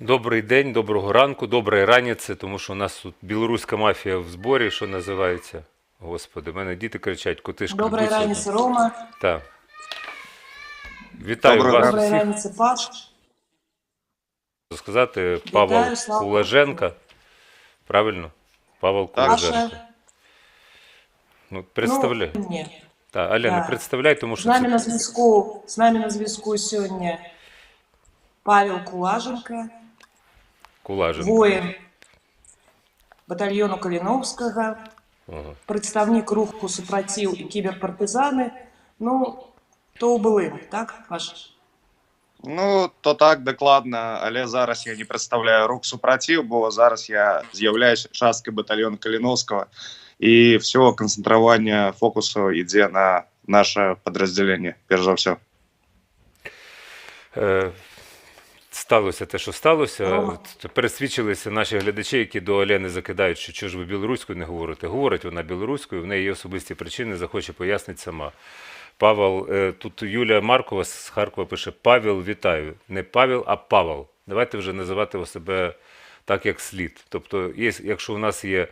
Добрий день, доброго ранку, доброї раніці, тому що у нас тут білоруська мафія в зборі, що називається. Господи, в мене діти кричать, котишка, Доброї будь сюди. раніці, Рома. Так. Вітаю Доброго вас Доброї усіх. раніці, Паш. Сказати Павел Вітаю, слава Кулаженка. Правильно? Павел Так. Кулаженка. Паша, Ну, представляй. ні. Так, Аля, не Да. представляй, тому З що нами це на зв'язку сьогодні Павел Кулаженко, Кулаженко. воїн батальйону Каліновського, представник руху «Супротив» і кіберпартизани. Ну, то були, так, Паш? Ну, то так, докладно, але зараз я не представляю рух супротив, бо зараз я з'являюсь часткою батальйону Каліновського, і все концентрування фокусу йде на наше підрозділення, перш за все. Сталося те, що сталося. Рома. Пересвідчилися наші глядачі, які до Олени закидають, що чого ж ви білоруською не говорите. Говорить вона білоруською, в неї є особисті причини, захоче пояснити сама. Павел, тут Юлія Маркова з Харкова пише: Павел, вітаю. Не Павел, а Павел. Давайте вже називати себе так, як слід. Тобто, якщо у нас є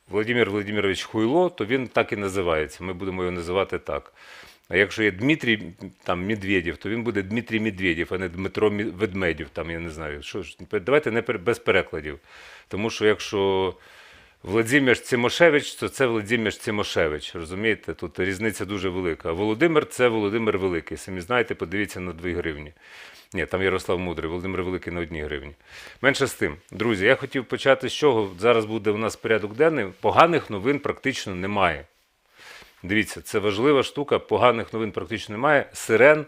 Володимир Володимирович Хуйло, то він так і називається. Ми будемо його називати так. А якщо є Дмитрій там Медведєв, то він буде Дмитрій Медведєв, а не Дмитро Ведмедєв, там я не знаю. Що ж, давайте не без перекладів. Тому що якщо Владимир Цимошевич, то це Владимир Цимошевич. Розумієте? Тут різниця дуже велика. А Володимир це Володимир Великий. Самі знаєте, подивіться на 2 гривні. Ні, там Ярослав Мудрий, Володимир Великий на 1 гривні. Менше з тим. Друзі, я хотів почати з чого. Зараз буде у нас порядок денний. Поганих новин практично немає. Дивіться, це важлива штука, поганих новин практично немає. Сирен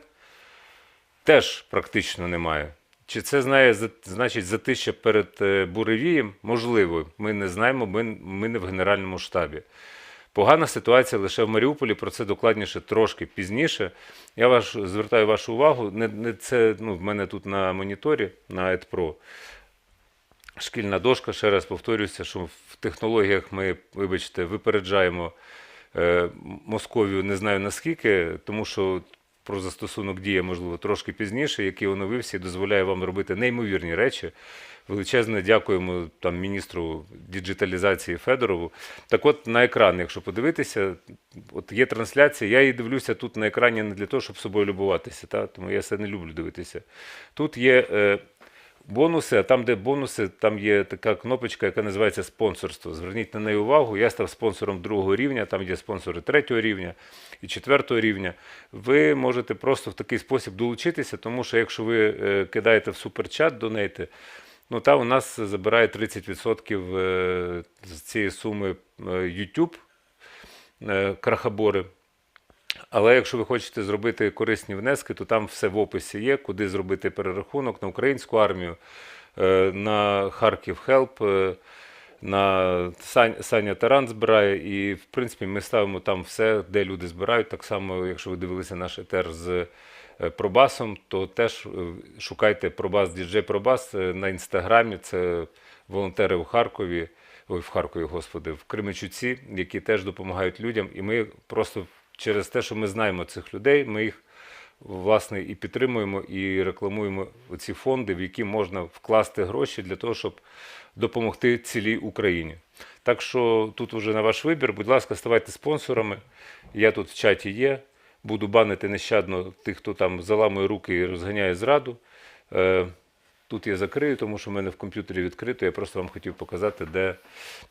теж практично немає. Чи це значить затища перед буревієм? Можливо, ми не знаємо, ми не в Генеральному штабі. Погана ситуація лише в Маріуполі, про це докладніше трошки пізніше. Я звертаю вашу увагу, це в мене тут на моніторі, на ЕДПРО, шкільна дошка, ще раз повторюся, що в технологіях ми, вибачте, випереджаємо Московію не знаю наскільки, тому що про застосунок Дія, можливо, трошки пізніше, який оновився і дозволяє вам робити неймовірні речі. Величезне дякуємо там міністру діджиталізації Федорову. Так от на екран, якщо подивитися, от є трансляція, я її дивлюся тут на екрані не для того, щоб собою любуватися, тому я це не люблю дивитися. Тут є бонуси, а там, де бонуси, там є така кнопочка, яка називається спонсорство. Зверніть на неї увагу, я став спонсором 2-го рівня, там є спонсори 3-го рівня і 4-го рівня. Ви можете просто в такий спосіб долучитися, тому що якщо ви кидаєте в суперчат, донейти, там у нас забирає 30% з цієї суми YouTube, крахобори. Але якщо ви хочете зробити корисні внески, то там все в описі є, куди зробити перерахунок на українську армію, на Харків Хелп, на Саня Таран збирає. І, в принципі, ми ставимо там все, де люди збирають. Так само, якщо ви дивилися наш етер з Пробасом, то теж шукайте Пробас, діджей Пробас на Інстаграмі. Це волонтери в Харкові, в Кременчуці, які теж допомагають людям. І ми просто через те, що ми знаємо цих людей, ми їх, власне, і підтримуємо, і рекламуємо ці фонди, в які можна вкласти гроші для того, щоб допомогти цілій Україні. Так що тут вже на ваш вибір, будь ласка, ставайте спонсорами. Я тут в чаті є, буду банити нещадно тих, хто там заламує руки і розганяє зраду. Тут я закрию, тому що в мене в комп'ютері відкрито. Я просто вам хотів показати,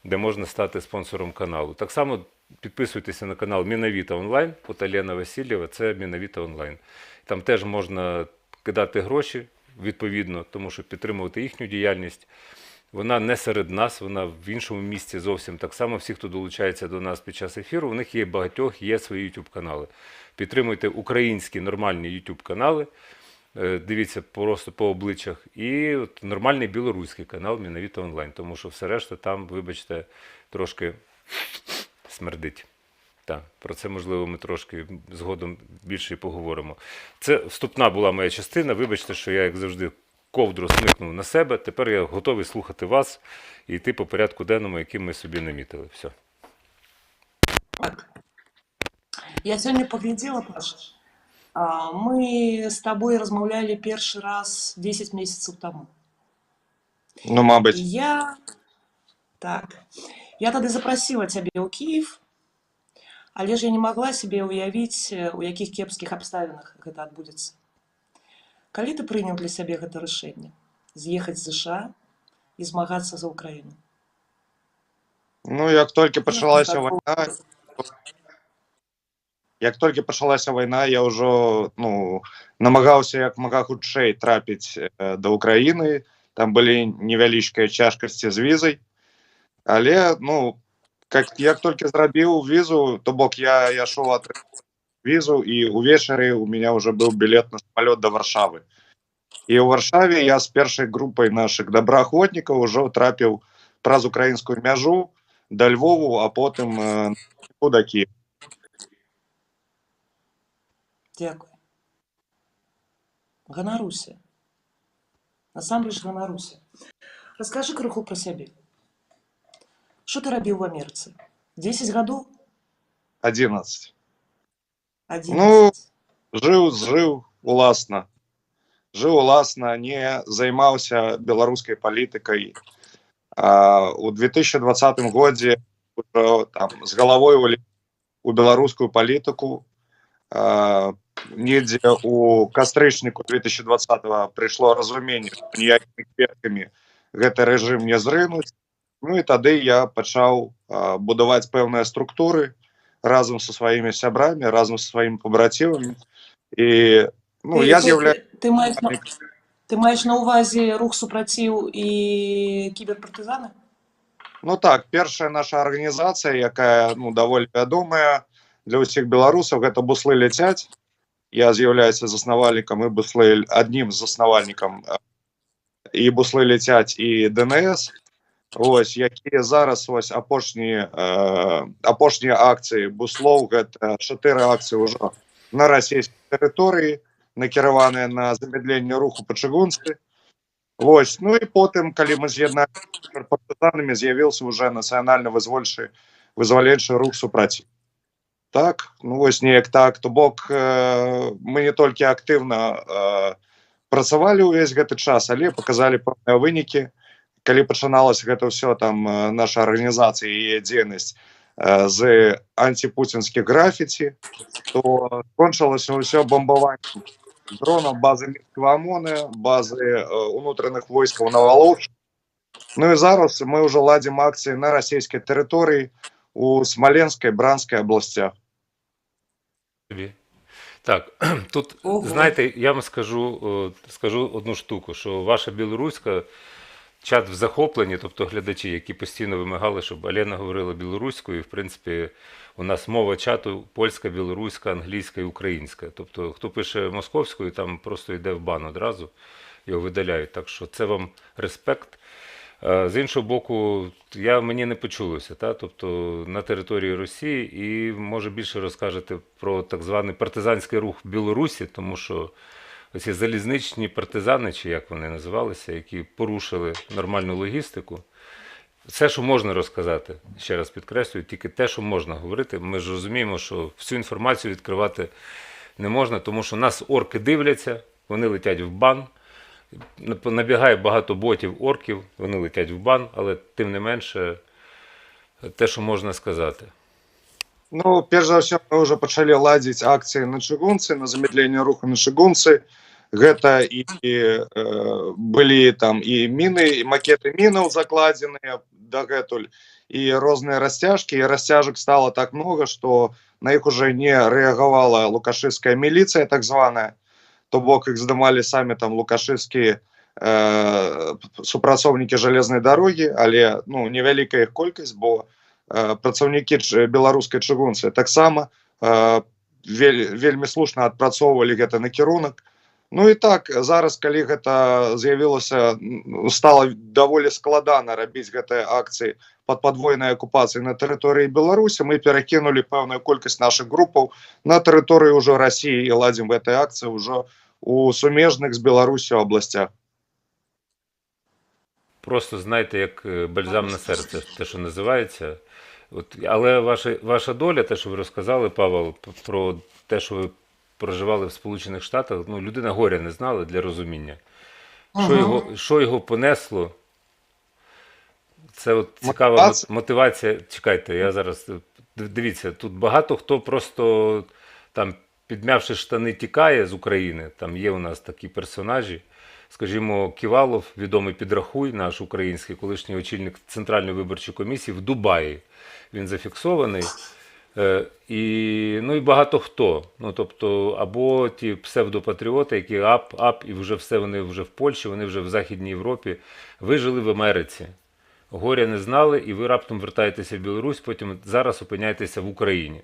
де можна стати спонсором каналу. Так само підписуйтеся на канал Мінавіта Онлайн, от Олена Васильєва, це Мінавіта Онлайн. Там теж можна кидати гроші, відповідно, тому що підтримувати їхню діяльність. Вона не серед нас, вона в іншому місці зовсім. Так само всі, хто долучається до нас під час ефіру, у них є багатьох, є свої YouTube-канали. Підтримуйте українські нормальні YouTube-канали. Дивіться просто по обличчях. І от нормальний білоруський канал Мінавіта Онлайн, тому що все решта там, вибачте, трошки смердить. Так, про це, можливо, ми трошки згодом більше і поговоримо. Це вступна була моя частина. Вибачте, що я, як завжди, ковдру смикнув на себе. Тепер я готовий слухати вас і йти по порядку денному, який ми собі намітили. Все. Так. Я сьогодні погляділа, Паш, Мы з табой размаўлялі першы раз 10 месяцаў таму. Ну, І мабыць. я тады запрасіла цябе ў Кіев, але ж я не магла сябе ўявіць, у якіх кепскіх абставінах гэта адбудзецца. Калі ты прыняў для сябе гэта рашэнне з'ехаць з ЗША і змагацца за Украіну? Ну, як толькі пачалася вайна, я ўжо намагаўся як мага хутчэй трапіць да Украіны. Там былі невялічкія цяжкасці з візай. Але, як толькі зрабіў візу, то бок я ішоў атрымаць візу, і увечары у меня уже быў білет на самалёт да Варшавы. І ў Варшаве я з першай групай нашых добраахвотнікаў ужо трапіў праз украінскую мяжу да Львову, а потым да Киева. Дзякуй. Ганаруся. Насамрэч ганаруся. Раскажы крыху пра сябе. Што ты рабіў в Амерыцы? 10 гадоў? 11. 11. Жыў уласна. Не займаўся беларускай палітыкай. У 2020 годзе з галавой у беларускую палітыку. Недзе у кастрычніку 2020 прыйшло разуменне, што ніякімі кветкамі гэты рэжым не зрынуць. Ну і тады я пачаў будаваць пэўныя структуры разам са сваімі сябрамі, разам са сваімі пабрацівамі. І я з'яўляюся... Ты маеш на ўвазе рух супраціў і кіберпартызаны? Ну так, першая наша арганізацыя, якая даволі вядомая для ўсіх беларусаў, гэта «Буслы ляцяць». Я з'яўляюся заснавальнікам і «Буслы», аднім з заснавальнікам і «Буслы ляцяць» і ДНС, якія зараз апошнія акцыі «Буслоў», гэта 4 акцыі ўжо на расійскай тэрыторыі, накіраваныя на замедленне руху па чыгунцы. Ну і потым, калі мы з'ядналіся з партызанамі, з'явіўся ўжо нацыянальна-вызваленчы рух супраціў. Так, неяк так, то бок мы не толькі актыўна працавалі ўвесь гэты час, але паказалі пэўныя вынікі. Калі пачыналася гэта ўсё, наша арганізацыя і яе дзейнасць з антипутінскіх графіці, то скончылася ўсё бомбаваннем дронаў базы мінскага ОМОНа, базы унутраных войскаў Навалоўшчыны. Ну і зараз мы ўжо ладзім акцыі на расійскай тэрыторыі у Смоленскай, Бранскай областях. Так, тут, знаєте, я вам скажу одну штуку, що ваша білоруська, чат в захопленні, тобто глядачі, які постійно вимагали, щоб Алена говорила білоруською, і, в принципі, у нас мова чату польська, білоруська, англійська і українська. Тобто, хто пише московською, там просто йде в бан одразу, його видаляють. Так що це вам респект. З іншого боку, мені не почулося, тобто на території Росії, і може більше розкажете про так званий партизанський рух в Білорусі, тому що оці залізничні партизани, чи як вони називалися, які порушили нормальну логістику. Все, що можна розказати, ще раз підкреслюю, тільки те, що можна говорити. Ми ж розуміємо, що всю інформацію відкривати не можна, тому що нас орки дивляться, вони летять в бан. Набігає багато ботів, орків, вони летять в бан, але тим не менше те, що можна сказати. Ну, перш за ўсё, мы ўжо пачалі ладзіць акцыі на чыгунцы, на замедленне руху на чыгунцы. Гэта і былі там і міны, і макеты мінаў закладзеныя дагэтуль, і розныя расцяжкі, і расцяжак стала так много, што на іх уже не рэагавала лукашыўская міліцыя, так званая. То бок іх здымалі самі там лукашыўскія супрацоўнікі жалезнай дарогі, але невялікая іх колькасць, бо працаўнікі беларускай чыгунцы таксама вельмі слушна адпрацоўвалі гэты накірунак. Ну і так, зараз, калі гэта з'явілася, стала даволі складана рабіць гэтыя акцыі пад падвойнай акупацыяй на тэрыторыі Беларусі, мы перакінулі пэўную колькасць нашых групаў на тэрыторыю ўжо Расіі і ладзім гэтыя акцыі ўжо у сумежных з Беларусю областях. Просто, знаєте, як бальзам на серце, те, що називається. Але ваша доля, те, що ви розказали, Павел, про те, що ви проживали в Сполучених Штатах, ну, людина горя не знала для розуміння. Мгм. Що його понесло? Це от цікава Мотивація? мотивація. Чекайте, я зараз. Дивіться, тут багато хто просто там, підмявши штани, тікає з України. Там є у нас такі персонажі. Скажімо, Ківалов, відомий підрахуй, наш український колишній очільник Центральної виборчої комісії в Дубаї. Він зафіксований. Ну і багато хто. Ну, тобто, або ті псевдопатріоти, які ап, і вже все, вони вже в Польщі, вони вже в Західній Європі. Ви жили в Америці. Горя не знали, і ви раптом вертаєтеся в Білорусь, потім зараз опиняєтеся в Україні.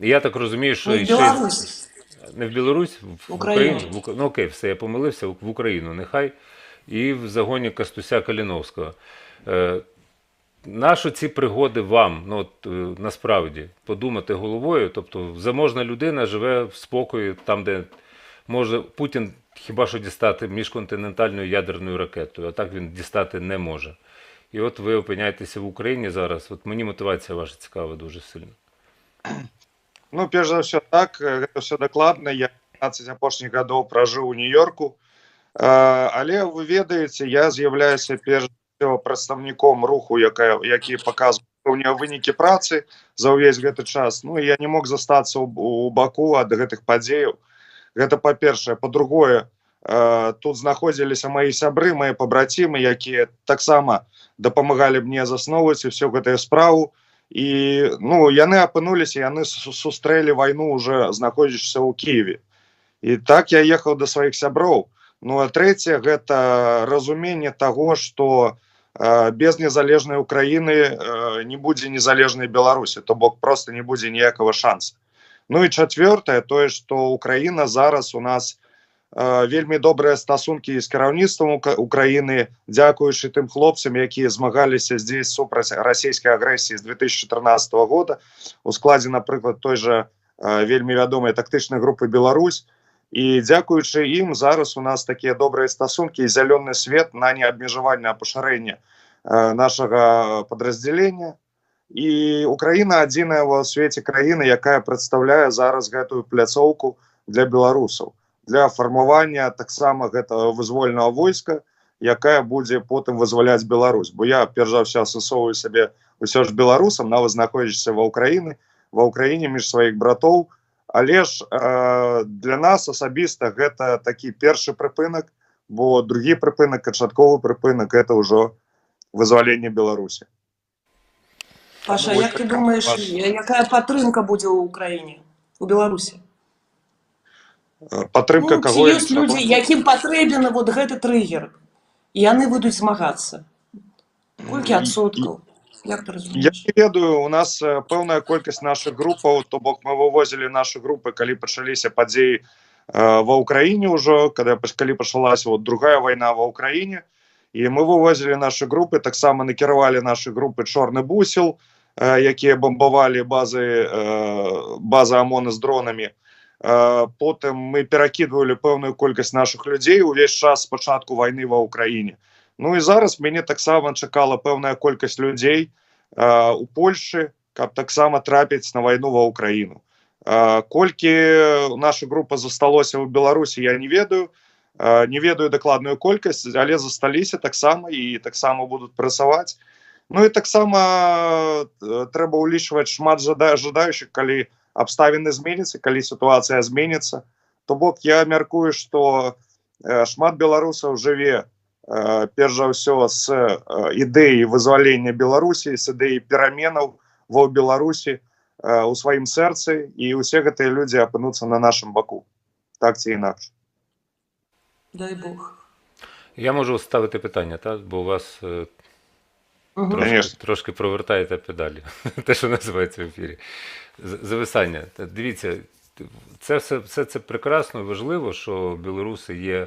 І я так розумію, що Не в ще Беларусь, не в Білорусь, в Україну. Україну. Ну окей, все, я помилився, в Україну нехай. І в загоні Костуся Каліновського. Нащо ці пригоди вам, ну от, насправді, подумати головою, тобто заможна людина живе в спокої там, де може Путін хіба що дістати міжконтинентальною ядерною ракетою, а так він дістати не може. І от ви опиняєтеся в Україні зараз, от мені мотивація ваша цікава дуже сильно. Ну, перш за все так, гэта все дакладна. Я 15 апошніх гадоў пражыў у Нью-Йорку. Але вы ведаеце, я з'яўляюся перш за ўсё прадстаўніком руху, які паказвае вынікі працы за ўвесь гэты час. Ну, і я не мог застацца у баку ад гэтых падзеяў. Гэта па-першае. Па-другое, тут знаходзіліся маі сябры, мае пабрацімы, якія таксама дапамагалі мне засноўваць усю гэтую справу. І ну, яны апынуліся, яны сустрэлі вайну уже знаходзячыся ў Кіеве. І так я ехаў да сваіх сяброў. Ну а трэцяе, гэта разуменне таго, што без незалежнай Украіны не будзе незалежнай Беларусі, то бок проста не будзе ніякага шанса. Ну і чацвёртае, тое, што Украіна зараз у нас вельмі добрыя стасункі з кіраўніцтвам Украіны, дзякуючы тым хлопцам, якія змагаліся здесь супраць расійскай агрэсіі з 2014 года у складзе, напрыклад, той жа вельмі вядомай тактычнай групы «Беларусь». І дзякуючы ім зараз у нас такія добрыя стасункі і зялёны свет на неабмежавальнае пашырэнне нашага падраздзялення. І Украіна адзіная ва свеце краіна, якая прадстаўляе зараз гэтую пляцоўку для беларусаў, для фармавання таксама гэтага вызвольнага войска, якая будзе потым вызваляць Беларусь. Бо я перш за ўсё асэнсоўваю сябе ўсё ж беларусам, нават знаходзячыся ва ўкраіне між сваіх братоў. Але ж для нас асабіста гэта такі першы прыпынак, бо другі прыпынак, канчатковы прыпынак, гэта ўжо вызваленне Беларусі. Паша, як ты думаеш, якая падтрымка будзе ў Украіне, у Беларусі? Падтрымка Ну, каго? ці ёсць людзі, якім патрэбен вот гэты трыгер, і яны будуць змагацца? Колькі адсоткаў? Як ты Я разумееш? не ведаю, у нас пэўная колькасць нашых групаў, то бок мы вывозілі нашы групы, калі пачаліся падзеі ва ўкраіне ўжо, калі пачалася другая вайна ва ўкраіне, і мы вывозілі нашы групы, таксама накіравалі нашы групы «Чорны бусел», якія бамбавалі базы ОМОН з дронамі. Потым мы перакідвалі пэўную колькасць нашых людзей увесь час з пачатку вайны ва ўкраіне. Ну і зараз мяне таксама чакала пэўная колькасць людзей у Польшы, каб таксама трапіць на вайну ва ўкраіну. Колькі наша група засталося ў Беларусі, я не ведаю. Не ведаю дакладную колькасць, але засталіся таксама і таксама будуць працаваць. Ну і таксама трэба ўлічваць шмат жадаючых, калі абставіны зменяцца, калі сітуацыя зменіцца. То бок я мяркую, што шмат беларусаў жыве перш за ўсё з ідэі вызвалення Беларусі, з ідэі пераменаў ва Беларусі у сваім сэрцы, і ўсе гэтыя людзі апынуцца на нашым баку. Так ці інакш. Дай Бог. Я можу ставити питання, так? Бо у вас трошки провертаєте педалі. Те, що називається в ефірі. Зависання. Дивіться, все це прекрасно і важливо, що білоруси є,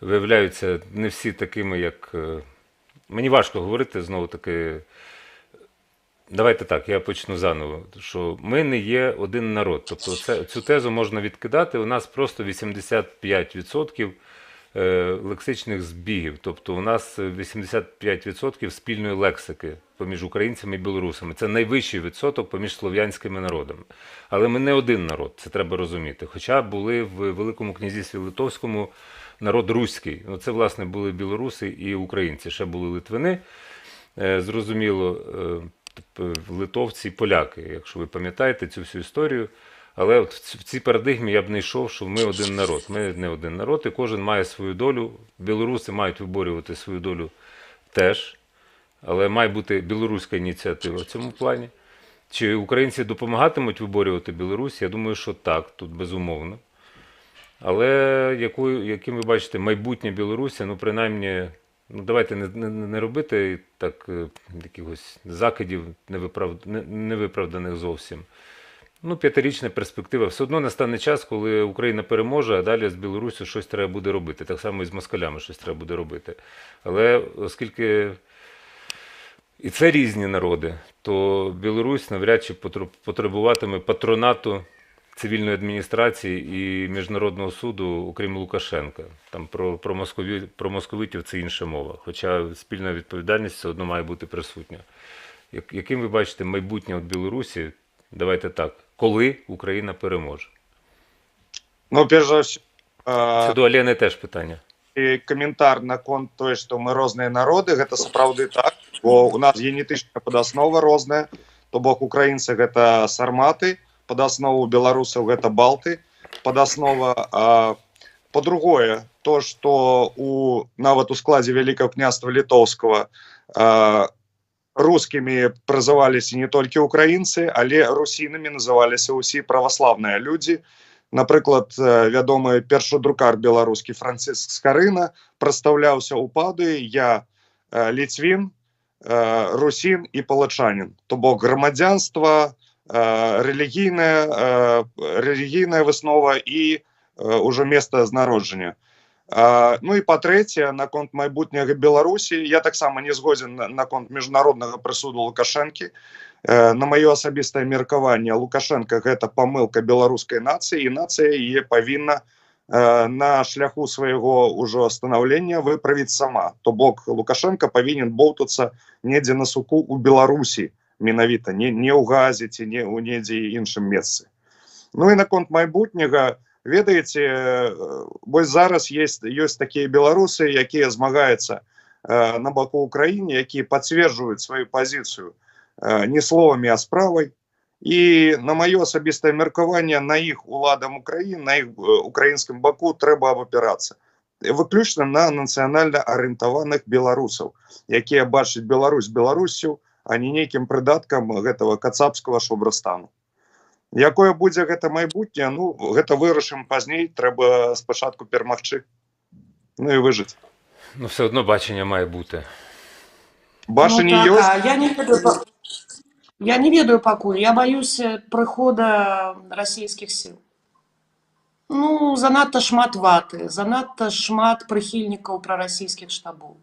виявляються не всі такими, як... Мені важко говорити, знову-таки, давайте так, я почну заново, що ми не є один народ. Тобто цю тезу можна відкидати, у нас просто 85% лексичних збігів. Тобто у нас 85% спільної лексики поміж українцями і білорусами. Це найвищий відсоток поміж слов'янськими народами. Але ми не один народ, це треба розуміти. Хоча були в Великому князівстві Литовському народ руський. Це, власне, були білоруси і українці. Ще були литвини, зрозуміло, литовці і поляки, якщо ви пам'ятаєте цю всю історію. Але от в цій парадигмі я б не йшов, що ми один народ. Ми не один народ, і кожен має свою долю. Білоруси мають виборювати свою долю теж, але має бути білоруська ініціатива в цьому плані. Чи українці допомагатимуть виборювати Білорусь? Я думаю, що так, тут безумовно. Але яким ви бачите майбутнє Білорусі, принаймні, давайте не робити так якихось закидів невиправданих зовсім. 5-річна перспектива. Все одно настане час, коли Україна переможе, а далі з Білоруссю щось треба буде робити. Так само і з москалями щось треба буде робити. Але оскільки і це різні народи, то Білорусь навряд чи потребуватиме патронату цивільної адміністрації і Міжнародного суду, окрім Лукашенка. Там про московитів це інша мова. Хоча спільна відповідальність все одно має бути присутня. Яким ви бачите майбутнє від Білорусі? Давайте так. Коли Україна переможе? Перш за все, Це до Олени теж питання. і каментар на конт той, што мы розныя народы, гэта сапраўды так, бо у нас генетычная падаснова розная, то бок украінцы гэта сарматы, падаснову беларусаў гэта балты, падаснова. По-другое, то, што нават у складзе Вялікага княства Літоўскага рускімі прызываліся не толькі украінцы, але русінамі называліся ўсе праваслаўныя людзі. Напрыклад, вядомы першадрукар беларускі Франціск Скарына прадстаўляўся ў Падуі, я ліцвін, русін і палачанін. То бок грамадзянства, рэлігійная выснова і ўжо месца знароджання. І па-трэцяе, наконт майбутняга Беларусі, я таксама не згодзін наконт міжнароднага прысуду Лукашэнкі. На маё асабістае меркаванне, Лукашенко гэта памылка беларускай нацыі, і нацыя яе павінна на шляху свайго ўжо станаўлення выправіць сама. То бок Лукашенко павінен боўтацца недзе на суку ў Беларусі, менавіта, не ў Газе ці не ў недзе іншым месцы. І наконт майбутняга, ведаеце, вось зараз ёсць такія беларусы, якія змагаюцца на баку Украіны, якія пацверджваюць сваю пазіцыю не словамі, а справай. І на маё асабістае меркаванне, на іх уладам Украіны, на іх украінскім баку трэба абапірацца. Выключна на нацыянальна арыентаваных беларусаў, якія бачаць Беларусь Беларуссю, а не нейкім прыдаткам гэтага кацапскага шобрастану. Якое будзе гэта майбутнє, гэта вырашым пазней, трэба спачатку перамагчы. І выжыць. Все одно бачення має бути. Бачення ёсць. Я не ведаю пакуль. Я баюсь прыхода расійскіх сіл. Занадта шмат ваты, занадта шмат прыхільнікаў прарасійскіх штабоў.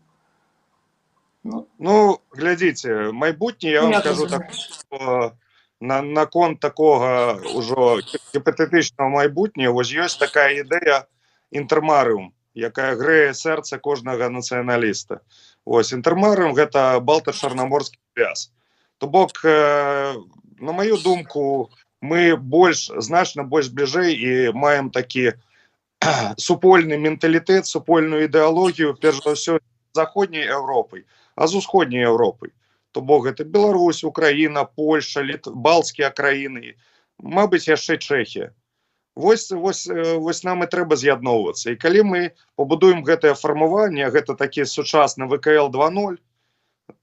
Глядзіце, майбутнє, я вам скажу так, што наконт такога ўжо гіпотетычнага майбутняга, вось ёсць такая ідэя інтэрмарыум, якая грэе сэрца кожнага нацыяналіста. Вось, інтэрмарыум – гэта балта-чарнаморскі звяз. То бок, на маю думку, мы значна больш бліжэй і маем такі супольны менталітэт, супольную ідэалогію, перш за ўсё, з заходняй Еўропай, а з усходняй Еўропай. То бок, гэта Беларусь, Украіна, Польша, Балтскія краіны, мабыць, яшчэ Чэхія. Вось нам і трэба з'ядноўвацца. І калі мы пабудуем гэтае фармаванне, гэта такі сучасны ВКЛ 2.0,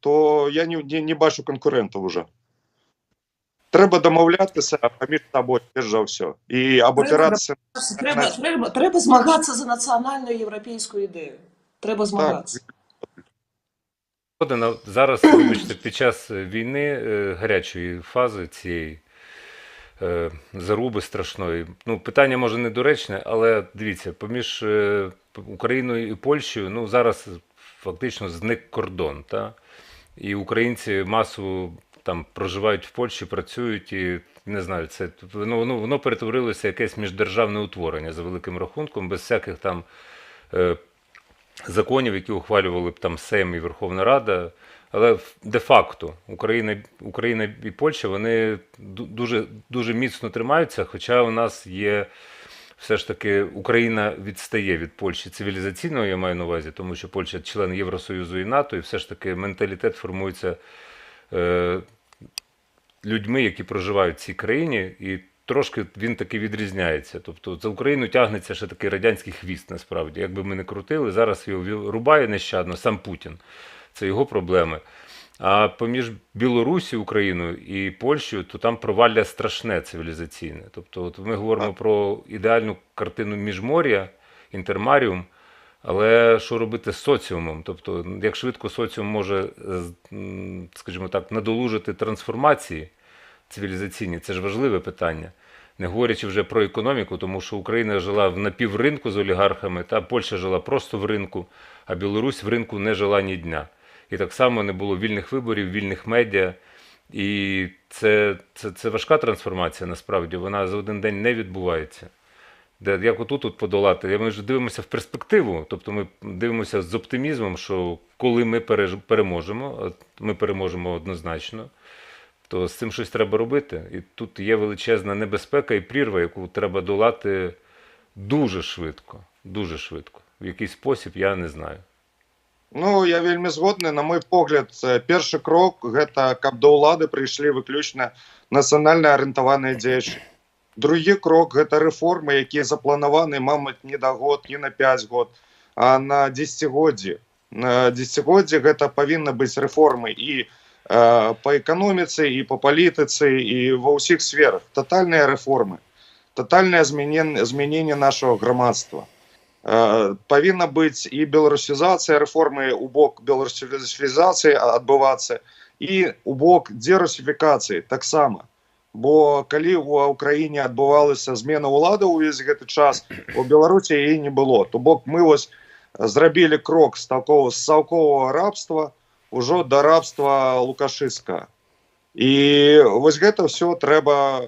то я не бачу канкурэнтаў уже. Трэба дамаўляцца паміж сабой, перш за ўсё. І абапірацца... Трэба змагацца за нацыянальную еўрапейскую ідэю. Трэба змагацца. Зараз, вибачте, під час війни, гарячої фази цієї заруби страшної, питання може недоречне, але дивіться, поміж Україною і Польщею, зараз фактично зник кордон, та? І українці масово там проживають в Польщі, працюють і, не знаю, це, воно перетворилося в якесь міждержавне утворення за великим рахунком, без всяких там законів, які ухвалювали б там Сейм і Верховна Рада. Але де-факто Україна і Польща, вони дуже міцно тримаються, хоча у нас є все ж таки Україна відстає від Польщі цивілізаційно, я маю на увазі, тому що Польща член Євросоюзу і НАТО, і все ж таки менталітет формується людьми, які проживають в цій країні, і трошки він таки відрізняється. Тобто за Україну тягнеться ще такий радянський хвіст, насправді. Якби ми не крутили, зараз його рубає нещадно сам Путін. Це його проблеми. А поміж Білорусі, Україною і Польщею, то там провалля страшне цивілізаційне. Тобто от ми говоримо про ідеальну картину міжморя, інтермаріум, але що робити з соціумом? Тобто, як швидко соціум може, скажімо так, надолужити трансформації цивілізаційні, це ж важливе питання. Не говорячи вже про економіку, тому що Україна жила в напівринку з олігархами, та Польща жила просто в ринку, а Білорусь в ринку не жила ні дня. І так само не було вільних виборів, вільних медіа. І це важка трансформація, насправді. Вона за один день не відбувається. Як отут подолати? Ми ж дивимося в перспективу, тобто ми дивимося з оптимізмом, що коли ми переможемо, ми переможемо однозначно, то з цим щось треба робити. І тут є величезна небезпека і прірва, яку треба долати дуже швидко. Дуже швидко. В який спосіб, я не знаю. Ну, я вельмі згодны. На мой погляд, першы крок – гэта каб да ўлады прыйшлі выключна нацыянальна арыентаваныя дзеячы. Другі крок – гэта рэформы, якія запланаваны, мабыць, не да год, не на 5 год, а на дзесяцігоддзі. На дзесяцігоддзі гэта павінны быць рэформы і па эканоміцы, і па палітыцы, і ва ўсіх сферах. Татальныя рэформы, татальнае змяненне нашага грамадства. Павінна быць і беларусізацыя, рэформы ў бок беларусізацыі адбывацца, і ў бок дерусіфікацыі таксама. Бо калі ў Украіне адбывалася змена ўлады ўвесь гэты час, у Беларусі яе не было. То бок мы вось зрабілі крок з цалковага рабства ўжо да рабства лукашыцкага. І вось гэта ўсё трэба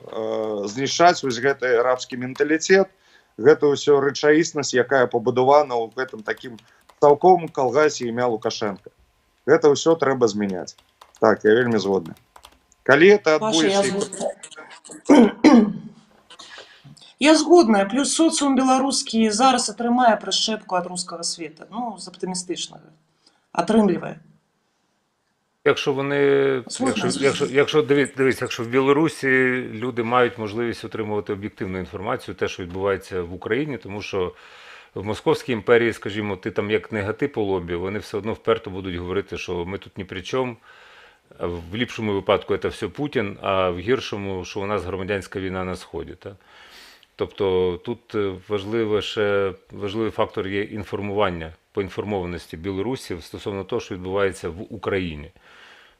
знішчаць, вось гэты рабскі менталітет, гэта ўсё рэчаіснасць, якая пабудавана ў гэтым такім цалковым калгасе імя Лукашенко. Гэта ўсё трэба змяняць. Так, я вельмі згодны. Калі это адбудзецца... Я згодная. Плюс социум беларускі зараз атрымае прышчэпку ад рускага света. Ну, з аптымістычнага. Атрымлівае. Якщо в Білорусі люди мають можливість отримувати об'єктивну інформацію, те, що відбувається в Україні, тому що в Московській імперії, скажімо, ти там як негатив по лобі, вони все одно вперто будуть говорити, що ми тут ні при чому. В ліпшому випадку це все Путін, а в гіршому, що у нас громадянська війна на Сході. Та? Тобто тут важливий фактор є інформування, поінформованості білорусів стосовно того, що відбувається в Україні.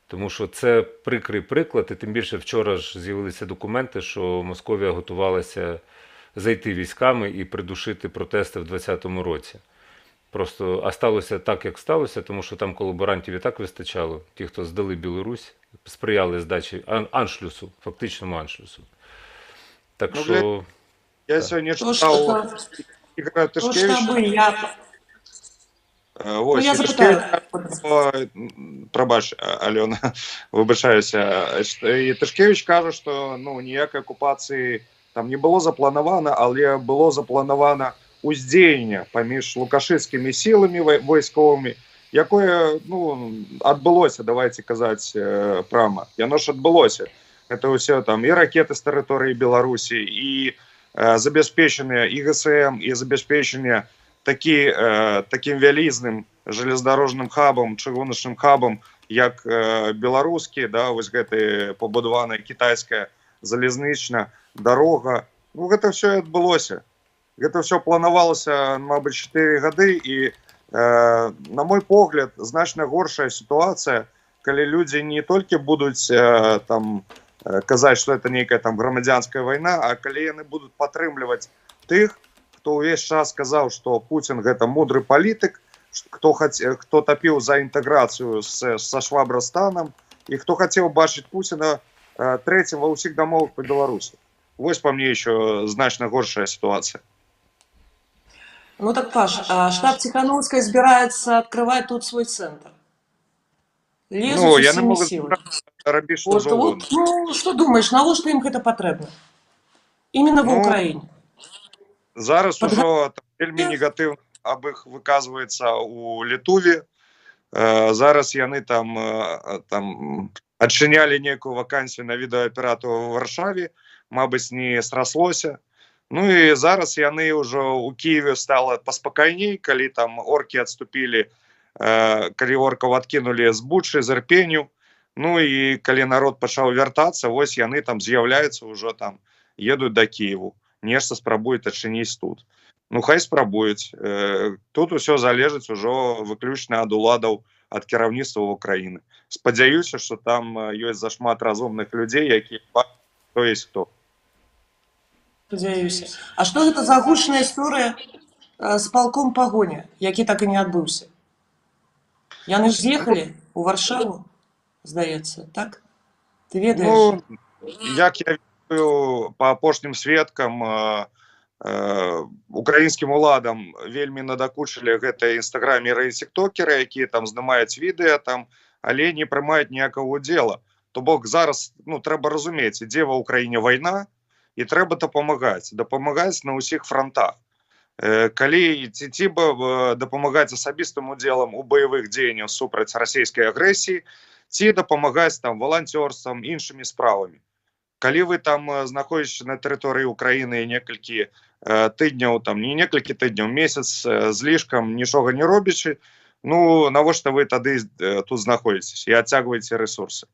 Тому що це прикрий приклад, і тим більше вчора ж з'явилися документи, що Московія готувалася зайти військами і придушити протести в 2020 році. Просто, а сталося так, як сталося, тому що там колаборантів і так вистачало. Ті, хто здали Білорусь, сприяли здачі аншлюсу, фактичному аншлюсу. Так що... Я сьогодні читав Ігоря Тишкевича. Ось, пробач, Альона, вибачаюся. І Тишкевич каже, що ніякої окупації там не було заплановано, але було заплановано уздзеянне паміж лукашыцкімі сіламі військовими, якое, адбылося, давайте казаць прямо. Яно ж адбылося. Это ўсё там і ракеты з тэрыторыі Беларусі, і забяспечаныя і ГСМ, і забяспечаныя таким вялізным железнодорожным хабам, чыгуначным хабам, як беларускі, да, вось гэты пабудаваная кітайская залезнычная дарога. Гэта ўсё і адбылося. Гэта ўсё планавалася, мабыць, 4 гады, і, на мой погляд, значна горшая сітуацыя, калі людзі не толькі будуць там казаць, што это нейкая там грамадзянская вайна, а калі яны будуць падтрымліваць тых, хто ўвесь час сказаў, што Путін гэта мудры палітык, хто тапіў за інтэграцыю са Швабрастанам, і хто хацеў бачыць Пуціна трэцім ва ўсіх дамовах па Беларусі. Вось па мне еще значна горшая сітуацыя. Ну так, Паш, а штаб Тихановской собирается открывать тут свой центр. Лезуть Ну, я не усімі можу силами. робити що От, завгодно. ну, що думаєш, навошта їм гэта патрэбна? Іменно в Ну, Україні. зараз Подготовка. уже там вельмі негативно аб іх выказваецца у Літуве. Зараз яны там адчынялі нейкую вакансію на відэааператора ў Варшаве, мабыць, не сраслося. Ну і зараз яны ўжо у Киеве стала паспакайней, калі там оркі адступілі, калі оркаў адкінулі з Бучы, з Ірпеню. Ну і калі народ пачаў вяртацца, вось яны там з'яўляюцца ўжо там, едуць да Киеву, нешта спрабуюць адчыніць тут. Ну, хай спрабуюць. Тут усё залежыць ужо выключна ад уладаў, ад кіраўніцтва Украіны. Спадзяюся, што там ёсць зашмат разумных людзей, якія бачаць, хто ёсць хто. Спадзяюся. А што гэта за гучная історыя з палком пагоня, які так і не адбыўся? Яны ж з'ехалі ў Варшаву, здаецца, так? Ты ведаеш? Ну, як я ведаю, па апошнім сведкам, украінскім уладам вельмі надакучылі гэтыя інстаграмеры і тиктокеры, якія там здымаюць відэа там, але не прымаюць ніякага удзела. То бок зараз, ну, трэба разумець, ідзе ва ўкраіне вайна, і трэба дапамагаць на ўсіх фронтах. Калі ці дапамагаць асабістым удзелам у баявых дзеяннях супраць расійскай агрэсіі, ці дапамагаць там валанцёрствам, іншымі справамі. Калі вы там знаходзіцеся на тэрыторыі Украіны некалькі тыдняў, там не некалькі тыдняў, месяц з лішкам, нічога не робячы, ну, навошта вы тады тут знаходзіцеся і адцягваеце рэсурсы?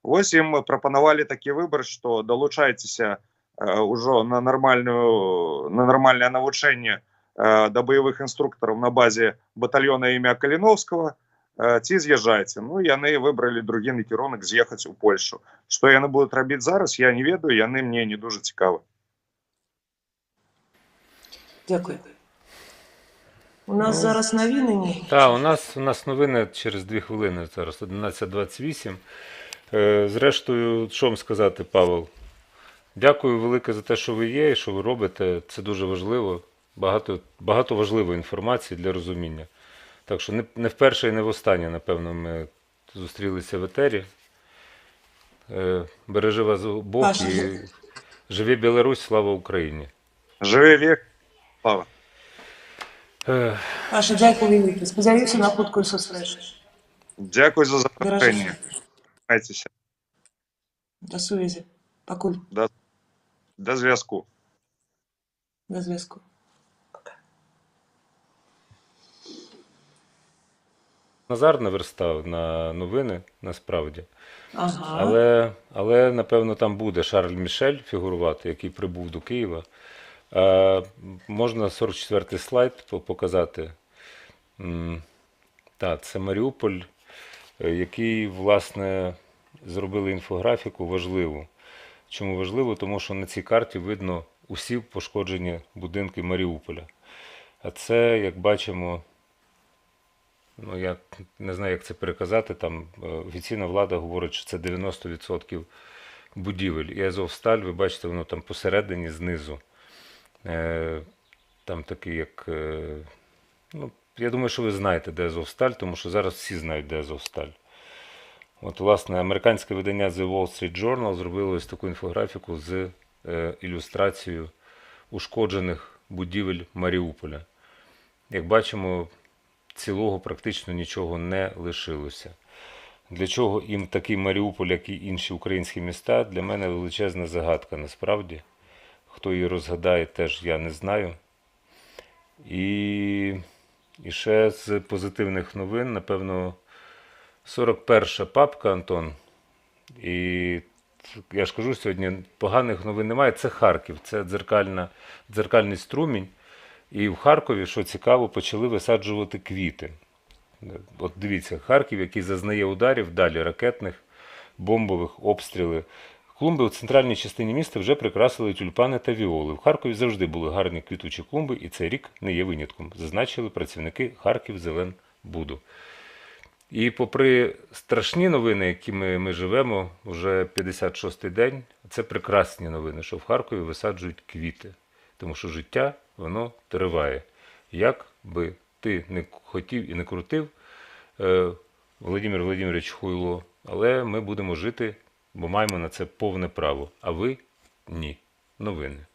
Вось ім прапанавалі такі выбар, што далучайцеся ўжо на нармальнае навучанне да баявых інструктараў на базе батальёна імя Каліновскага, ці з'язджайце. Ну, яны выбралі другі накірунак з'ехаць у Польшу. Што яны будуць рабіць зараз, я не ведаю, яны мне не дуже цікавы. Дякую. У нас зараз новини ні? Так, у нас новини через 2 хвилини зараз, 11:28. Зрештою, що вам сказати, Павел? Дякую велике за те, що ви є і що ви робите. Це дуже важливо. Багато важливої інформації для розуміння. Так що не вперше і не востаннє, напевно, ми зустрілися в етері. Бережи вас Бог Паша. і живи Білорусь, слава Україні. Живи век, слава. Паша, дякую велике. Сподіваюся на хутку зустрічу. Дякую за запрошення. Бережи. Тримайтеся. До сувязі. Покуль. До зв'язку. До зв'язку. Назар наверстав на новини, насправді. Ага. Але, напевно, там буде Шарль Мішель фігурувати, який прибув до Києва. Можна 44-й слайд показати. Так, це Маріуполь, який, власне, зробили інфографіку важливу. Чому важливо? Тому що на цій карті видно усі пошкоджені будинки Маріуполя. А це, як бачимо, ну, я не знаю, як це переказати, там офіційна влада говорить, що це 90% будівель. І Азовсталь, ви бачите, воно там посередині, знизу. Там такий, як... Ну, я думаю, що ви знаєте, де Азовсталь, тому що зараз всі знають, де Азовсталь. От, власне, американське видання The Wall Street Journal зробило ось таку інфографіку з ілюстрацією ушкоджених будівель Маріуполя. Як бачимо, цілого практично нічого не лишилося. Для чого їм такий Маріуполь, як і інші українські міста, для мене величезна загадка насправді. Хто її розгадає, теж я не знаю. І ще з позитивних новин, напевно, 41-ша папка, Антон. І я ж кажу, сьогодні поганих новин немає. Це Харків, це дзеркальний струмінь. І в Харкові, що цікаво, почали висаджувати квіти. От дивіться, Харків, який зазнає ударів, далі ракетних, бомбових, обстріли. Клумби в центральній частині міста вже прикрасили тюльпани та віоли. В Харкові завжди були гарні квітучі клумби, і цей рік не є винятком, зазначили працівники Харків-Зеленбуду. І попри страшні новини, якими ми живемо вже 56-й день, це прекрасні новини, що в Харкові висаджують квіти. Тому що життя, воно триває. Як би ти не хотів і не крутив, Володимир Володимирович Хуйло, але ми будемо жити, бо маємо на це повне право. А ви – ні. Новини.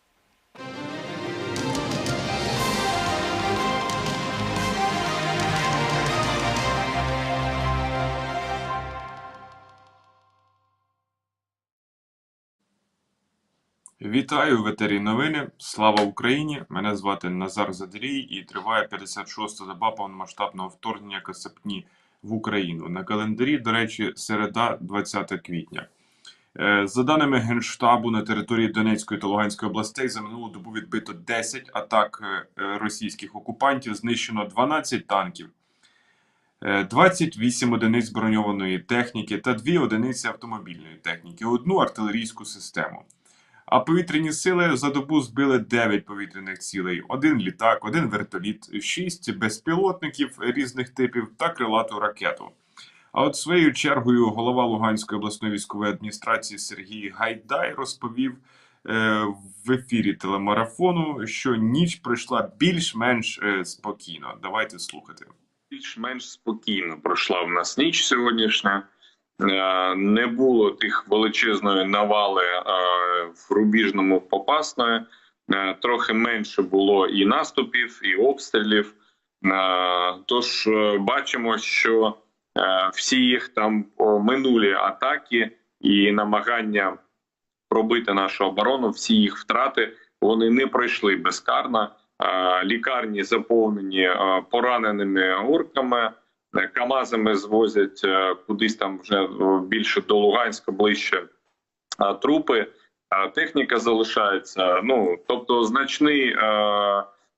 Вітаю в етері новини. Слава Україні! Мене звати Назар Задрій і триває 56-та доба повномасштабного вторгнення Кацапні в Україну. На календарі, до речі, середа, 20 квітня. За даними Генштабу, на території Донецької та Луганської областей за минулу добу відбито 10 атак російських окупантів, знищено 12 танків, 28 одиниць броньованої техніки та 2 одиниці автомобільної техніки, 1 артилерійську систему. А повітряні сили за добу збили 9 повітряних цілей, 1 літак, 1 вертоліт, 6 безпілотників різних типів та крилату ракету. А от своєю чергою голова Луганської обласної військової адміністрації Сергій Гайдай розповів в ефірі телемарафону, що ніч пройшла більш-менш спокійно. Давайте слухати. Більш-менш спокійно пройшла в нас ніч сьогоднішня. Не було тих величезної навали в Рубіжному Попасної. Трохи менше було і наступів, і обстрілів. Тож бачимо, що всі їх там минулі атаки і намагання пробити нашу оборону, всі їх втрати, вони не пройшли безкарно. Лікарні заповнені пораненими орками, КАМАЗами звозять кудись там вже більше до Луганська, ближче трупи, техніка залишається. Ну, тобто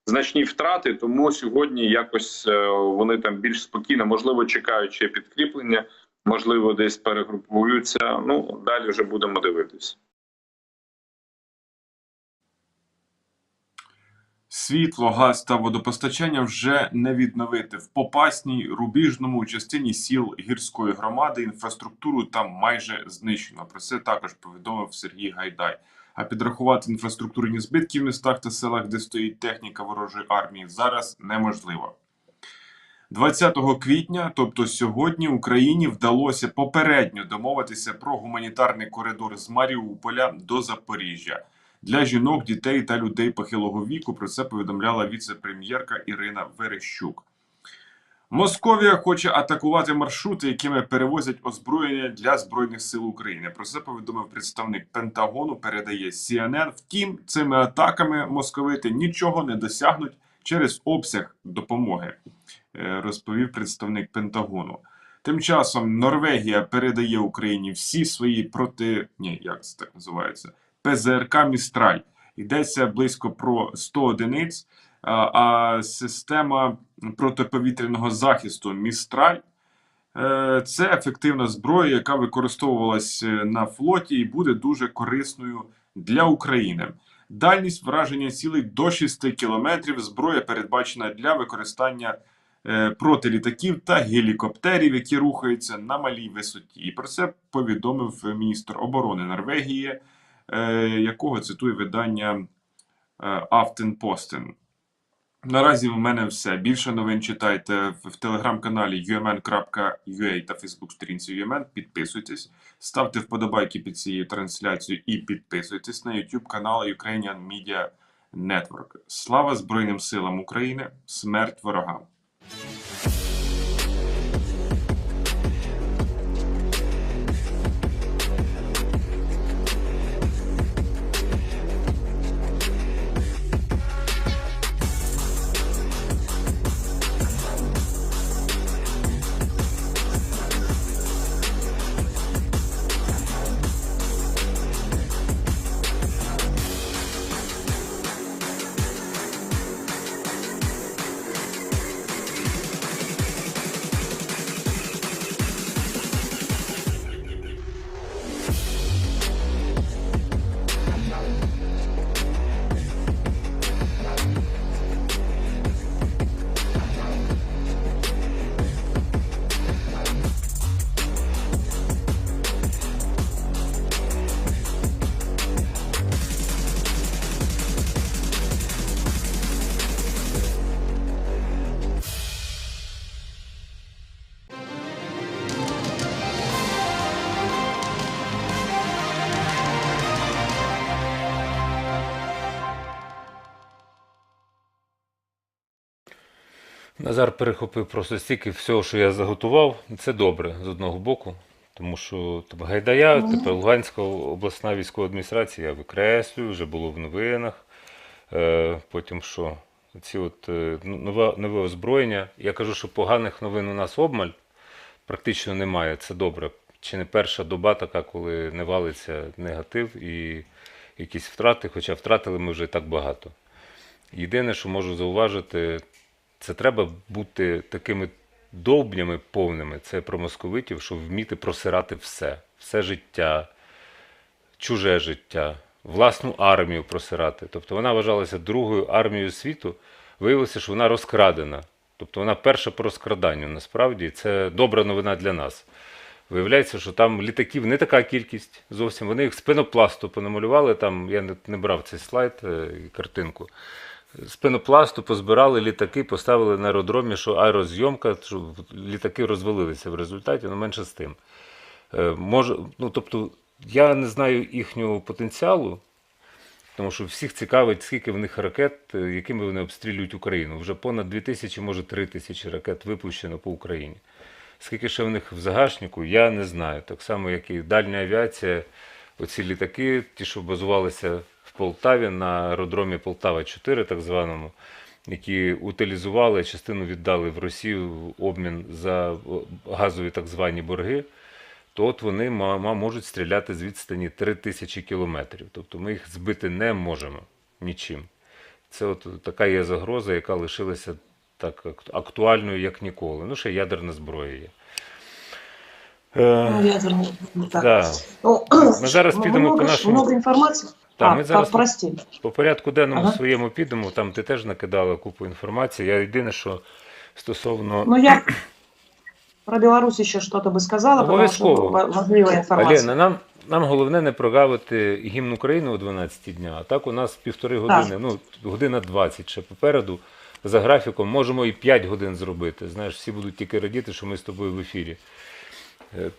значні втрати, тому сьогодні якось вони там більш спокійно, можливо, чекаючи підкріплення, можливо, десь перегрупуються. Ну, далі вже будемо дивитися. Світло, газ та водопостачання вже не відновити. В Попасній, Рубіжному, частині сіл гірської громади інфраструктуру там майже знищено. Про це також повідомив Сергій Гайдай. А підрахувати інфраструктурні збитки в містах та селах, де стоїть техніка ворожої армії, зараз неможливо. 20 квітня, тобто сьогодні, Україні вдалося попередньо домовитися про гуманітарний коридор з Маріуполя до Запоріжжя для жінок, дітей та людей похилого віку. Про це повідомляла віце-прем'єрка Ірина Верещук. Московія хоче атакувати маршрути, якими перевозять озброєння для Збройних сил України. Про це повідомив представник Пентагону, передає CNN. Втім, цими атаками московити нічого не досягнуть через обсяг допомоги, розповів представник Пентагону. Тим часом Норвегія передає Україні всі свої ПЗРК «Містраль». Йдеться близько про 100 одиниць, а система протиповітряного захисту «Містраль» – це ефективна зброя, яка використовувалась на флоті і буде дуже корисною для України. Дальність враження цілей до 6 кілометрів. Зброя передбачена для використання проти літаків та гелікоптерів, які рухаються на малій висоті. І про це повідомив міністр оборони Норвегії, якого цитує видання Aftenposten. Наразі в мене все. Більше новин читайте в телеграм-каналі umn.ua та фейсбук-сторінці UMN. Підписуйтесь, ставте вподобайки під цією трансляцією і підписуйтесь на YouTube канал Ukrainian Media Network. Слава Збройним силам України! Смерть ворогам! Назар перехопив просто стільки всього, що я заготував. Це добре з одного боку, тому що Гайдая, тепер Луганська обласна військова адміністрація, я викреслюю, вже було в новинах. Потім що? Ці от нове озброєння. Я кажу, що поганих новин у нас обмаль практично немає. Це добре. Чи не перша доба така, коли не валиться негатив і якісь втрати, хоча втратили ми вже так багато. Єдине, що можу зауважити, це треба бути такими довбнями повними, це про московитів, щоб вміти просирати все. Все життя, чуже життя, власну армію просирати. Тобто вона вважалася другою армією світу, виявилося, що вона розкрадена. Тобто вона перша по розкраданню, насправді. Це добра новина для нас. Виявляється, що там літаків не така кількість зовсім. Вони їх з пенопласту понамалювали, там я не брав цей слайд, картинку. З пенопласту позбирали літаки, поставили на аеродромі, що аерозйомка, що літаки розвалилися в результаті, але менше з тим. Тобто, я не знаю їхнього потенціалу, тому що всіх цікавить, скільки в них ракет, якими вони обстрілюють Україну. Вже понад 2000, може 3000 ракет випущено по Україні. Скільки ще в них в загашнику, я не знаю. Так само, як і дальня авіація, оці літаки, ті, що базувалися в Полтаві, на аеродромі Полтава-4, так званому, які утилізували, частину віддали в Росію в обмін за газові так звані борги, то от вони можуть стріляти з відстані 3000 кілометрів. Тобто ми їх збити не можемо нічим. Це от така є загроза, яка лишилася так актуальною, як ніколи. Ну, ще ядерна зброя є. Ядерный, так. Да. Ну, Ми зараз підемо по нашому... Много информации. Так, ми зараз прости. по порядку денному своєму підемо, там ти теж накидала купу інформації. Я єдине, що стосовно... Ну, я про Беларусь еще что-то бы сказала, потому что Обов'язково. важлива информация. Аліна, нам головне не прогавити гімн України о 12 дня, а так у нас 1,5 години, ну, година 20 ще попереду. За графіком можемо і 5 годин зробити. Знаєш, всі будуть тільки радіти, що ми з тобою в ефірі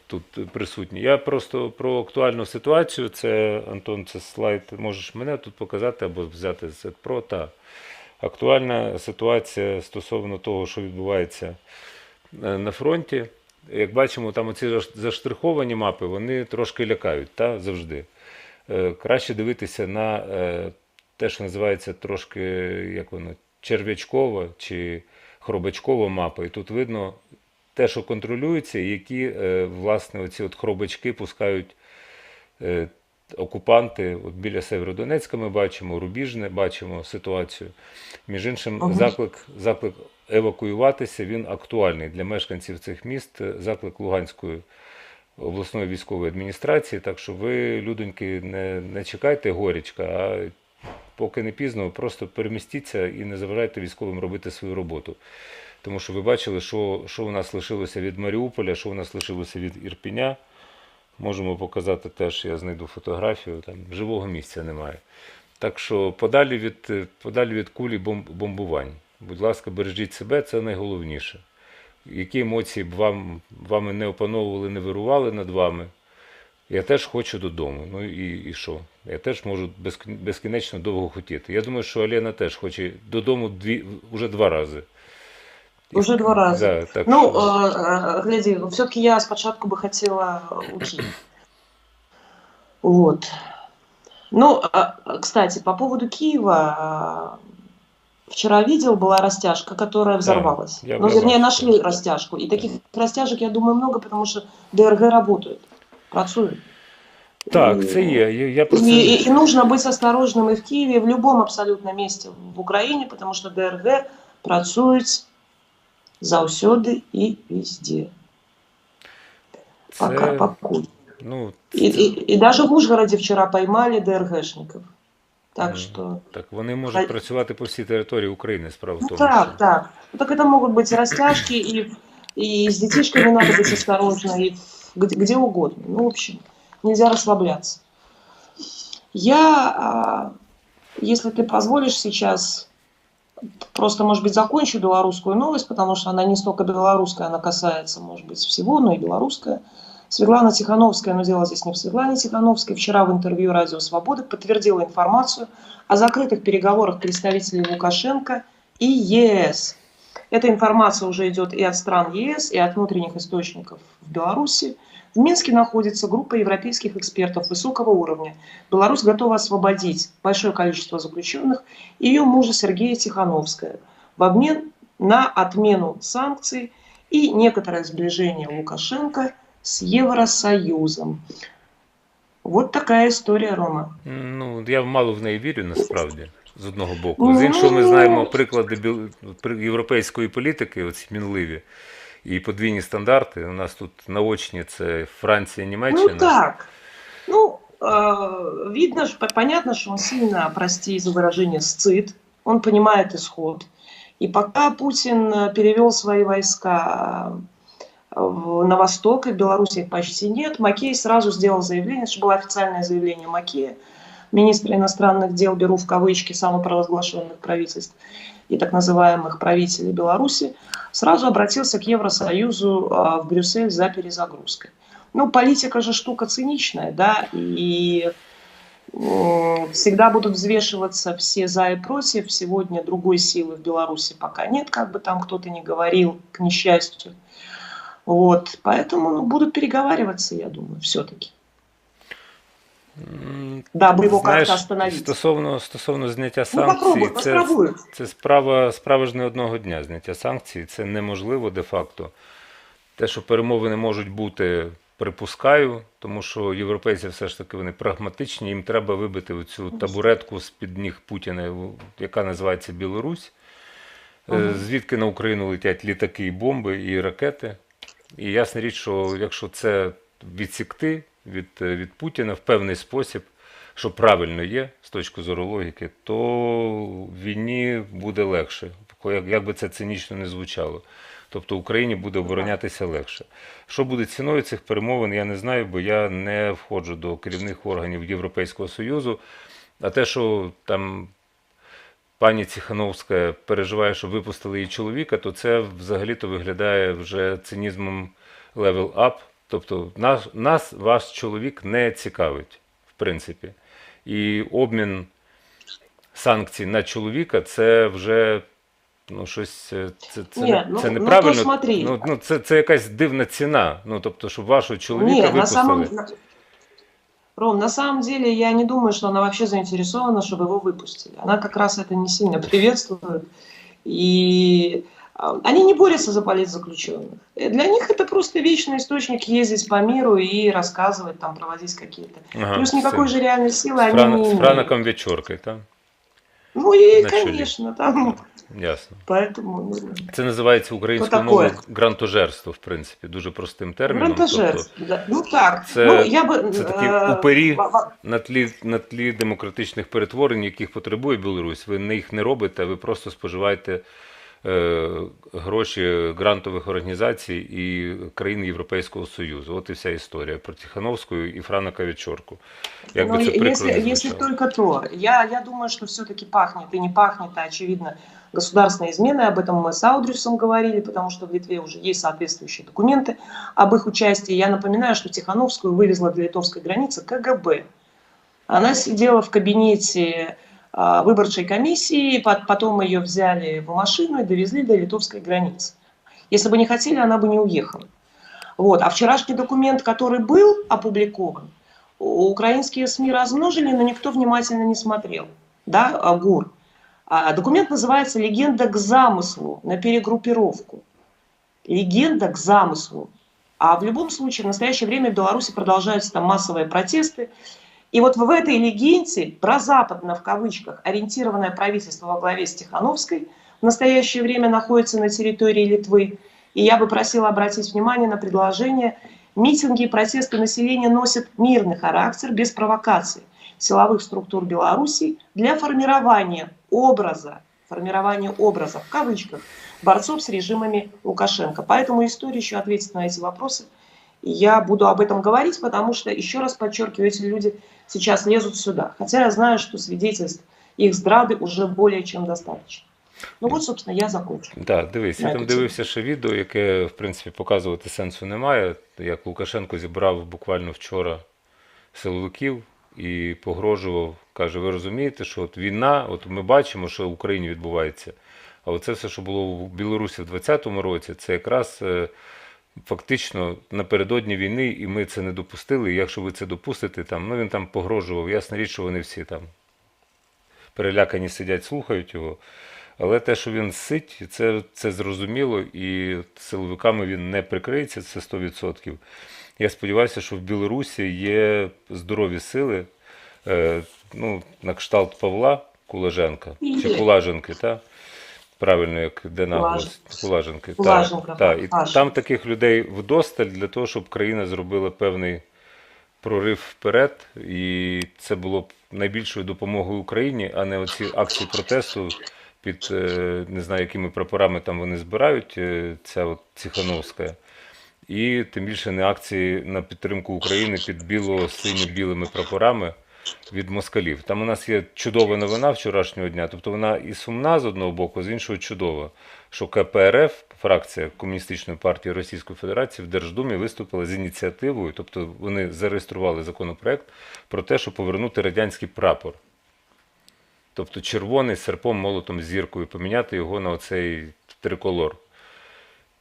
тут присутні. Я просто про актуальну ситуацію, це, Антон, це слайд, можеш мене тут показати або взяти з Про. Та актуальна ситуація стосовно того, що відбувається на фронті. Як бачимо, там оці заштриховані мапи, вони трошки лякають, та, завжди. Краще дивитися на те, що називається трошки, як воно, черв'ячкова чи хробачкова мапа. І тут видно те, що контролюється, і які, власне, оці от хробачки пускають окупанти. От біля Сєвєродонецька ми бачимо, Рубіжне бачимо ситуацію. Між іншим, заклик евакуюватися, він актуальний для мешканців цих міст, заклик Луганської обласної військової адміністрації. Так що ви, людоньки, не чекайте горячка, а поки не пізно, просто перемістіться і не заважайте військовим робити свою роботу. Тому що ви бачили, що у нас лишилося від Маріуполя, що у нас лишилося від Ірпеня. Можемо показати теж, я знайду фотографію, там живого місця немає. Так що подалі від кулі бомбувань. Будь ласка, бережіть себе, це найголовніше. Які емоції б вами не опановували, не вирували над вами, я теж хочу додому. Ну і що? Я теж можу безкінечно довго хотіти. Я думаю, що Олена теж хоче додому вже 2 рази. Уже 2 раза. Да, так ну, що... гляди, все-таки я спочатку бы хотела у Киева. Вот. Ну, кстати, по поводу Киева, вчера видел, была растяжка, которая взорвалась. Да, ну, вернее, нашли растяжку. И таких растяжек, я думаю, много, потому что ДРГ работают, працуют. Так, це є. И нужно быть осторожным и в Киеве, и в любом абсолютно месте в Украине, потому что ДРГ працують завсёды и везде. Покуль. Ну, и даже в Ужгороде вчера поймали ДРГшников. Так что... Так вони можуть працювати по всій території України, справа в тому. Так. Ну, так это могут быть и растяжки, и с детишками надо быть осторожно, и где угодно. Ну, в общем, нельзя расслабляться. Я, если ты позволишь сейчас, просто, может быть, закончу белорусскую новость, потому что она не столько белорусская, она касается, может быть, всего, но и белорусская. Светлана Тихановская, но дело здесь не в Светлане Тихановской, вчера в интервью «Радио Свободы» подтвердила информацию о закрытых переговорах представителей Лукашенко и ЕС. Эта информация уже идет и от стран ЕС, и от внутренних источников в Беларуси. В Минске находится группа европейских экспертов высокого уровня. Беларусь готова освободить большое количество заключенных и ее мужа Сергея Тихановская в обмен на отмену санкций и некоторое сближение Лукашенко с Евросоюзом. Вот такая історія, Рома. Ну, я мало в неї вірю, насправді, з одного боку. З іншого, ми знаємо приклади європейської політики, оці мінливі, і подвійні стандарти. У нас тут наочні – це Франція, Німеччина. Ну так. Ну, видно, понятно, что он сильно, прости за выражение, сцит. Он понимает исход. И пока Путин перевел свои войска на восток, и в Беларуси их почти нет, Макей сразу сделал заявление, это было официальное заявление Макея, министра иностранных дел, беру в кавычки, самопровозглашенных правительств и так называемых правителей Беларуси, сразу обратился к Евросоюзу в Брюссель за перезагрузкой. Ну, политика же штука циничная, да, и всегда будут взвешиваться все за и против. Сегодня другой силы в Беларуси пока нет, как бы там кто-то ни говорил, к несчастью. Вот, поэтому будут переговариваться, я думаю, все-таки. Дабы его как-то остановить. Стосовно зняття санкцій, це справа ж не одного дня зняття санкцій, це неможливо де-факто. Те, що перемовини можуть бути, припускаю, тому що європейці все ж таки вони прагматичні, їм треба вибити оцю табуретку з-під ніг Путіна, яка називається Білорусь, звідки на Україну летять літаки і бомби, і ракети. І ясна річ, що якщо це відсікти від Путіна в певний спосіб, що правильно є з точки зору логіки, то війні буде легше, як би це цинічно не звучало. Тобто Україні буде оборонятися легше. Що буде ціною цих перемовин, я не знаю, бо я не входжу до керівних органів Європейського Союзу. А те, що там пані Тихановська переживає, що випустили її чоловіка, то це взагалі-то виглядає вже цинізмом level up. Тобто нас ваш чоловік не цікавить, в принципі. І обмін санкцій на чоловіка – це вже щось, це неправильно. Це якась дивна ціна. Тобто, щоб вашого чоловіка випустили. Ром, на самом деле я не думаю, что она вообще заинтересована, чтобы его выпустили. Она как раз это не сильно приветствует. И они не борются за политзаключенных. Для них это просто вечный источник ездить по миру и рассказывать, там, проводить какие-то. Плюс никакой же реальной силы они не имеют. С Франаком Вечоркой, так? Ну и, конечно, там. Ясно. Поэтому, це називається українською мовою грантожерство, в принципі, дуже простим терміном. Грантожерство, да. Ну так. Це такі упері на тлі демократичних перетворень, яких потребує Білорусь. Ви їх не робите, ви просто споживаєте гроші грантових організацій і країн Європейського Союзу. От і вся історія про Тихановську і Франака Вечорку. Если только то. Я думаю, что все-таки пахнет и не пахнет, а очевидно государственной изменой. Об этом мы с Аудрюсом говорили, потому что в Литве уже есть соответствующие документы об их участии. Я напоминаю, что Тихановскую вывезла для литовской границы КГБ. Она сидела в кабинете выборчей комиссии, потом ее взяли в машину и довезли до литовской границы. Если бы не хотели, она бы не уехала. Вот. А вчерашний документ, который был опубликован, украинские СМИ размножили, но никто внимательно не смотрел. Да, ГУР. Документ называется «Легенда к замыслу на перегруппировку». Легенда к замыслу. А в любом случае в настоящее время в Беларуси продолжаются там массовые протесты. И вот в этой легенде прозападно, в кавычках, ориентированное правительство во главе с Тихановской в настоящее время находится на территории Литвы. И я бы просила обратить внимание на предложение: митинги и протесты населения носят мирный характер, без провокаций силовых структур Беларуси для формирования образа, в кавычках, борцов с режимами Лукашенко. Поэтому история еще ответит на эти вопросы. И я буду об этом говорить, потому что, еще раз подчеркиваю, эти люди сейчас лезут сюда. Хотя я знаю, что свидетельств их здрады уже более чем достаточно. Ну от, собственно, я закончу. Так, дивись, я там дивився ще відео, яке, в принципі, показувати сенсу немає. Як Лукашенко зібрав буквально вчора силовиків і погрожував, каже, ви розумієте, що от війна, от ми бачимо, що в Україні відбувається, А оце все, що було в Білорусі в 2020 році, це якраз фактично напередодні війни, і ми це не допустили. І якщо ви це допустите, там, ну він там погрожував, ясна річ, що вони всі там перелякані сидять, слухають його. Але те, що він сить, це зрозуміло, і силовиками він не прикриється, це 100%. Я сподіваюся, що в Білорусі є здорові сили, ну, на кшталт Павла Кулаженка, чи Кулаженки, та? Правильно, як де наголос? Кулаженки. Кулаженка, Та. І Паша. там таких людей вдосталь для того, щоб країна зробила певний прорив вперед, і це було б найбільшою допомогою Україні, а не оці акції протесту під, не знаю, якими прапорами там вони збирають, ця от Цихановська. І тим більше не акції на підтримку України під біло-синьо-білими прапорами від москалів. Там у нас є чудова новина вчорашнього дня, тобто вона і сумна з одного боку, з іншого чудова, що КПРФ, фракція Комуністичної партії Російської Федерації, в Держдумі виступила з ініціативою, тобто вони зареєстрували законопроект про те, щоб повернути радянський прапор. Тобто червоний з серпом, молотом, зіркою, поміняти його на оцей триколор.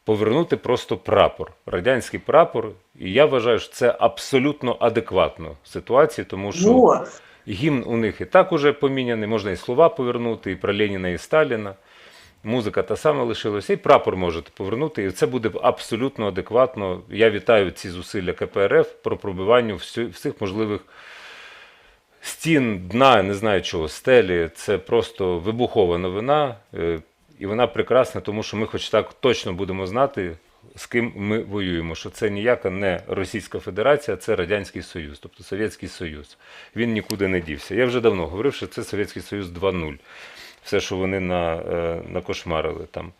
Повернути просто прапор, радянський прапор. І я вважаю, що це абсолютно адекватно ситуації, тому що Вот. гімн у них і так уже поміняний, можна і слова повернути, і про Леніна, і Сталіна. Музика та сама лишилася, і прапор можете повернути, і це буде абсолютно адекватно. Я вітаю ці зусилля КПРФ про пробивання всіх можливих стін, дна, не знаю чого, стелі. Це просто вибухова новина. І вона прекрасна, тому що ми хоч так точно будемо знати, з ким ми воюємо, що це ніяка не Російська Федерація, це Радянський Союз, тобто Совєтський Союз. Він нікуди не дівся. Я вже давно говорив, що це Совєтський Союз 2.0. Все, що вони накошмарили там.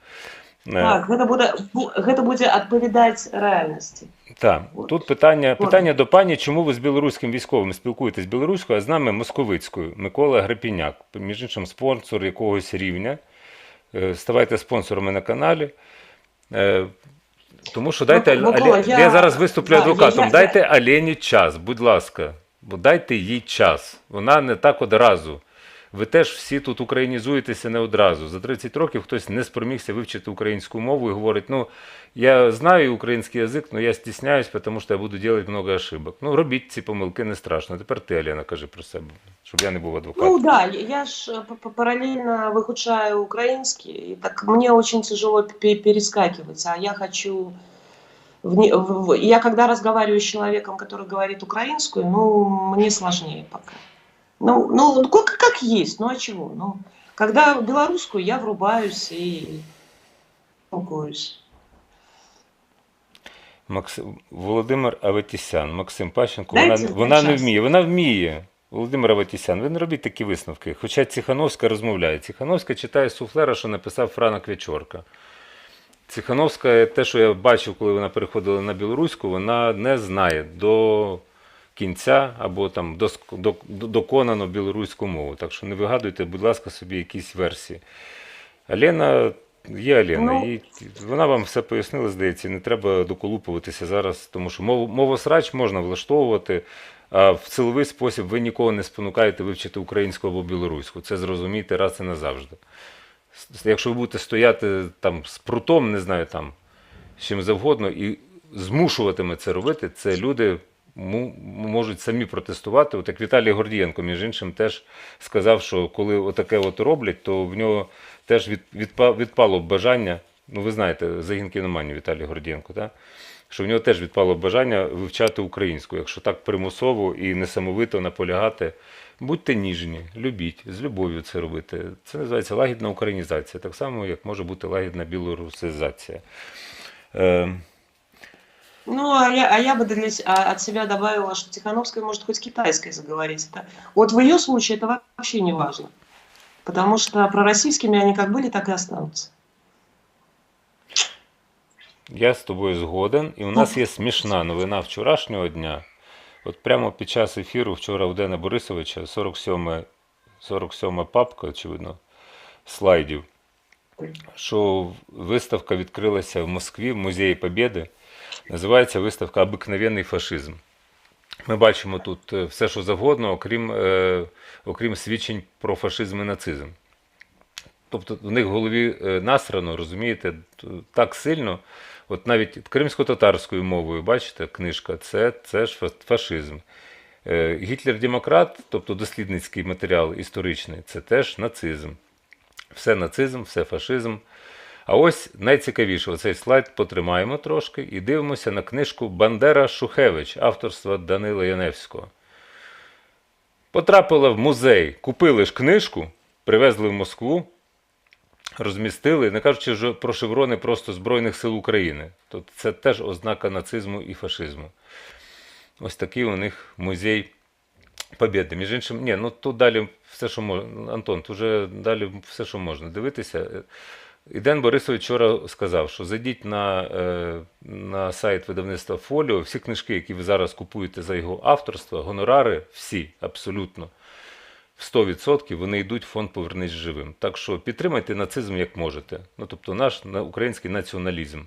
Так, гэта будзе адпавядаць рэальнасці. Так, тут питання до пані, чому ви з білоруським військовим спілкуєтесь білоруською, а з нами московицькою? Микола Грипіняк, між іншим спонсор якогось рівня. Ставайте спонсорами на каналі. Тому що дайте, Микола, я зараз виступлю адвокатом, я- дайте Алені час, будь ласка, бо дайте їй час. Вона не так одразу. Ви теж всі тут українізуєтеся не одразу. За 30 років хтось не спромігся вивчити українську мову і говорить, ну, я знаю український язик, але я стісняюсь, тому що я буду робити багато ошибок. Ну, робіть ці помилки, не страшно. Тепер ти, Алена, кажи про себе, щоб я не був адвокатом. Ну да, я ж параллельно выучаю украинский, и так мне очень тяжело перескакивать, а я хочу... Я когда разговариваю с человеком, который говорит украинскую, ну, мне сложнее пока. Ну как есть, ну а чего? Ну, когда белорусскую, я врубаюсь и спокоюсь. Володимир Аветісян, Максим Пащенко, Дайте вона не час. вміє. Вона вміє. Володимир Аветісян, ви не робіть такі висновки. Хоча Цихановська розмовляє. Цихановська читає суфлера, що написав Франок Вечорка. Цихановська, те, що я бачив, коли вона переходила на білоруську, вона не знає до кінця або там доконано білоруську мову. Так що не вигадуйте, будь ласка, собі якісь версії. Алена є Алена, Ну, вона вам все пояснила, здається, не треба доколупуватися зараз, тому що мовосрач можна влаштовувати, а в силовий спосіб ви нікого не спонукаєте вивчити українську або білоруську. Це зрозумійте раз і назавжди. Якщо ви будете стояти там з прутом, не знаю, там, з чим завгодно, і змушуватиме це робити, це люди можуть самі протестувати. От як Віталій Гордієнко, між іншим, теж сказав, що коли отаке от роблять, то в нього теж відпало бажання, ну ви знаєте, загін кіноманів Віталій Гордієнко, так? Що в нього теж відпало бажання вивчати українську. Якщо так примусово і несамовито наполягати, будьте ніжні, любіть, з любов'ю це робити. Це називається лагідна українізація, так само, як може бути лагідна білорусизація. Ну, а я бы от себя добавила, что Тихановская может хоть китайской заговорить. Вот в ее случае это вообще не важно. Потому что пророссийскими они как были, так и останутся. Я з тобою згоден. І у нас є смішна новина вчорашнього дня. От прямо під час ефіру вчора у Дена Борисовича 47-ма папка, очевидно, слайдів, що виставка відкрилася в Москві, в Музеї Побєди. Називається виставка «Обикновенний фашизм». Ми бачимо тут все, що завгодно, окрім свідчень про фашизм і нацизм. тобто в них в голові насрано, розумієте, так сильно. От навіть кримсько-татарською мовою, бачите, книжка, це ж фашизм. Гітлер-демократ, тобто дослідницький матеріал історичний, це теж нацизм. Все нацизм, все фашизм. А ось найцікавіше, оцей слайд потримаємо трошки і дивимося на книжку «Бандера Шухевич» авторства Данила Яневського. Потрапила в музей, купили ж книжку, привезли в Москву, розмістили, не кажучи вже про шеврони просто Збройних сил України. Тобто це теж ознака нацизму і фашизму. Ось такий у них музей Побєди. Між іншим, ні, ну тут далі все, що можна. Антон, тут вже далі все, що можна дивитися. Іден Борисович вчора сказав, що зайдіть на сайт видавництва «Фоліо», всі книжки, які ви зараз купуєте за його авторство, гонорари, всі, абсолютно, в 100% вони йдуть в фонд «Повернись живим». Так що підтримайте нацизм як можете. Ну, тобто наш український націоналізм.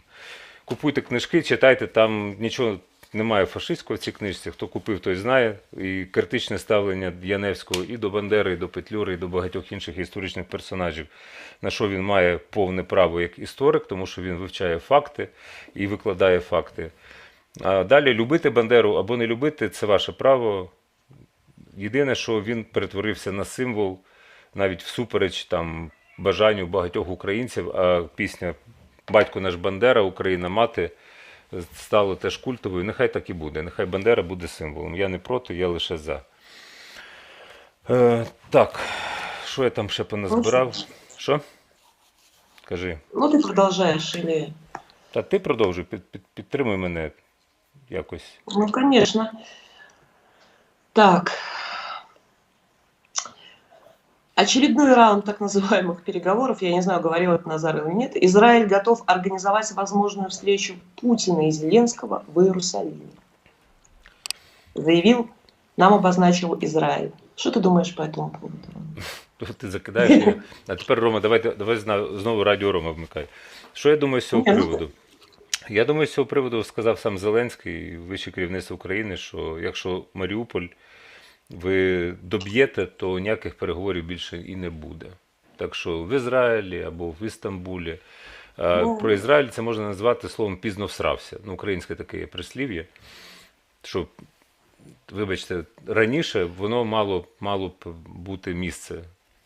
Купуйте книжки, читайте, там нічого немає фашистського в цій книжці. Хто купив, той знає. І критичне ставлення Яневського і до Бандери, і до Петлюри, і до багатьох інших історичних персонажів, на що він має повне право як історик, тому що він вивчає факти і викладає факти. А далі любити Бандеру або не любити – це ваше право. Єдине, що він перетворився на символ, навіть всупереч там бажанню багатьох українців, а пісня «Батько наш Бандера, Україна мати» стало теж культовою. Нехай так і буде. Нехай Бандера буде символом. Я не проти, я лише за. Так, що я там ще поназбирав? Що? Кажи. Ну, ты продолжаешь или... Та ти продовжуй, підтримуй мене якось. Ну, конечно. Так. Очередной раунд так называемых переговоров, я не знаю, говорил это Назар или нет, Израиль готов организовать возможную встречу Путина и Зеленского в Иерусалиме. Заявил, нам обозначил Израиль. Что ты думаешь по этому поводу? Ти закидаєш. А тепер, Рома, давай знову радіо Рома вмикай. Що я думаю з цього приводу? Я думаю, з цього приводу сказав сам Зеленський, вище керівництво України, що якщо Маріуполь ви доб'єте, то ніяких переговорів більше і не буде. Так що в Ізраїлі або в Істамбулі. Про Ізраїль це можна назвати словом «пізно всрався». Ну, українське таке є прислів'я, що, вибачте, раніше воно мало б бути місце.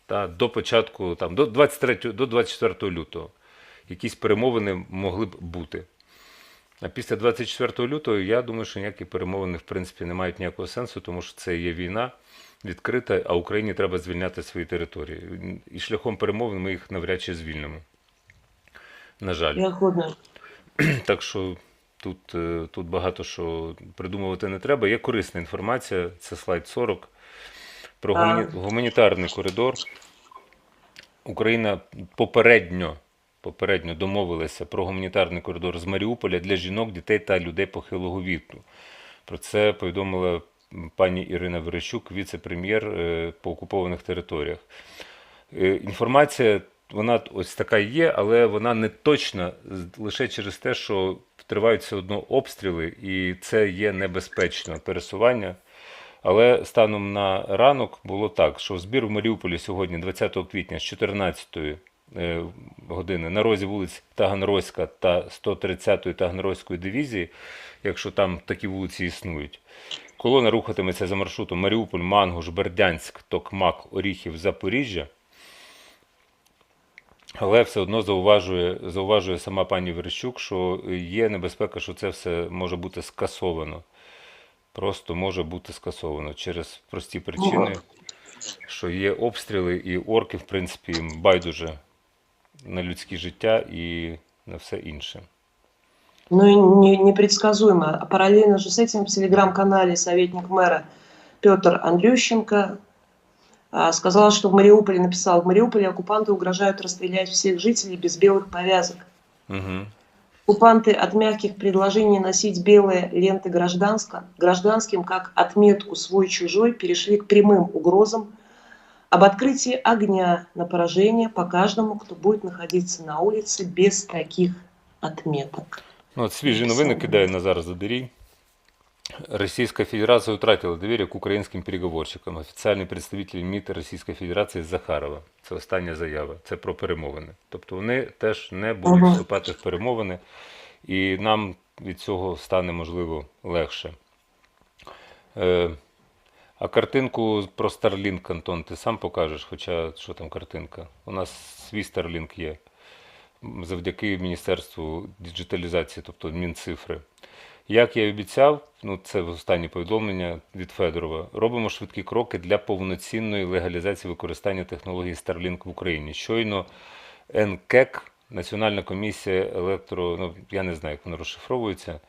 Та, до початку, там, до 24 лютого. Якісь перемовини могли б бути. А після 24 лютого, я думаю, що ніякі перемовини, в принципі, не мають ніякого сенсу, тому що це є війна відкрита, а Україні треба звільняти свої території. І шляхом перемовин ми їх навряд чи звільнимо. На жаль. Я охотно. Так що тут багато що придумувати не треба. Є корисна інформація, це слайд 40, про гуманітарний коридор. Україна попередньо домовилися про гуманітарний коридор з Маріуполя для жінок, дітей та людей похилого віку. Про це повідомила пані Ірина Верещук, віце-прем'єр по окупованих територіях. Інформація, вона ось така є, але вона не точна лише через те, що тривають все одно обстріли, і це є небезпечне пересування. Але станом на ранок було так, що збір в Маріуполі сьогодні, 20 квітня, з 14 години на розі вулиць Таганрозька та 130-ї Таганрозької дивізії, якщо там такі вулиці існують. Колона рухатиметься за маршрутом Маріуполь, Мангуш, Бердянськ, Токмак, Оріхів, Запоріжжя. Але все одно зауважує сама пані Верещук, що є небезпека, що це все може бути скасовано. Просто може бути скасовано через прості причини, що є обстріли, і орки, в принципі, їм байдуже на людське життя і на все інше. Ну и непредсказуемо. А параллельно же с этим в телеграм-канале советник мэра Петр Андрющенко сказал, что в Мариуполе, написал, в Мариуполе оккупанты угрожают расстрелять всех жителей без белых повязок. Угу. Оккупанты от мягких предложений носить белые ленты гражданским как отметку свой-чужой перешли к прямым угрозам об открытии огня на поражение по каждому, кто будет находиться на улице без таких отметок. Ну, от свіжі новини кидає Назар Задирій. Российская Федерация утратила доверие к українським переговорщикам. Офіційний представитель МІД Російської Федерації Захарова. Це остання заява. Це про перемовини. Тобто вони теж не будуть вступати в перемовини, і нам від цього стане, можливо, легше. А картинку про Starlink, Антон, ти сам покажеш, хоча що там картинка? У нас свій Starlink є. Завдяки Міністерству діджиталізації, тобто Мінцифри. Як я і обіцяв, ну це останнє повідомлення від Федорова, робимо швидкі кроки для повноцінної легалізації використання технології Starlink в Україні. Щойно НКЕК, Національна комісія я не знаю, як воно розшифровується,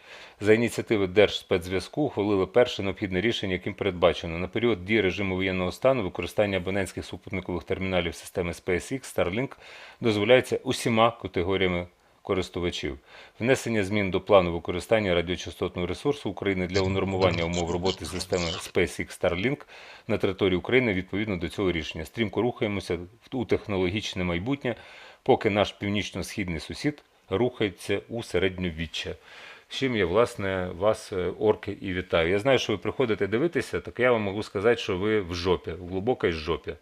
за ініціативи Держспецзв'язку ухвалили перше необхідне рішення, яким передбачено на період дії режиму воєнного стану використання абонентських супутникових терміналів системи SpaceX Starlink дозволяється усіма категоріями користувачів. Внесення змін до плану використання радіочастотного ресурсу України для унормування умов роботи системи SpaceX Starlink на території України відповідно до цього рішення. Стрімко рухаємося у технологічне майбутнє, поки наш північно-східний сусід рухається у середньовіччя. З чим я, власне, вас, орки, і вітаю. Я знаю, що ви приходите дивитися, так я вам можу сказати, що ви в жопі, в глибокій жопі.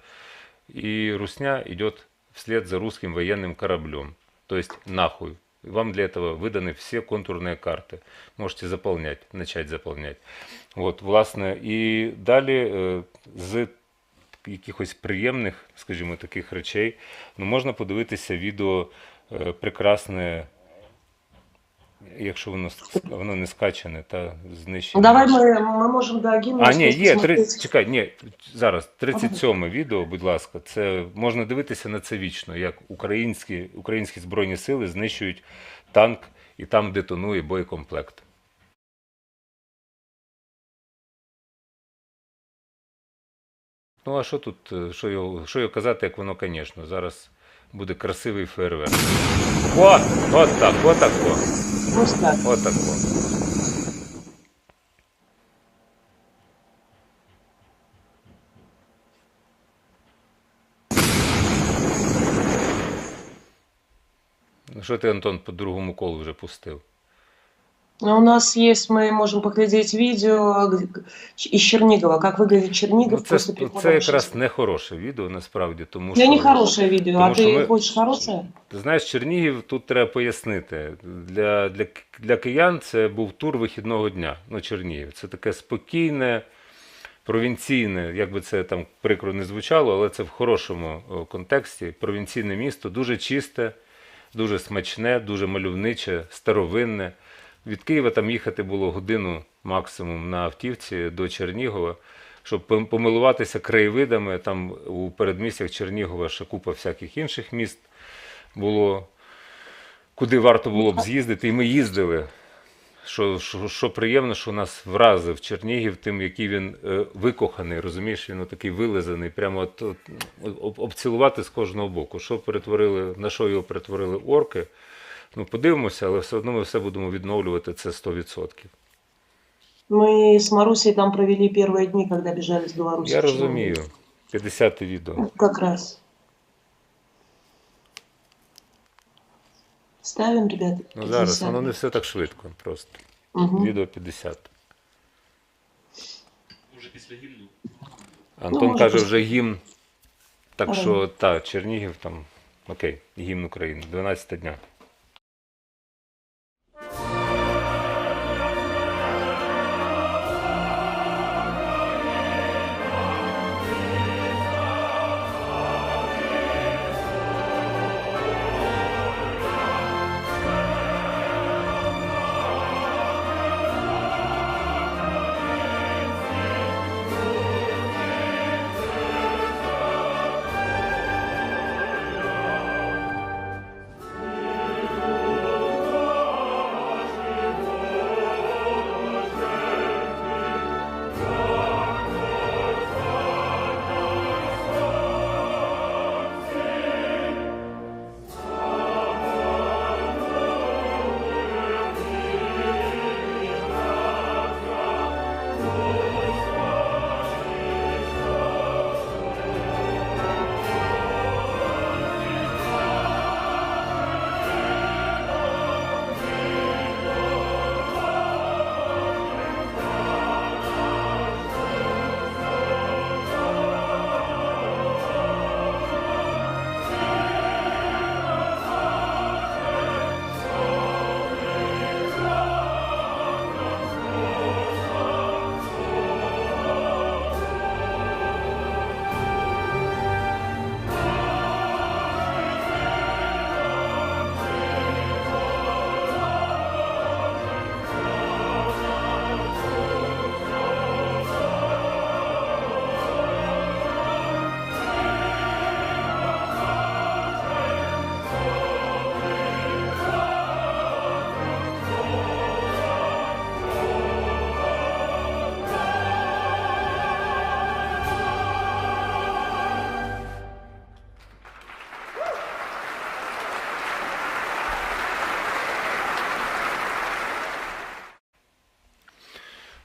І русня йде вслед за русским воєнним кораблем. То есть нахуй. Вам для этого выданы все контурные карты. Можете заполнять, начать заполнять. От, власне, і далі з якихось приємних, скажімо, таких речей, ну, можна подивитися відео прекрасне, якщо воно не скачане та знищене. Давай ми можемо до гімну. А, ні, є, чекай, ні, зараз, 37-ме відео, будь ласка, це можна дивитися на це вічно, як українські Збройні Сили знищують танк і там детонує боєкомплект. Ну, а що тут, що його казати, як воно, звісно, зараз буде красивий фейерверк. От так. Ось так. От так. Що ти, Антон, по другому колу вже пустив? У нас есть, мы можем поглядеть видео из Чернигова, как выглядит Чернигов после прихода. Це якраз не хороше відео, насправді, тому Я що... не хорошее видео, а тому, ты хочешь хорошее? Ти знаєш, Чернігів, тут треба пояснити. Для киян це був тур вихідного дня. Ну, Чернігів. Це таке спокійне, провінційне, як би це там прикро не звучало, але це в хорошому контексті. Провінційне місто, дуже чисте, дуже смачне, дуже мальовниче, старовинне. Від Києва там їхати було годину максимум на автівці до Чернігова, щоб помилуватися краєвидами. Там у передмістях Чернігова ще купа всяких інших міст було, куди варто було б з'їздити. І ми їздили. Що приємно, що нас вразив Чернігів тим, який він викоханий, розумієш, він такий вилизаний, прямо обцілувати з кожного боку. На що його перетворили орки? Ну, подивимося, але все одно ми все будемо відновлювати це 100%. Мы с Марусей там провели первые дни, когда бежали с Беларуси. Я розумію. 50-те відео. Как раз. Ставим, ребята. Ну, зараз, 50. воно не все так швидко просто. Угу. Відео 50. Може після гімну? Антон може, каже, після- вже гімн. Так Ага. що, Чернігів там, окей, гімн України, 12 дня.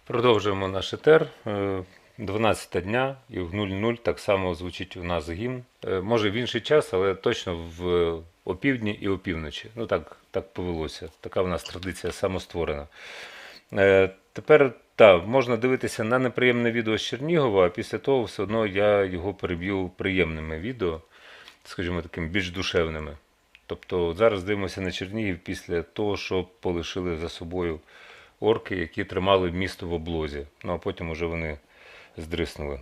Продовжуємо наш етер. 12 дня і в 00 так само звучить у нас гімн. Може в інший час, але точно в опівдні і опівночі. Ну так повелося. Така в нас традиція самостворена. Тепер можна дивитися на неприємне відео з Чернігова, а після того все одно я його переб'ю приємними відео, скажімо таким, більш душевними. Тобто зараз дивимося на Чернігів після того, що полишили за собою орки, які тримали місто в облозі. Ну а потім уже вони здриснули.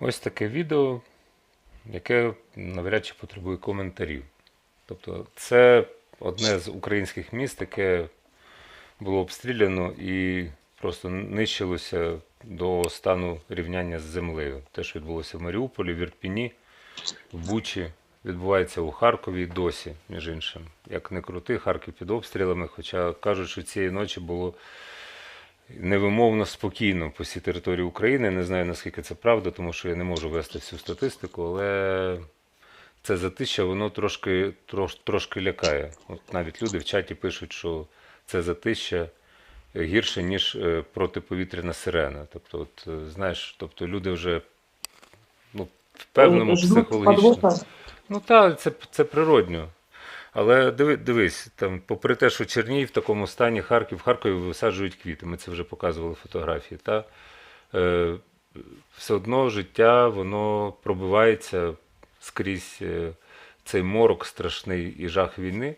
Ось таке відео, яке навряд чи потребує коментарів. Тобто це одне з українських міст, яке було обстріляно і просто нищилося до стану рівняння з землею. Те, що відбулося в Маріуполі, в Ірпіні, в Бучі, відбувається у Харкові і досі, між іншим. Як не крути, Харків під обстрілами, хоча кажуть, що цієї ночі було невимовно спокійно по всій території України. Не знаю, наскільки це правда, тому що я не можу вести всю статистику, але це затища, воно трошки лякає. От навіть люди в чаті пишуть, що це затища гірше, ніж протиповітряна сирена. Тобто, от, знаєш, тобто люди вже в певному психологічному... Ну так, це природньо. Але дивись, там, попри те, що Чернігів в такому стані, в Харкові висаджують квіти, ми це вже показували фотографії, все одно життя, воно пробивається скрізь цей морок страшний і жах війни.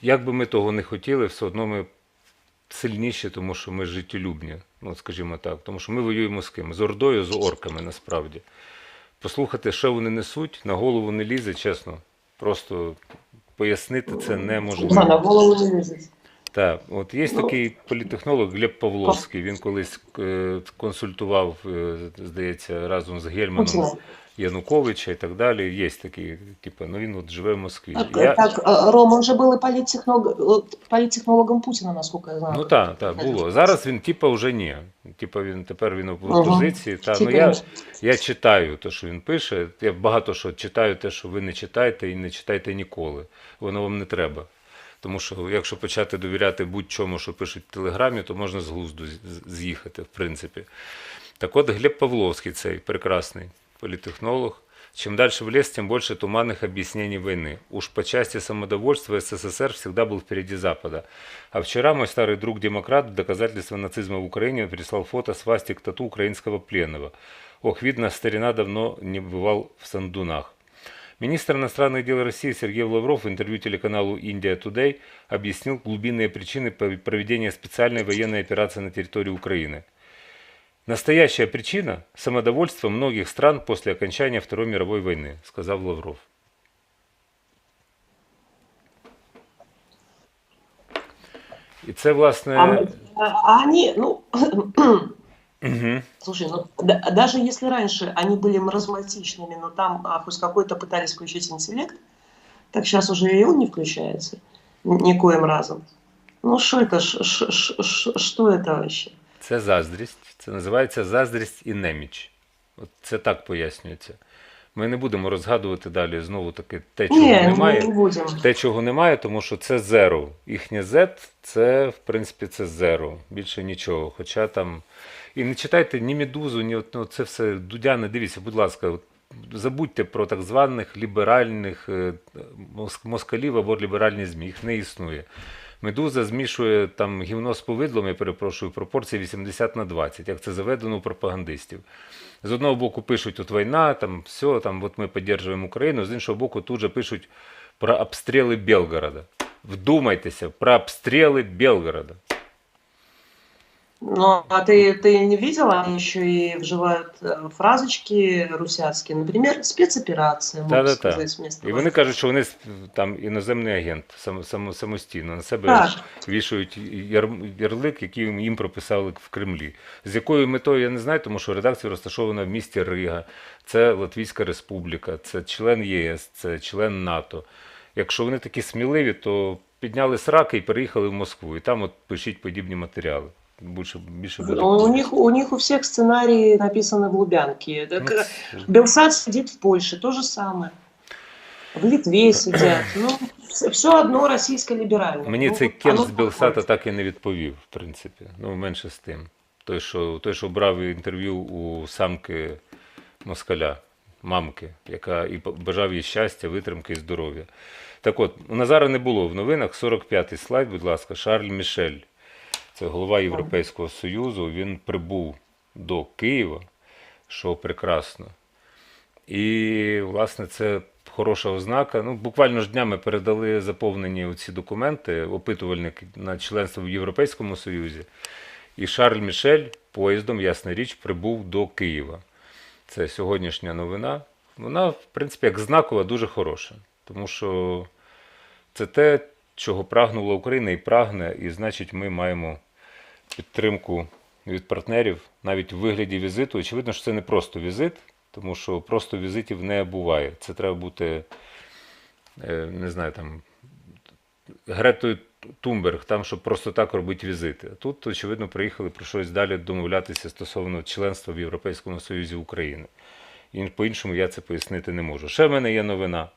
Як би ми того не хотіли, все одно ми сильніші, тому що ми життєлюбні, ну, скажімо так, тому що ми воюємо з ким? З Ордою, з орками, насправді. Послухати, що вони несуть, на голову не лізе, чесно. Просто пояснити це неможливо. На голову не лізе. Так, от є такий політехнолог Глеб Павловський, він колись консультував, здається, разом з Гельманом Януковича і так далі. Є такий, він от живе в Москві. Ром, он же был и политтехнологом Путина, насколько я знаю. Ну так, було. Зараз він вже ні. Тепер він в опозиції. Я читаю те, що він пише. Я багато що читаю, те, що ви не читаєте і не читайте ніколи. Воно вам не треба. Тому що якщо почати довіряти будь-чому, що пишуть в Телеграмі, то можна з глузду з'їхати, в принципі. Так от Глеб Павловський, цей прекрасний политтехнолог, чем дальше в лес, тем больше туманных объяснений войны. Уж по части самодовольства СССР всегда был впереди Запада. А вчера мой старый друг-демократ в доказательство нацизма в Украине прислал фото свастик тату украинского пленного. Ох, видно, старина давно не бывал в Сандунах. Министр иностранных дел России Сергей Лавров в интервью телеканалу India Today объяснил глубинные причины проведения специальной военной операции на территории Украины. Настоящая причина – самодовольство многих стран после окончания Второй мировой войны, сказал Лавров. И це, власне... Они, слушай, даже если раньше они были маразматичными, но там хоть какой-то пытались включить интеллект, так сейчас уже и он не включается никоим разом. Ну что это, что это вообще? Це заздрість. Це називається заздрість і неміч. От це так пояснюється. Ми не будемо розгадувати далі знову таки те, чого немає. Не будемо. Те, чого немає, тому що це zero. Їхнє Z, це, в принципі, це zero. Більше нічого. Хоча там... І не читайте ні «Медузу», ні це все. Дудя, не дивіться, будь ласка, забудьте про так званих ліберальних москалів або ліберальні ЗМІ. Їх не існує. Медуза змішує там гівно з повидлом, я перепрошую, пропорції 80/20, як це заведено у пропагандистів. З одного боку пишуть, от війна, там все, там от ми підтримуємо Україну, з іншого боку тут же пишуть про обстріли Белгорода. Вдумайтеся, про обстріли Белгорода. Ну, а ты не видела, они еще и вживают фразочки русяцкие, например, спецоперация, можно Та-та-та. сказать, вместо І вони кажуть, що вони там іноземний агент самостійно на себе Так. вішають ярлик, який їм прописали в Кремлі. З якою метою, я не знаю, тому що редакція розташована в місті Рига, це Латвійська Республіка, це член ЄС, це член НАТО. Якщо вони такі сміливі, то підняли сраки і переїхали в Москву. І там от пишіть подібні матеріали. Більше буде. Ну, у них у всех сценарии написаны в Лубянке. Ну, Так, Белсат сидит в Польше, то же самое. В Литве сидят. Ну, все одно российско-либеральное. Мені Ну, цей вот кент оно з Белсата проходит. так і не відповів, в принципі. Ну, менше з тим. Той, що брав інтерв'ю у самки москаля, мамки, яка і бажав їй щастя, витримки і здоров'я. Так от, у Назара не було в новинах. 45-й слайд, будь ласка, Шарль Мішель. Це голова Європейського Союзу. Він прибув до Києва, що прекрасно. І, власне, це хороша ознака. Ну, буквально ж днями передали заповнені ці документи, опитувальник на членство в Європейському Союзі. І Шарль Мішель поїздом, ясна річ, прибув до Києва. Це сьогоднішня новина. Вона, в принципі, як знакова, дуже хороша. Тому що це те, чого прагнула Україна і прагне, і значить ми маємо підтримку від партнерів навіть у вигляді візиту. Очевидно, що це не просто візит, тому що просто візитів не буває. Це треба бути, не знаю, там, Гретою Тунберг, там, щоб просто так робити візити. А тут, очевидно, приїхали про щось далі домовлятися стосовно членства в Європейському Союзі України. І по-іншому я це пояснити не можу. Ще в мене є новина.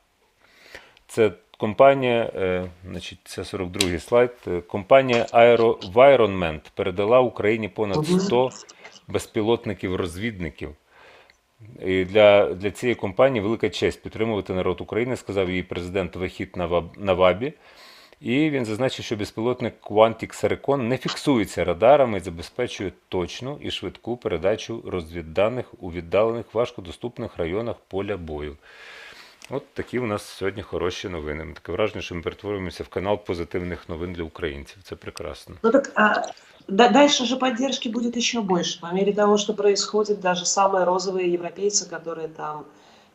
Це компанія, значить, це 42-й слайд, компанія Environment передала Україні понад 100 безпілотників-розвідників. І для цієї компанії велика честь підтримувати народ України, сказав її президент Вахід Навабі. І він зазначив, що безпілотник Quantix Recon не фіксується радарами і забезпечує точну і швидку передачу розвідданих у віддалених важкодоступних районах поля бою. От такі у нас сьогодні хороші новини. Таке враження, що ми перетворюємося в канал позитивних новин для українців. Це прекрасно. Ну так, дальше же поддержки будет еще больше. По мере того, что происходит, даже самые розовые европейцы, которые там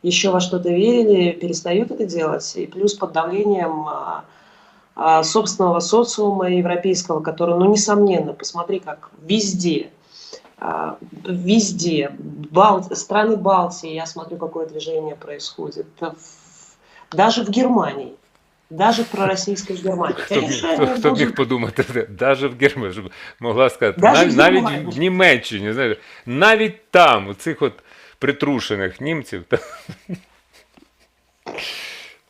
еще во что-то верили, перестают это делать. И плюс под давлением собственного социума европейского, который, ну, несомненно, посмотри, как везде, страны Балтии, я смотрю, какое движение происходит, даже в Германии, даже в пророссийской Германии. Хто б міг подумати, навіть в Германії, щоб могла сказати, Даже в навіть Германії. в Німеччині, знаєш, навіть там, у цих от притрушених німців,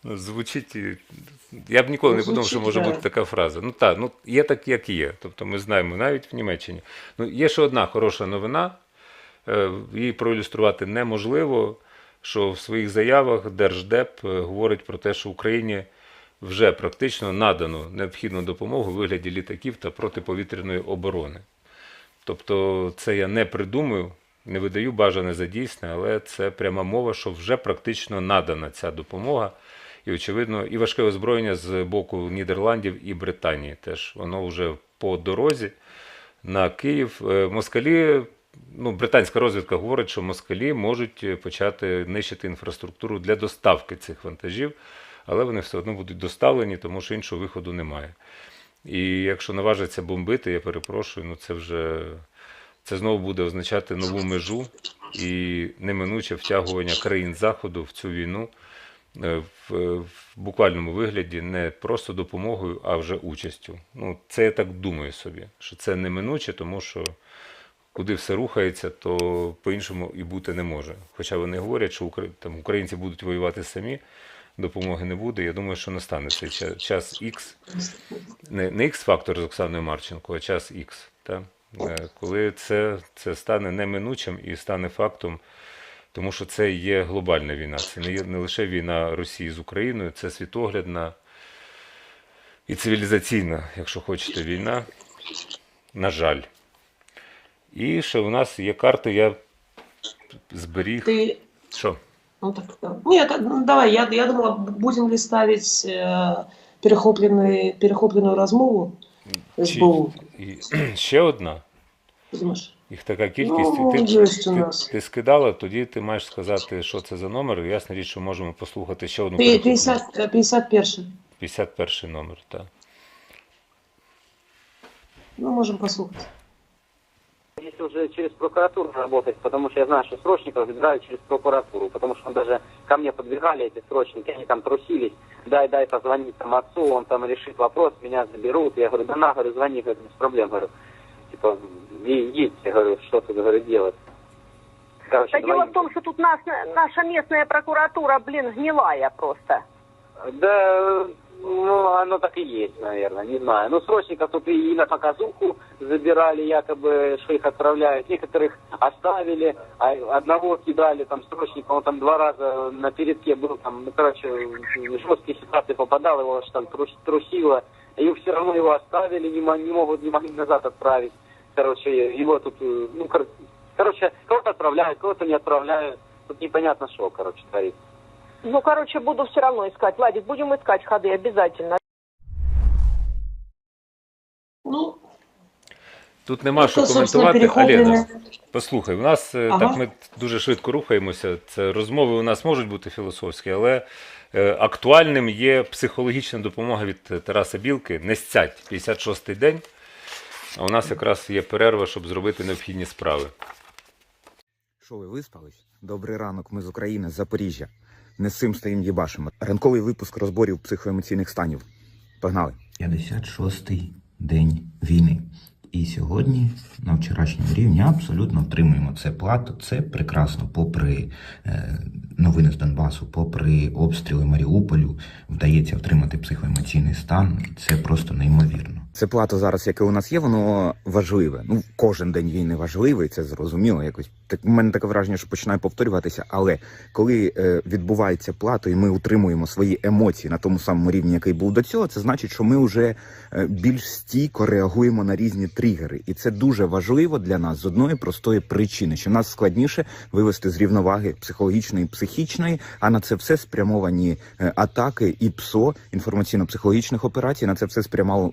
ну, звучить, я б ніколи не подумав, що може Звучить, бути така фраза. Ну так, ну є так, як є. Тобто ми знаємо навіть в Німеччині. Ну, є ще одна хороша новина, її проілюструвати неможливо, що в своїх заявах Держдеп говорить про те, що Україні вже практично надано необхідну допомогу у вигляді літаків та протиповітряної оборони. Тобто це я не придумую, не видаю бажане за дійсне, але це пряма мова, що вже практично надана ця допомога. І, очевидно, і важке озброєння з боку Нідерландів і Британії теж. Воно вже по дорозі на Київ. Москалі, ну, британська розвідка говорить, що москалі можуть почати нищити інфраструктуру для доставки цих вантажів, але вони все одно будуть доставлені, тому що іншого виходу немає. І якщо наважаться бомбити, я перепрошую, ну це знову буде означати нову межу і неминуче втягування країн Заходу в цю війну в буквальному вигляді, не просто допомогою, а вже участю. Ну, це я так думаю собі, що це неминуче, тому що куди все рухається, то по-іншому і бути не може. Хоча вони говорять, що там українці будуть воювати самі, допомоги не буде. Я думаю, що настане цей час Х, не Х-фактор з Оксаною Марченко, а час Х. Та? Коли це стане неминучим і стане фактом, тому що це є глобальна війна. Це не лише війна Росії з Україною, це світоглядна і цивілізаційна, якщо хочете, війна. На жаль. І ще у нас є карти, я зберіг. Ты... Що? Ну, так, да. Нет, ну, давай, я думала, будем ли ставить перехопленную розмову СБУ. І ще одна. Думаешь? Їх така кількість. Ну, І є у нас. ти скидала, тоді ти маєш сказати, що це за номер. І ясна річ, що можемо послухати ще одну перехоплену. 51. 51 номер, так. Ну, можем послухать. Если уже через прокуратуру работать, потому что я знаю, что срочников забирают через прокуратуру, потому что даже ко мне подбегали эти срочники, они там трусились, дай позвонить там отцу, он там решит вопрос, меня заберут. Я говорю, да на, говорю, звони, говорю, без проблем, говорю. Типа, едьте, говорю, что тут, говорю, делать. Короче, Да дело в том, что тут наша местная прокуратура, блин, гнилая просто. Да, ну, оно так и есть, наверное, не знаю. Ну, срочников тут и на показуху забирали, якобы, что их отправляют. Некоторых оставили, а одного кидали, там, срочника, он там 2 раза на передке был, там, ну, короче, в жесткие ситуации попадал, его аж там трусило. И все равно его оставили, не могли назад отправить. Короче, его тут, ну, короче, кого-то отправляют, кого-то не отправляют. Тут непонятно, что, короче, творится. Ну, короче, буду все равно искать. Владик, будем искать ходы обязательно. Ну, Тут нема що то, собственно, коментувати. перехоплене. Алена, послухай, у нас Ага. так ми дуже швидко рухаємося. Це розмови у нас можуть бути філософські, але актуальним є психологічна допомога від Тараса Білки. Не сцять, 56-й день. А у нас якраз є перерва, щоб зробити необхідні справи. Що ви виспались? Добрий ранок, ми з України, з Запоріжжя. Не з цим стоїм їбашимо. Ранковий випуск розборів психоемоційних станів. Погнали. 56-й день війни. І сьогодні на вчорашньому рівні абсолютно втримуємо це плато. Це прекрасно, попри новини з Донбасу, попри обстріли Маріуполю, вдається втримати психоемоційний стан. І це просто неймовірно. Це плато зараз, яке у нас є, воно важливе. Ну, кожен день війни важливий, це зрозуміло. Якось так, у мене таке враження, що починає повторюватися. Але коли відбувається плато, і ми утримуємо свої емоції на тому самому рівні, який був до цього, це значить, що ми вже більш стійко реагуємо на різні тригери. І це дуже важливо для нас з одної простої причини, що нас складніше вивести з рівноваги психологічної і психічної, а на це все спрямовані атаки і ПСО, інформаційно-психологічних операцій, на це все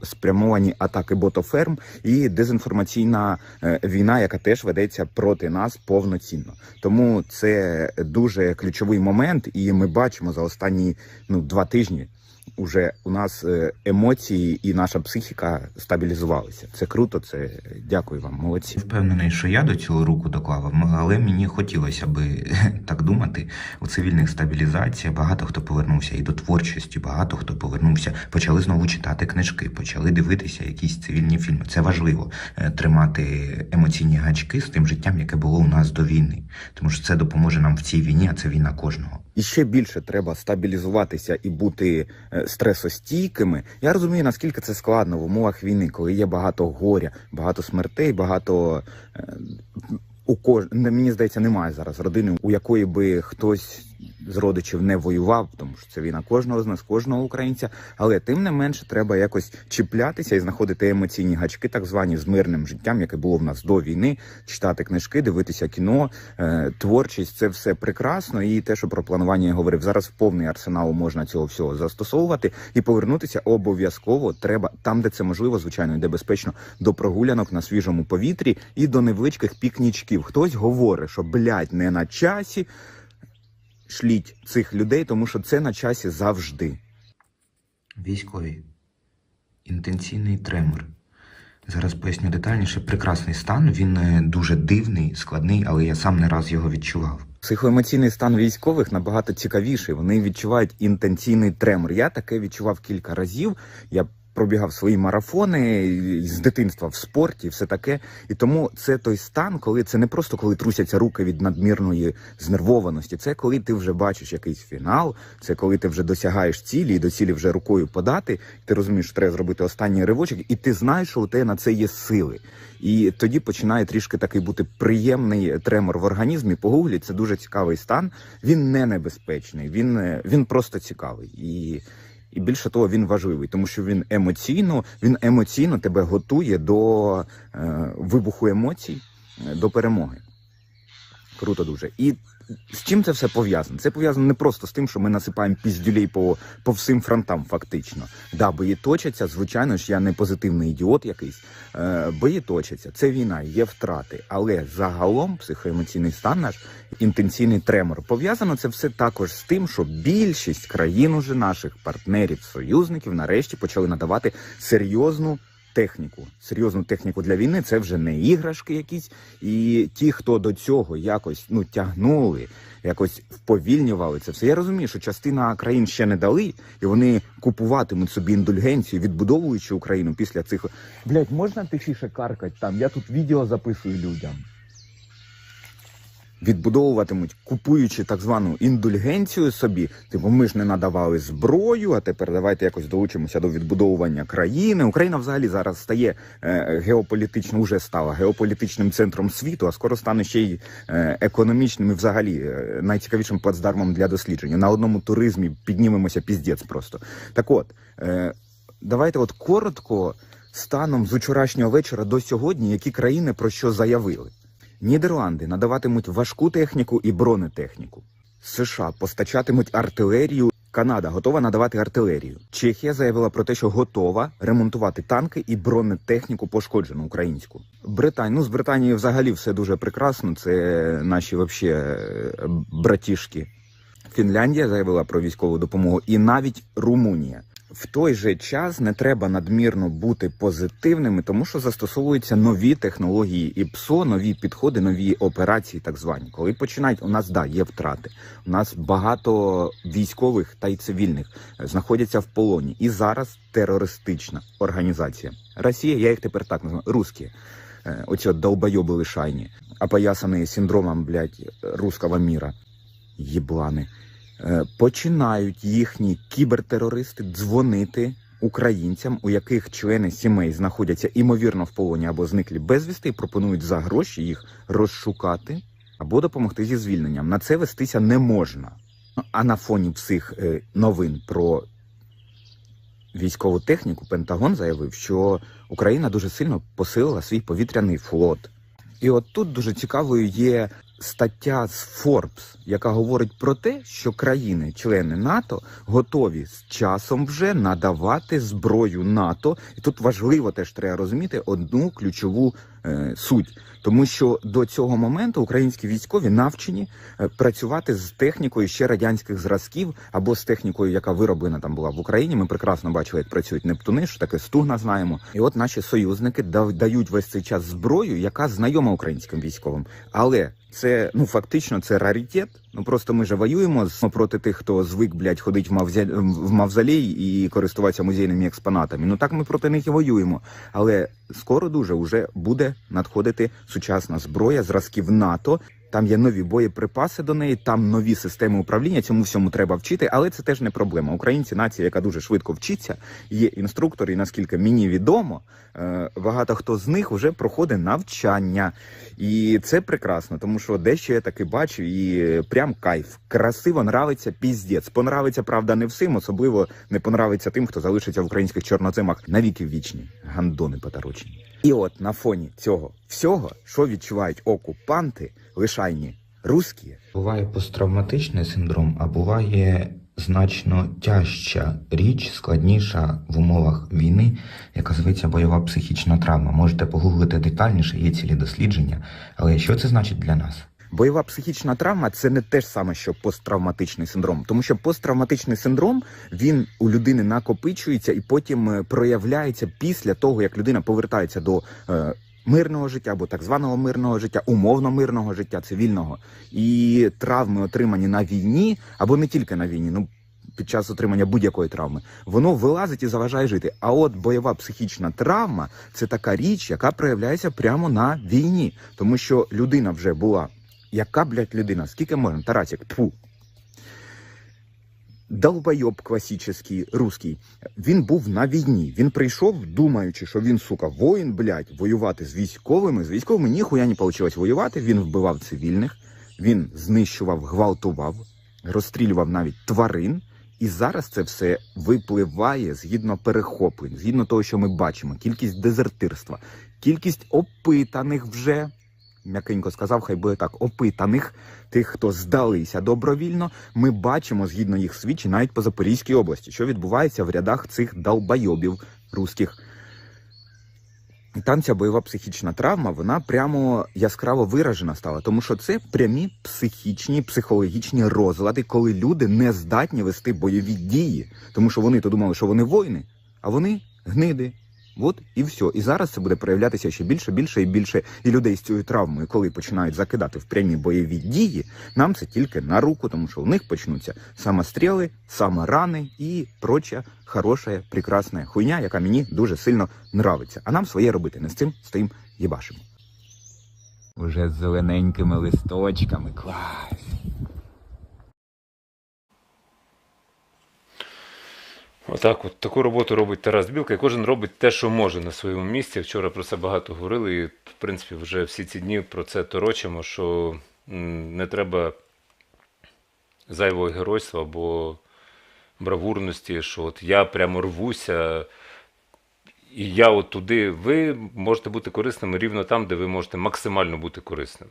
спрямовані атаки ботоферм і дезінформаційна війна, яка теж ведеться проти нас повноцінно. Тому це дуже ключовий момент, і ми бачимо за останні 2 тижні уже у нас емоції і наша психіка стабілізувалися. Це круто, це дякую вам, молодці. Впевнений, що я до цього руку доклав, але мені хотілося би так думати. У цивільних стабілізація багато хто повернувся і до творчості, багато хто повернувся, почали знову читати книжки, почали дивитися якісь цивільні фільми. Це важливо, тримати емоційні гачки з тим життям, яке було у нас до війни. Тому що це допоможе нам в цій війні, а це війна кожного. І ще більше треба стабілізуватися і бути стресостійкими. Я розумію, наскільки це складно в умовах війни, коли є багато горя, багато смертей, багато... Мені здається, немає зараз родини, у якої би хтось з родичів не воював, тому що це війна кожного з нас, кожного українця. Але тим не менше треба якось чіплятися і знаходити емоційні гачки, так звані, з мирним життям, яке було в нас до війни, читати книжки, дивитися кіно, творчість, це все прекрасно. І те, що про планування я говорив, зараз в повний арсенал можна цього всього застосовувати. І повернутися обов'язково треба, там, де це можливо, звичайно, і де безпечно, до прогулянок на свіжому повітрі і до невеличких пікнічків. Хтось говорить, що, не на часі. Шліть цих людей, тому що це на часі завжди. Військові. Інтенсивний тремор. Зараз поясню детальніше. Прекрасний стан, він дуже дивний, складний, але я сам не раз його відчував. Психоемоційний стан військових набагато цікавіший. Вони відчувають інтенсивний тремор. Я таке відчував кілька разів. Я пробігав свої марафони з дитинства в спорті, все таке. І тому це той стан, коли це не просто коли трусяться руки від надмірної знервованості, це коли ти вже бачиш якийсь фінал, це коли ти вже досягаєш цілі, і до цілі вже рукою подати, ти розумієш, що треба зробити останній ривочок, і ти знаєш, що у тебе на це є сили. І тоді починає трішки такий бути приємний тремор в організмі. Погугліть, це дуже цікавий стан. Він не небезпечний, він просто цікавий. І більше того, він важливий, тому що він емоційно тебе готує до вибуху емоцій, до перемоги. Круто дуже. І з чим це все пов'язано? Це пов'язано не просто з тим, що ми насипаємо піздюлей по всім фронтам, фактично. Да, бої точаться, звичайно ж, я не позитивний ідіот якийсь. Бої точаться, це війна, є втрати. Але загалом психоемоційний стан наш, інтенсивний тремор. Пов'язано це все також з тим, що більшість країн уже наших партнерів, союзників, нарешті почали надавати серйозну техніку для війни. Це вже не іграшки якісь. І ті, хто до цього якось тягнули, якось вповільнювали це все. Я розумію, що частина країн ще не дали, і вони купуватимуть собі індульгенцію, відбудовуючи Україну після цих... Блять, можна тихіше каркать там? Я тут відео записую людям. Відбудовуватимуть, купуючи так звану індульгенцію собі. Типу, ми ж не надавали зброю, а тепер давайте якось долучимося до відбудовування країни. Україна взагалі зараз стає вже стала геополітичним центром світу, а скоро стане ще й економічним і взагалі найцікавішим плацдармом для дослідження. На одному туризмі піднімемося піздець просто. Так от, давайте от коротко, станом з вчорашнього вечора до сьогодні, які країни про що заявили. Нідерланди надаватимуть важку техніку і бронетехніку. США постачатимуть артилерію. Канада готова надавати артилерію. Чехія заявила про те, що готова ремонтувати танки і бронетехніку пошкоджену українську. З Британією взагалі все дуже прекрасно. Це наші братішки. Фінляндія заявила про військову допомогу і навіть Румунія. В той же час не треба надмірно бути позитивними, тому що застосовуються нові технології і ПСО, нові підходи, нові операції так звані. Коли починають, у нас, є втрати. У нас багато військових та й цивільних знаходяться в полоні. І зараз терористична організація. Росія, я їх тепер так називаю, русські. Оці долбойоби лишайні, опоясані синдромом, русского міра. Єблани. Починають їхні кібертерористи дзвонити українцям, у яких члени сімей знаходяться імовірно в полоні або зниклі безвісти, і пропонують за гроші їх розшукати або допомогти зі звільненням. На це вестися не можна. А на фоні всіх новин про військову техніку Пентагон заявив, що Україна дуже сильно посилила свій повітряний флот. І от тут дуже цікавою є стаття з Forbes, яка говорить про те, що країни-члени НАТО готові з часом вже надавати зброю НАТО. І тут важливо теж треба розуміти одну ключову суть. Тому що до цього моменту українські військові навчені працювати з технікою ще радянських зразків або з технікою, яка вироблена там була в Україні. Ми прекрасно бачили, як працюють Нептуни, що таке Стугна знаємо. І от наші союзники дають весь цей час зброю, яка знайома українським військовим. Але це, фактично, це раритет. Просто ми же воюємо проти тих, хто звик, ходить в мавзолей і користуватися музейними експонатами. Так ми проти них і воюємо. Але скоро дуже вже буде надходити сучасна зброя зразків НАТО. Там є нові боєприпаси до неї, там нові системи управління, цьому всьому треба вчити, але це теж не проблема. Українці – нація, яка дуже швидко вчиться, є інструктори, і наскільки мені відомо, багато хто з них вже проходить навчання. І це прекрасно, тому що дещо я таки бачу і прям кайф. Красиво, нравиться, піздець. Понравиться, правда, не всім, особливо не понравиться тим, хто залишиться в українських чорноземах навіки вічні. Гандони поторочені. І от на фоні цього всього, що відчувають окупанти, лишайні русські. Буває посттравматичний синдром, а буває значно тяжча річ, складніша в умовах війни, яка зветься бойова психічна травма. Можете погуглити детальніше, є цілі дослідження. Але що це значить для нас? Бойова психічна травма – це не те ж саме, що посттравматичний синдром. Тому що посттравматичний синдром, він у людини накопичується і потім проявляється після того, як людина повертається до мирного життя або так званого мирного життя, умовно мирного життя, цивільного. І травми, отримані на війні, або не тільки на війні, під час отримання будь-якої травми, воно вилазить і заважає жити. А от бойова психічна травма – це така річ, яка проявляється прямо на війні. Тому що людина вже була... Яка, людина? Скільки можна? Тарасик, тьфу. Долбойоб класичний, русський. Він був на війні. Він прийшов, думаючи, що він, воїн, воювати з військовими. З військовими ніхуя не вийшло воювати. Він вбивав цивільних, він знищував, гвалтував, розстрілював навіть тварин. І зараз це все випливає згідно перехоплень, згідно того, що ми бачимо. Кількість дезертирства, кількість опитаних вже, м'якенько сказав, хай буде так, опитаних, тих, хто здалися добровільно, ми бачимо, згідно їх свідчень, навіть по Запорізькій області, що відбувається в рядах цих долбойобів русських. І там ця бойова психічна травма, вона прямо яскраво виражена стала, тому що це прямі психічні, психологічні розлади, коли люди не здатні вести бойові дії, тому що вони то думали, що вони воїни, а вони гниди. От і все. І зараз це буде проявлятися ще більше, більше і більше. І людей з цією травмою, коли починають закидати в прямі бойові дії, нам це тільки на руку, тому що у них почнуться самостріли, саморани і проча хороша, прекрасна хуйня, яка мені дуже сильно нравиться. А нам своє робити, не з цим стоїм єбашимо. Уже з зелененькими листочками, клас. Отак, от таку роботу робить Тарас Білка, і кожен робить те, що може на своєму місці. Вчора про це багато говорили, і, в принципі, вже всі ці дні про це торочимо, що не треба зайвого геройства або бравурності, що от я прямо рвуся, і я от туди. Ви можете бути корисними рівно там, де ви можете максимально бути корисним.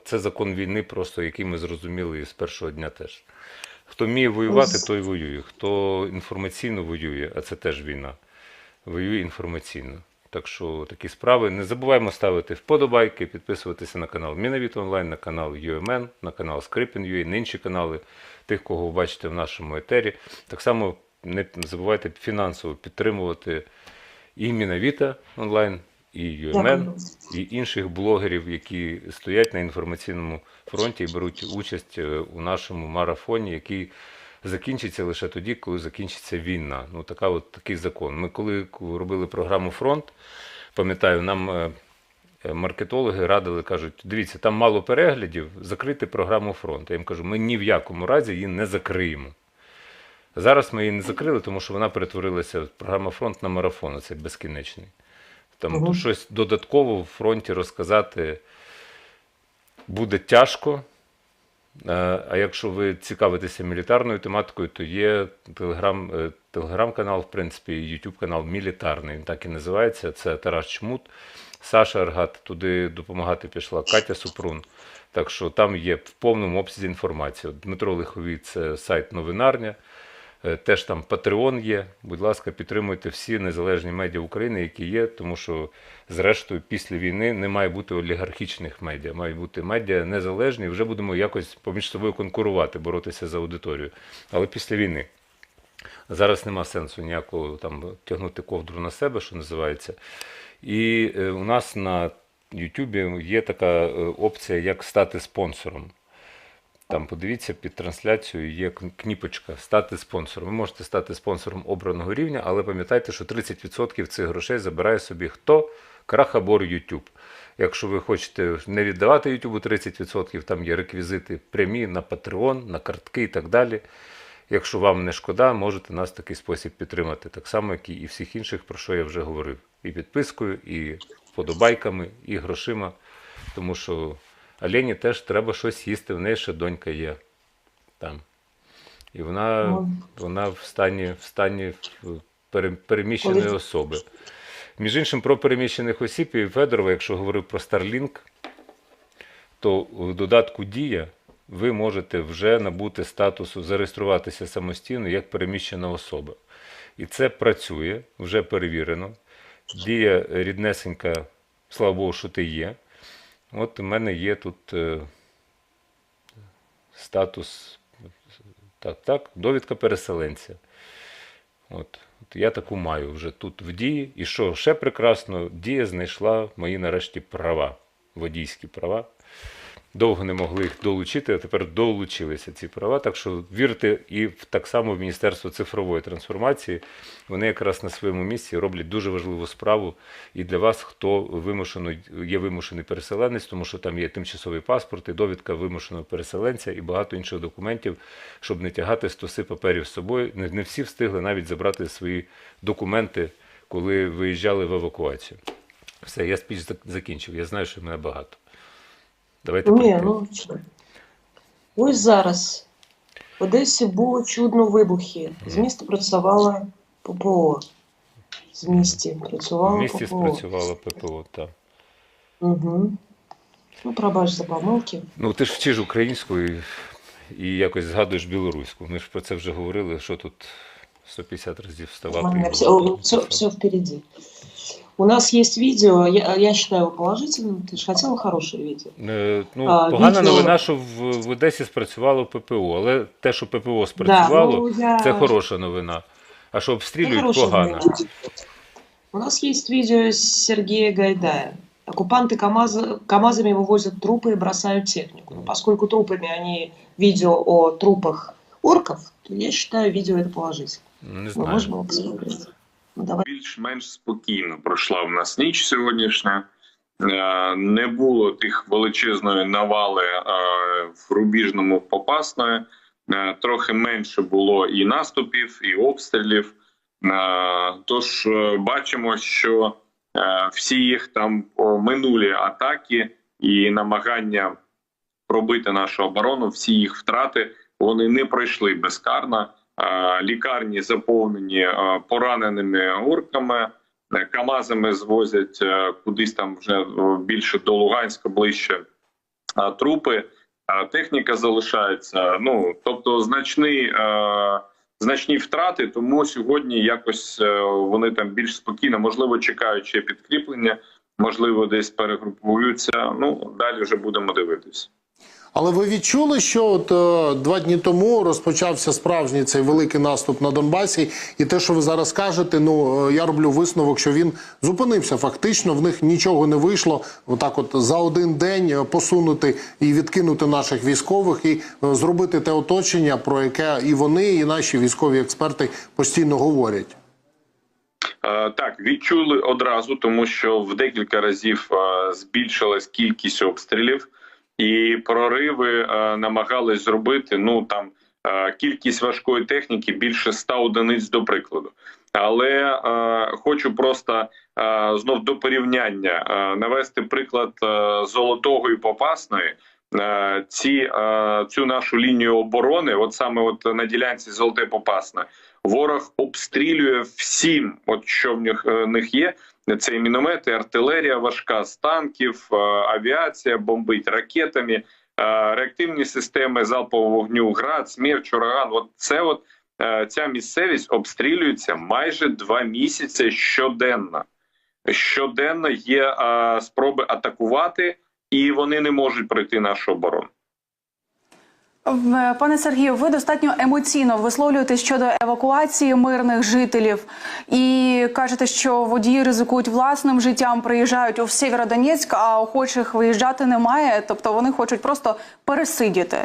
Це закон війни, просто який ми зрозуміли з першого дня теж. Хто вміє воювати, той воює. Хто інформаційно воює, а це теж війна, воює інформаційно. Так що такі справи. Не забуваємо ставити вподобайки, підписуватися на канал Мінавіт Онлайн, на канал UMN, на канал Скрипін.ua, на інші канали тих, кого ви бачите в нашому етері. Так само не забувайте фінансово підтримувати і Мінавіта Онлайн, і UMN, і інших блогерів, які стоять на інформаційному фронті і беруть участь у нашому марафоні, який закінчиться лише тоді, коли закінчиться війна. Ну, такий закон. Ми коли робили програму «Фронт», пам'ятаю, нам маркетологи радили, кажуть, дивіться, там мало переглядів, закрити програму «Фронт». Я їм кажу, ми ні в якому разі її не закриємо. Зараз ми її не закрили, тому що вона перетворилася, програма «Фронт» на марафон, це безкінечний. Там тут щось додатково в фронті розказати буде тяжко. А якщо ви цікавитеся мілітарною тематикою, то є телеграм-канал, в принципі, і YouTube-канал мілітарний, він так і називається. Це Тарас Чмут, Саша Аргат, туди допомагати пішла Катя Супрун. Так що там є в повному обсязі інформація. Дмитро Лиховій – це сайт Новинарня. Теж там Patreon є. Будь ласка, підтримуйте всі незалежні медіа України, які є, тому що, зрештою, після війни не має бути олігархічних медіа. Мають бути медіа незалежні, вже будемо якось поміж собою конкурувати, боротися за аудиторію. Але після війни. Зараз нема сенсу ніякого там тягнути ковдру на себе, що називається. І у нас на YouTube є така опція, як стати спонсором. Там, подивіться, під трансляцією є кніпочка «Стати спонсором». Ви можете стати спонсором обраного рівня, але пам'ятайте, що 30% цих грошей забирає собі хто? Крахобор YouTube. Якщо ви хочете не віддавати YouTube 30%, там є реквізити прямі на Patreon, на картки і так далі. Якщо вам не шкода, можете нас в такий спосіб підтримати. Так само, як і всіх інших, про що я вже говорив. І підпискою, і вподобайками, і грошима. Тому що Олені теж треба щось їсти, в неї ще донька є там. І вона в стані переміщеної особи. Між іншим, про переміщених осіб і Федорова, якщо говорив про Starlink, то в додатку «Дія» ви можете вже набути статусу, зареєструватися самостійно як переміщена особа. І це працює, вже перевірено. Дія ріднесенька, слава Богу, що ти є. От у мене є тут статус, довідка переселенця. От я таку маю вже тут в Дії. І що ще прекрасно, Дія знайшла мої нарешті права, водійські права. Довго не могли їх долучити, а тепер долучилися ці права. Так що вірте і так само в Міністерство цифрової трансформації. Вони якраз на своєму місці роблять дуже важливу справу і для вас, хто є вимушений переселенець, тому що там є тимчасовий паспорт, і довідка вимушеного переселенця і багато інших документів, щоб не тягати стоси паперів з собою. Не всі встигли навіть забрати свої документи, коли виїжджали в евакуацію. Все, я спіч закінчив. Я знаю, що в мене багато. Давайте Ні, ну що. Ось зараз В Одесі було чудно вибухи. З міста працювало ППО. З місті В працювало місті ППО. спрацювало ППО, так. Угу. Ну, пробач за помилки. Ну, ти ж вчиш українську і якось згадуєш білоруську. Ми ж про це вже говорили, що тут 150 разів У вставати. меня все впереди. У нас есть видео, я считаю его положительным. Ты же хотела хорошее видео. Ну, А, погана відео- новина, що в Одесі спрацювало ППО, але те, що ППО спрацювало, це хороша новина. А що Это обстрілюють, хорошая погано. новина. У нас есть видео Сергея Гайдая. Оккупанты КАМАЗами вывозят трупы и бросают технику. Но поскольку трупами они видео о трупах орков, то я считаю видео это положительно. Не Мы знаю. можем его посмотреть. Ну, давай. Більш-менш спокійно пройшла в нас ніч сьогоднішня. Не було тих величезної навали в Рубіжному Попасної. Трохи менше було і наступів, і обстрілів. Тож бачимо, що всі їх там минулі атаки і намагання пробити нашу оборону, всі їх втрати, вони не пройшли безкарно. Лікарні заповнені пораненими орками, КАМАЗами звозять кудись там вже більше до Луганська, ближче трупи, техніка залишається. Ну, тобто значні втрати, тому сьогодні якось вони там більш спокійно, можливо, чекаючи підкріплення, можливо, десь перегрупуються. Ну, далі вже будемо дивитися. Але ви відчули, що от 2 дні тому розпочався справжній цей великий наступ на Донбасі, і те, що ви зараз кажете, ну, я роблю висновок, що він зупинився фактично, в них нічого не вийшло, отак от за один день посунути і відкинути наших військових, і зробити те оточення, про яке і вони, і наші військові експерти постійно говорять. Так, відчули одразу, тому що в декілька разів збільшилась кількість обстрілів. І прориви намагались зробити, ну там кількість важкої техніки більше 100 одиниць, до прикладу. Але хочу просто знов до порівняння навести приклад Золотого і Попасної. Цю нашу лінію оборони, от саме от на ділянці Золоте Попасне, ворог обстрілює всім, от що в них є. Це і міномети, артилерія важка з танків, авіація бомбить ракетами, реактивні системи залпового вогню, град, смерч, ураган. Ця місцевість обстрілюється майже 2 місяці щоденно. Щоденно є спроби атакувати, і вони не можуть пройти нашу оборону. Пане Сергію, ви достатньо емоційно висловлюєтесь щодо евакуації мирних жителів і кажете, що водії ризикують власним життям, приїжджають у Сєвєродонецьк, а охочих виїжджати немає, тобто вони хочуть просто пересидіти.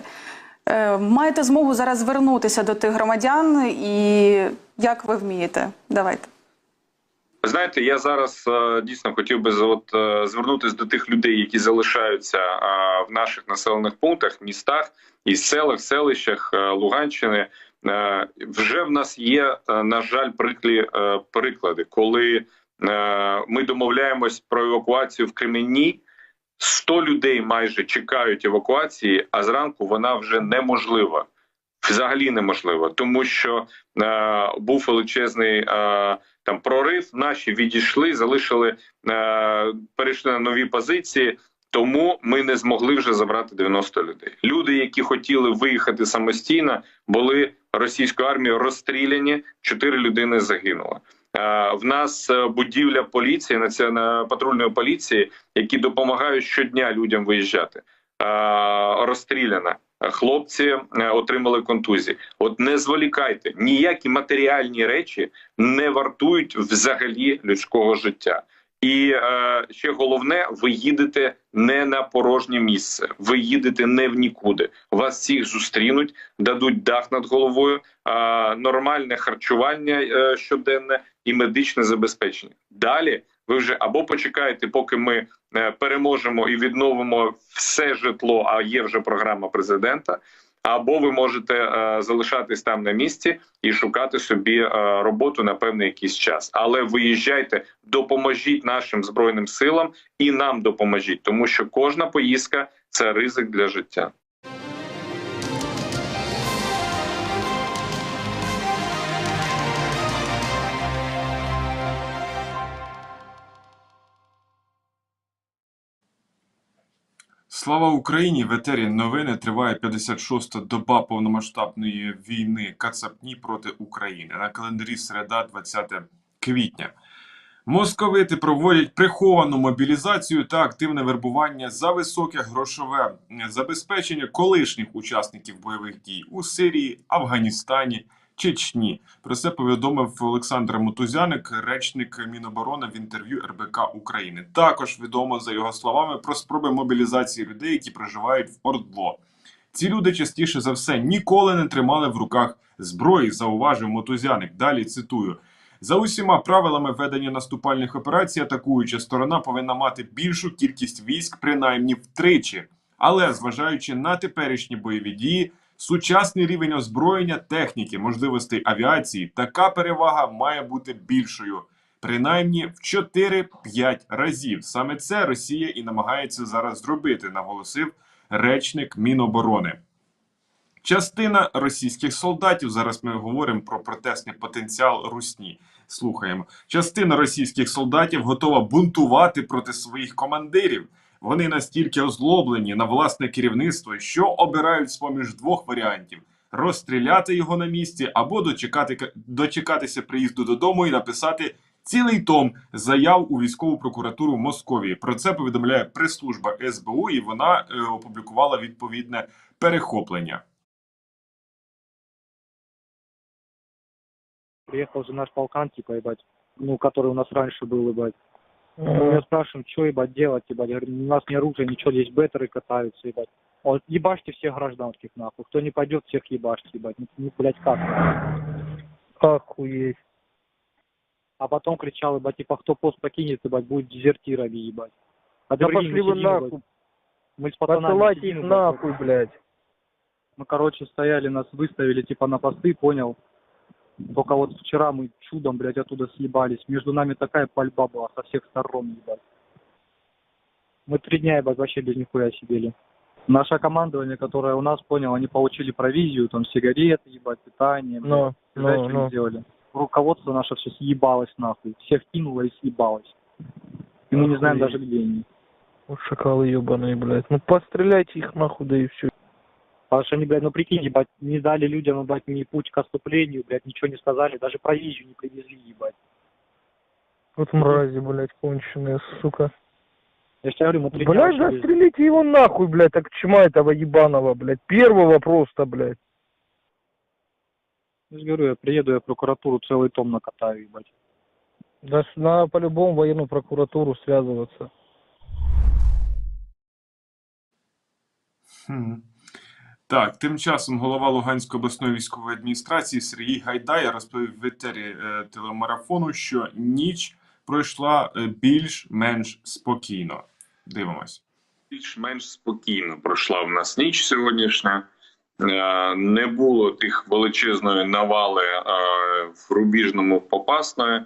Маєте змогу зараз звернутися до тих громадян і як ви вмієте? Давайте. Знаєте, я зараз дійсно хотів би звернутися до тих людей, які залишаються в наших населених пунктах, містах і селах, селищах Луганщини. Вже в нас є, на жаль, приклади, коли ми домовляємось про евакуацію в Кремені, 100 людей майже чекають евакуації, а зранку вона вже неможлива. Взагалі неможливо, тому що був величезний там прорив, наші відійшли, залишили, перейшли на нові позиції, тому ми не змогли вже забрати 90 людей. Люди, які хотіли виїхати самостійно, були російською армією розстріляні, 4 людини загинуло. В нас будівля поліції, патрульної поліції, які допомагають щодня людям виїжджати, розстріляна. Хлопці отримали контузії. От не зволікайте, ніякі матеріальні речі не вартують взагалі людського життя. І ще головне, ви їдете не на порожнє місце, ви їдете не в нікуди. Вас всіх зустрінуть, дадуть дах над головою, нормальне харчування щоденне і медичне забезпечення. Далі ви вже або почекаєте, поки ми переможемо і відновимо все житло, а є вже програма президента, або ви можете залишатись там на місці і шукати собі роботу на певний якийсь час. Але виїжджайте, допоможіть нашим Збройним силам і нам допоможіть, тому що кожна поїздка – це ризик для життя. Слава Україні! В етері новини. Триває 56-та доба повномасштабної війни Кацапні проти України. На календарі середа, 20 квітня. Московити проводять приховану мобілізацію та активне вербування за високе грошове забезпечення колишніх учасників бойових дій у Сирії, Афганістані, Чечні. Про це повідомив Олександр Мотузяник, речник Міноборони в інтерв'ю РБК України. Також відомо, за його словами, про спроби мобілізації людей, які проживають в ОРДЛО. Ці люди частіше за все ніколи не тримали в руках зброї, зауважив Мотузяник. Далі цитую. За усіма правилами ведення наступальних операцій атакуюча сторона повинна мати більшу кількість військ, принаймні втричі. Але, зважаючи на теперішні бойові дії, сучасний рівень озброєння, техніки, можливостей авіації, така перевага має бути більшою. Принаймні в 4-5 разів. Саме це Росія і намагається зараз зробити, наголосив речник Міноборони. Частина російських солдатів, зараз ми говоримо про протестний потенціал Русні, слухаємо. Частина російських солдатів готова бунтувати проти своїх командирів. Вони настільки озлоблені на власне керівництво, що обирають з-поміж двох варіантів – розстріляти його на місці або дочекатися приїзду додому і написати цілий том заяв у військову прокуратуру Московії. Про це повідомляє прес-служба СБУ, і вона опублікувала відповідне перехоплення. Приехал же наш полкан, типа, ебать, ну, который у нас раньше был, ебать. Мы его спрашиваем, что, ебать, делать, ебать. Говорим, у нас ни оружия, ничего, здесь беттеры катаются, ебать. Вот, ебашьте всех гражданских, нахуй. Кто не пойдет, всех ебашьте, ебать. Ну, блядь, как? Охуеть. А потом кричал, ебать, типа, кто пост покинет, ебать, будет дезертирами, ебать. А Да другие пошли мы вы сидим, нахуй. ебать. Мы с пацанами Посылайте сидим, их ебать, нахуй, блядь. Мы, короче, стояли, нас выставили, типа, на посты, понял? Только вот вчера мы чудом, блядь, оттуда съебались. Между нами такая пальба была со всех сторон, ебать. Мы 3 дня, ебать, вообще без нихуя сидели. Наше командование, которое у нас, понял, они получили провизию, там, сигареты, ебать, питание, блядь. Знаешь, что они сделали? Руководство наше все съебалось, нахуй. Всех кинуло и съебалось. И мы не знаем даже, где они. Вот шакалы ебаные, блядь. Ну, постреляйте их нахуй, да и все. Потому что они, блядь, ну прикинь, ебать, не дали людям, ебать, ни путь к отступлению, блядь, ничего не сказали, даже провизию не привезли, ебать. Вот мрази, блядь, конченые, сука. Я же тебе говорю, мы 3 дня... Блядь, вообще без- застрелите его нахуй, блядь, так чма этого ебаного, блядь. Первого просто, блядь. Я же говорю, я приеду, я в прокуратуру целый том накатаю, ебать. Да надо по-любому военную прокуратуру связываться. Так, тим часом голова Луганської обласної військової адміністрації Сергій Гайдай розповів в етері телемарафону, що ніч пройшла більш-менш спокійно. Дивимось. Більш-менш спокійно пройшла в нас ніч сьогоднішня. Не було тих величезної навали в Рубіжному в Попасної.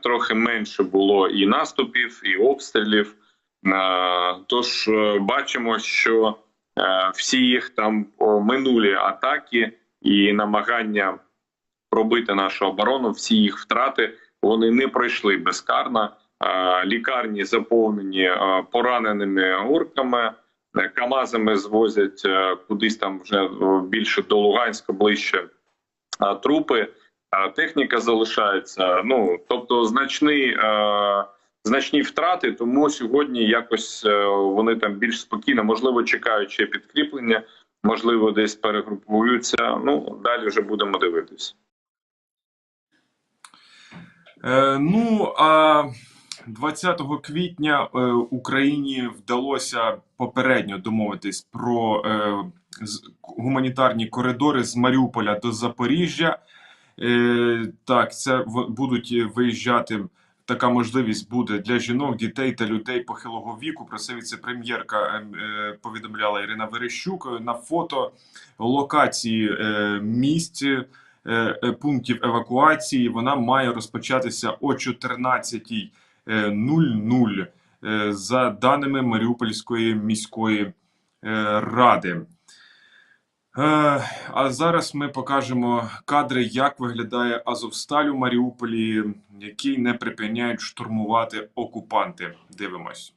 Трохи менше було і наступів, і обстрілів. Тож бачимо, що всі їх там минулі атаки і намагання пробити нашу оборону, всі їх втрати, вони не пройшли безкарно. Лікарні заповнені пораненими орками, КАМАЗами звозять кудись там вже більше до Луганська, ближче трупи. Техніка залишається, ну, тобто значні втрати, тому сьогодні якось вони там більш спокійно, можливо, чекаючи підкріплення, можливо, десь перегрупуються. Ну, далі вже будемо дивитися. Ну, а 20 квітня Україні вдалося попередньо домовитись про гуманітарні коридори з Маріуполя до Запоріжжя. Так, це будуть виїжджати, така можливість буде для жінок, дітей та людей похилого віку. Про це віце-прем'єрка повідомляла Ірина Верещук. На фото локації місць пунктів евакуації вона має розпочатися о 14:00 за даними Маріупольської міської ради. А зараз ми покажемо кадри, як виглядає Азовсталь у Маріуполі, який не припиняють штурмувати окупанти. Дивимось.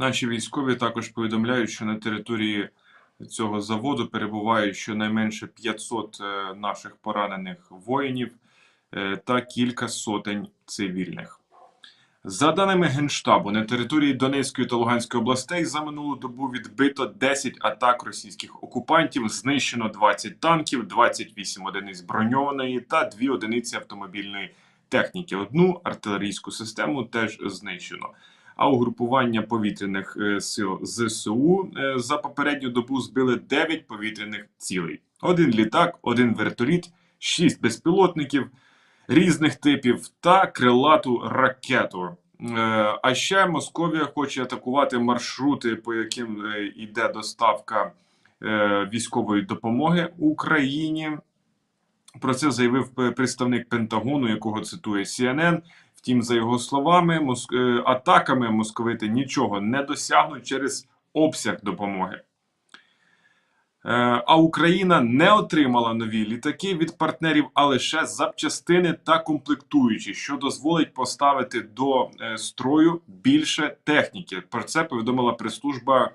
Наші військові також повідомляють, що на території цього заводу перебувають щонайменше 500 наших поранених воїнів та кілька сотень цивільних. За даними Генштабу, на території Донецької та Луганської областей за минулу добу відбито 10 атак російських окупантів, знищено 20 танків, 28 одиниць броньованої та 2 одиниці автомобільної техніки. Одну артилерійську систему теж знищено. А угрупування повітряних сил ЗСУ за попередню добу збили 9 повітряних цілей. 1 літак, 1 вертоліт, 6 безпілотників різних типів та крилату ракету. А ще Московія хоче атакувати маршрути, по яким йде доставка військової допомоги Україні. Про це заявив представник Пентагону, якого цитує CNN. Втім, за його словами, атаками московити нічого не досягнуть через обсяг допомоги. А Україна не отримала нові літаки від партнерів, а лише запчастини та комплектуючі, що дозволить поставити до строю більше техніки. Про це повідомила прес-служба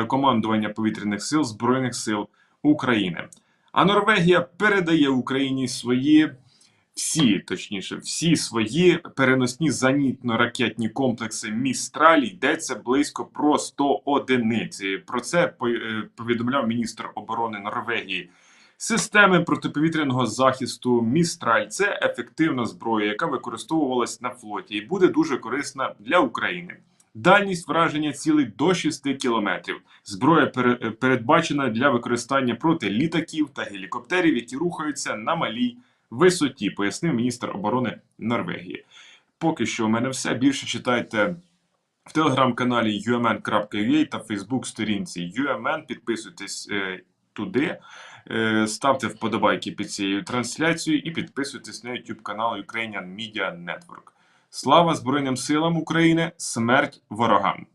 командування повітряних сил Збройних сил України. А Норвегія передає Україні всі свої переносні зенітно-ракетні комплекси «Містраль». Йдеться близько про 100 одиниць. Про це повідомляв міністр оборони Норвегії. Системи протиповітряного захисту «Містраль» – це ефективна зброя, яка використовувалась на флоті і буде дуже корисна для України. Дальність враження цілей до 6 кілометрів. Зброя передбачена для використання проти літаків та гелікоптерів, які рухаються на малій висоті, пояснив міністр оборони Норвегії. Поки що у мене все. Більше читайте в телеграм-каналі umn.ua та фейсбук-сторінці UMN. Підписуйтесь туди, ставте вподобайки під цією трансляцією і підписуйтесь на YouTube канал Ukrainian Media Network. Слава Збройним силам України! Смерть ворогам!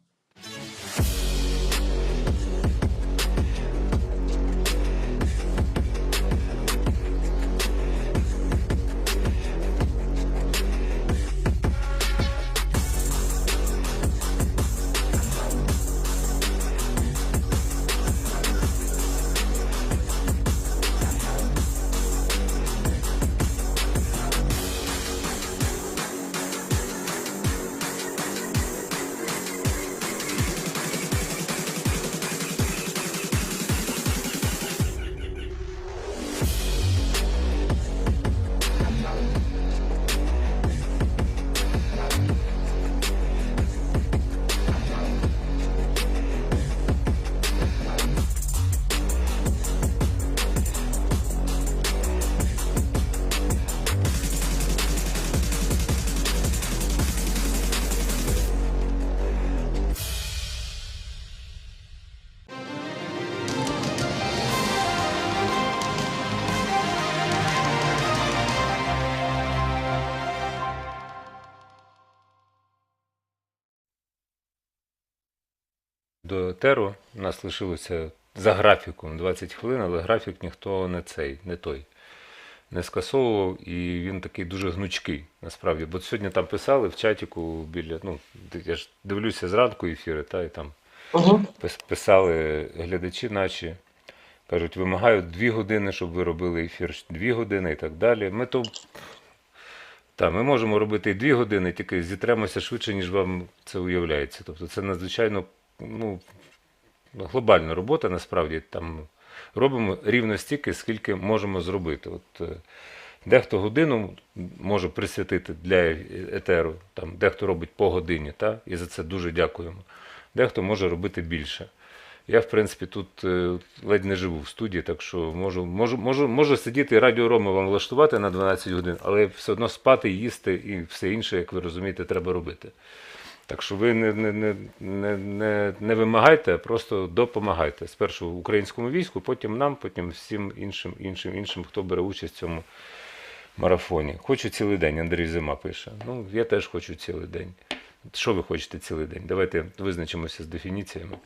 До етеру у нас лишилося за графіком 20 хвилин, але графік ніхто не той не скасовував, і він такий дуже гнучкий, насправді. Бо сьогодні там писали в чатіку я ж дивлюся зранку ефіри, і там писали глядачі наші, кажуть, вимагають 2 години, щоб ви робили ефір, 2 години і так далі. Ми можемо робити і 2 години, тільки зітремося швидше, ніж вам це уявляється. Тобто це надзвичайно глобальна робота, насправді. Там робимо рівно стільки, скільки можемо зробити. Дехто годину може присвятити для етеру, дехто робить по годині, і за це дуже дякуємо. Дехто може робити більше. Я, в принципі, тут ледь не живу в студії, так що можу сидіти і Радіо Рома вам влаштувати на 12 годин, але все одно спати, їсти і все інше, як ви розумієте, треба робити. Так що ви не вимагайте, а просто допомагайте. Спершу українському війську, потім нам, потім всім іншим, хто бере участь в цьому марафоні. Хочу цілий день, Андрій Зима пише. Я теж хочу цілий день. Що ви хочете цілий день? Давайте визначимося з дефініціями.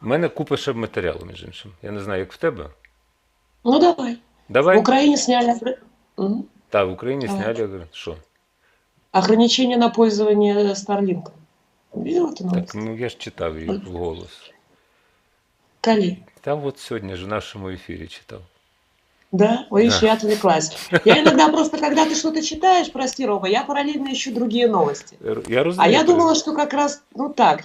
У мене купа ще матеріалу, між іншим. Я не знаю, як в тебе. Давай. В Україні сняли... Так, в Україні сняли, що? ограничение на пользование Starlink. Видел эту Так, новость? ну я ж читав її вголос. Коли? Та от сьогодні ж в нашому ефірі читав. Да? Ой, Да. я отвлеклась. Я иногда просто, когда ты что-то читаешь, прости, Рома, я параллельно ищу другие новости. Я А розумію. я думала, что как раз, ну так,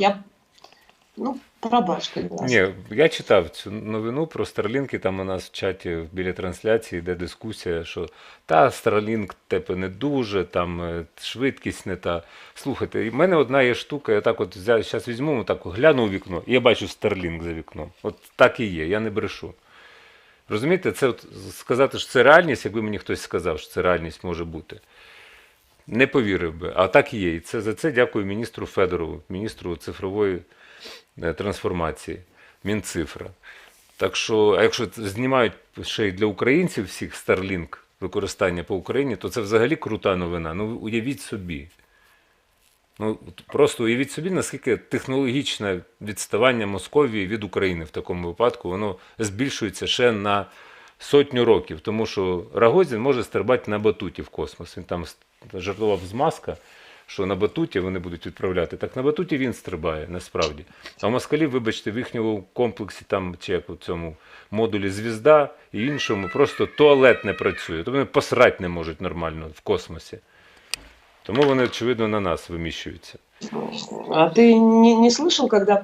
пробачте, будь ласка. Ні, я читав цю новину про Starlink, там у нас в чаті біля трансляції йде дискусія, що та Starlink типу не дуже, там швидкість не та. Слухайте, в мене одна є штука, я так от зараз візьму, так гляну у вікно, і я бачу Starlink за вікном. От так і є, я не брешу. Розумієте, це от сказати, що це реальність, якби мені хтось сказав, що це реальність може бути. Не повірив би, а так і є. І це, за це дякую міністру Федорову, міністру цифрової трансформації, Мінцифра. Так що, а якщо знімають ще й для українців всіх Starlink використання по Україні, то це взагалі крута новина. Ну, уявіть собі. Ну, просто уявіть собі, наскільки технологічне відставання Московії від України в такому випадку, воно збільшується ще на 100 років. Тому що Рогозін може стрибати на батуті в космос. Він там жартував з Маска, що на батуті вони будуть відправляти. Так на батуті він стрибає, насправді. А в москалі, вибачте, в їхньому комплексі, там, чи як у цьому модулі «Звізда» і іншому, просто туалет не працює. Тобто вони посрати не можуть нормально в космосі. Тому вони, очевидно, на нас виміщуються. А ты не слышал, когда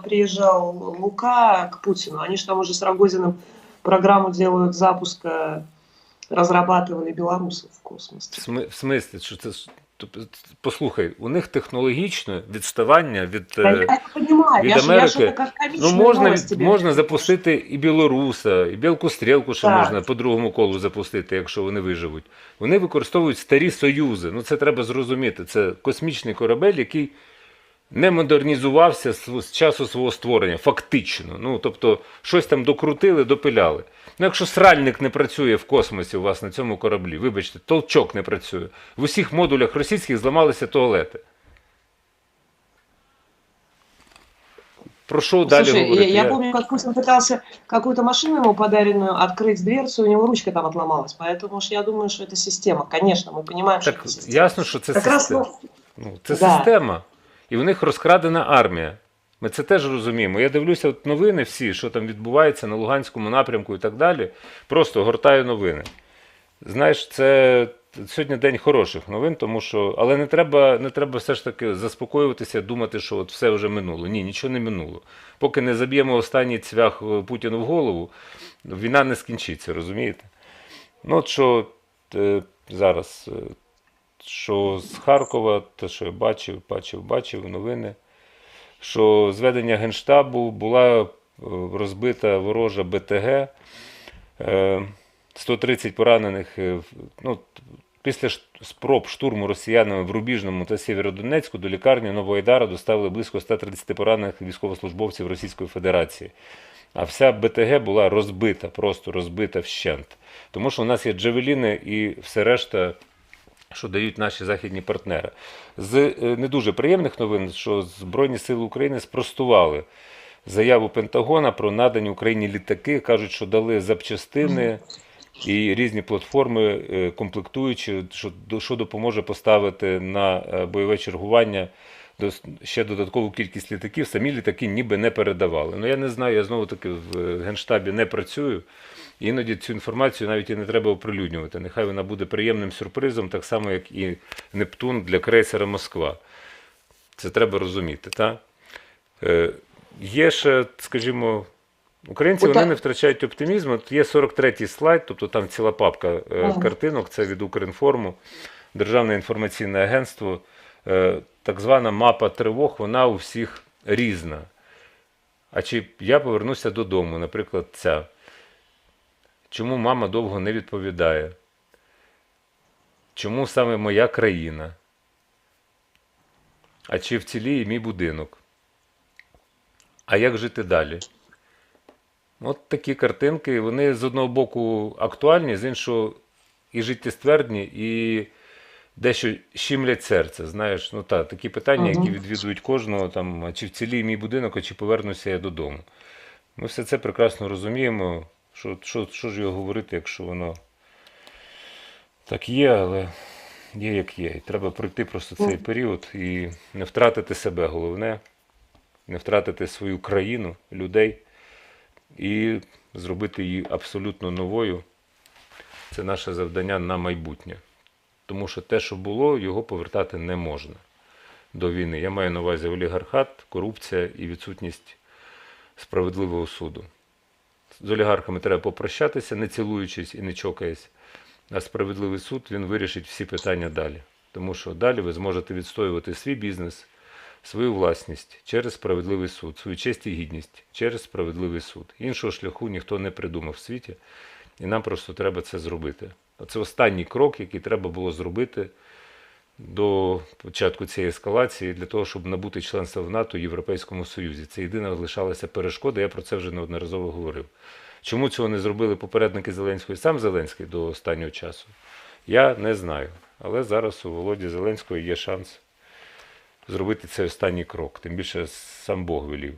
приезжал Лука к Путину? Они же там уже с Рогозиным программу делают запуска, разрабатывали белорусов в космос. В смислі, що це... Послухай, у них технологічне відставання від, Я понимаю, від я Америки. же как Ну, можна запустити і білоруса, і білку-стрілку ще Так. можна по другому колу запустити, якщо вони виживуть. Вони використовують старі союзи. Ну, це треба зрозуміти. Це космічний корабель, який не модернізувався з часу свого створення, фактично. Ну, тобто, щось там докрутили, допиляли. Ну, якщо сральник не працює в космосі у вас на цьому кораблі, вибачте, толчок не працює. В усіх модулях російських зламалися туалети. Про що далі Слушай, говорити? я помню, как Путин пытался какую-то машину ему подаренную открыть дверцу, у него ручка там отломалась. Поэтому я думаю, что это система. Конечно, мы понимаем, что Так, это система. ясно, що це Как раз, система. Ну, це да. система. І в них розкрадена армія. Ми це теж розуміємо. Я дивлюся от новини всі, що там відбувається на Луганському напрямку і так далі. Просто гортаю новини. Знаєш, це сьогодні день хороших новин, тому що... Але не треба все ж таки заспокоюватися, думати, що от все вже минуло. Ні, нічого не минуло. Поки не заб'ємо останній цвях Путіну в голову, війна не скінчиться, розумієте? Ну от що зараз... Що з Харкова, те, що я бачив новини, що з ведення Генштабу була розбита ворожа БТГ, 130 поранених. Ну, після спроб штурму росіянами в Рубіжному та Сєвєродонецьку до лікарні Новоайдара доставили близько 130 поранених військовослужбовців Російської Федерації. А вся БТГ була розбита, просто розбита вщент. Тому що у нас є джавеліни і все решта, що дають наші західні партнери. З не дуже приємних новин, що Збройні Сили України спростували заяву Пентагона про надані Україні літаки. Кажуть, що дали запчастини і різні платформи комплектуючі, що допоможе поставити на бойове чергування ще додаткову кількість літаків. Самі літаки ніби не передавали. Ну я не знаю, я знову-таки в Генштабі не працюю. Іноді цю інформацію навіть і не треба оприлюднювати. Нехай вона буде приємним сюрпризом, так само, як і Нептун для крейсера Москва. Це треба розуміти. Та? Є ще, скажімо, українці вони не втрачають оптимізму. От є 43-й слайд, тобто там ціла папка картинок, це від Укрінформу, Державне інформаційне агентство. Так звана мапа тривог, вона у всіх різна. А чи я повернуся додому, наприклад, ця. Чому мама довго не відповідає? Чому саме моя країна? А чи вціліє мій будинок? А як жити далі? От такі картинки, вони з одного боку актуальні, з іншого і життєствердні, і дещо щемлять серце. Знаєш, ну так, такі питання, які відвідують кожного, там, а чи вціліє мій будинок, а чи повернуся я додому. Ми все це прекрасно розуміємо. Що ж його говорити, якщо воно так є, але є як є. І треба пройти просто цей період і не втратити себе, головне, не втратити свою країну, людей і зробити її абсолютно новою. Це наше завдання на майбутнє. Тому що те, що було, його повертати не можна до війни. Я маю на увазі олігархат, корупція і відсутність справедливого суду. З олігархами треба попрощатися, не цілуючись і не чокаясь. А справедливий суд, він вирішить всі питання далі. Тому що далі ви зможете відстоювати свій бізнес, свою власність через справедливий суд, свою честь і гідність через справедливий суд. Іншого шляху ніхто не придумав в світі, і нам просто треба це зробити. Це останній крок, який треба було зробити до початку цієї ескалації для того, щоб набути членства в НАТО і Європейському Союзі. Це єдина лишалася перешкода, я про це вже неодноразово говорив. Чому цього не зробили попередники Зеленського і сам Зеленський до останнього часу, я не знаю. Але зараз у Володі Зеленського є шанс зробити цей останній крок. Тим більше сам Бог велів.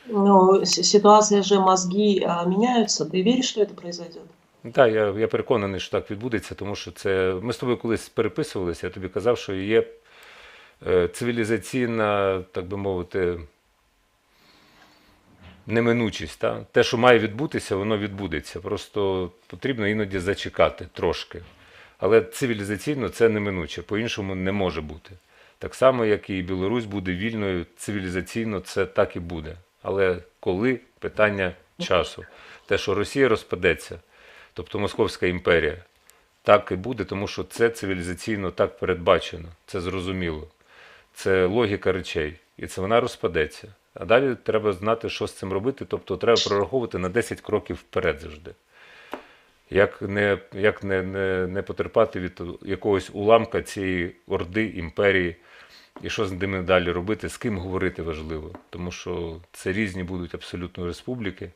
Ну, ситуация же, мозги меняются. Ты веришь, что это произойдет? Так, я переконаний, що так відбудеться, тому що це... Ми з тобою колись переписувалися, я тобі казав, що є цивілізаційна, так би мовити, неминучість. Та? Те, що має відбутися, воно відбудеться. Просто потрібно іноді зачекати трошки. Але цивілізаційно це неминуче, по-іншому не може бути. Так само, як і Білорусь буде вільною, цивілізаційно це так і буде. Але коли? Питання часу. Те, що Росія розпадеться, тобто Московська імперія, так і буде, тому що це цивілізаційно так передбачено, це зрозуміло. Це логіка речей, і це вона розпадеться. А далі треба знати, що з цим робити, тобто треба прораховувати на 10 кроків вперед завжди. Як не потерпати від якогось уламка цієї орди, імперії, і що з ними далі робити, з ким говорити важливо. Тому що це різні будуть абсолютно республіки.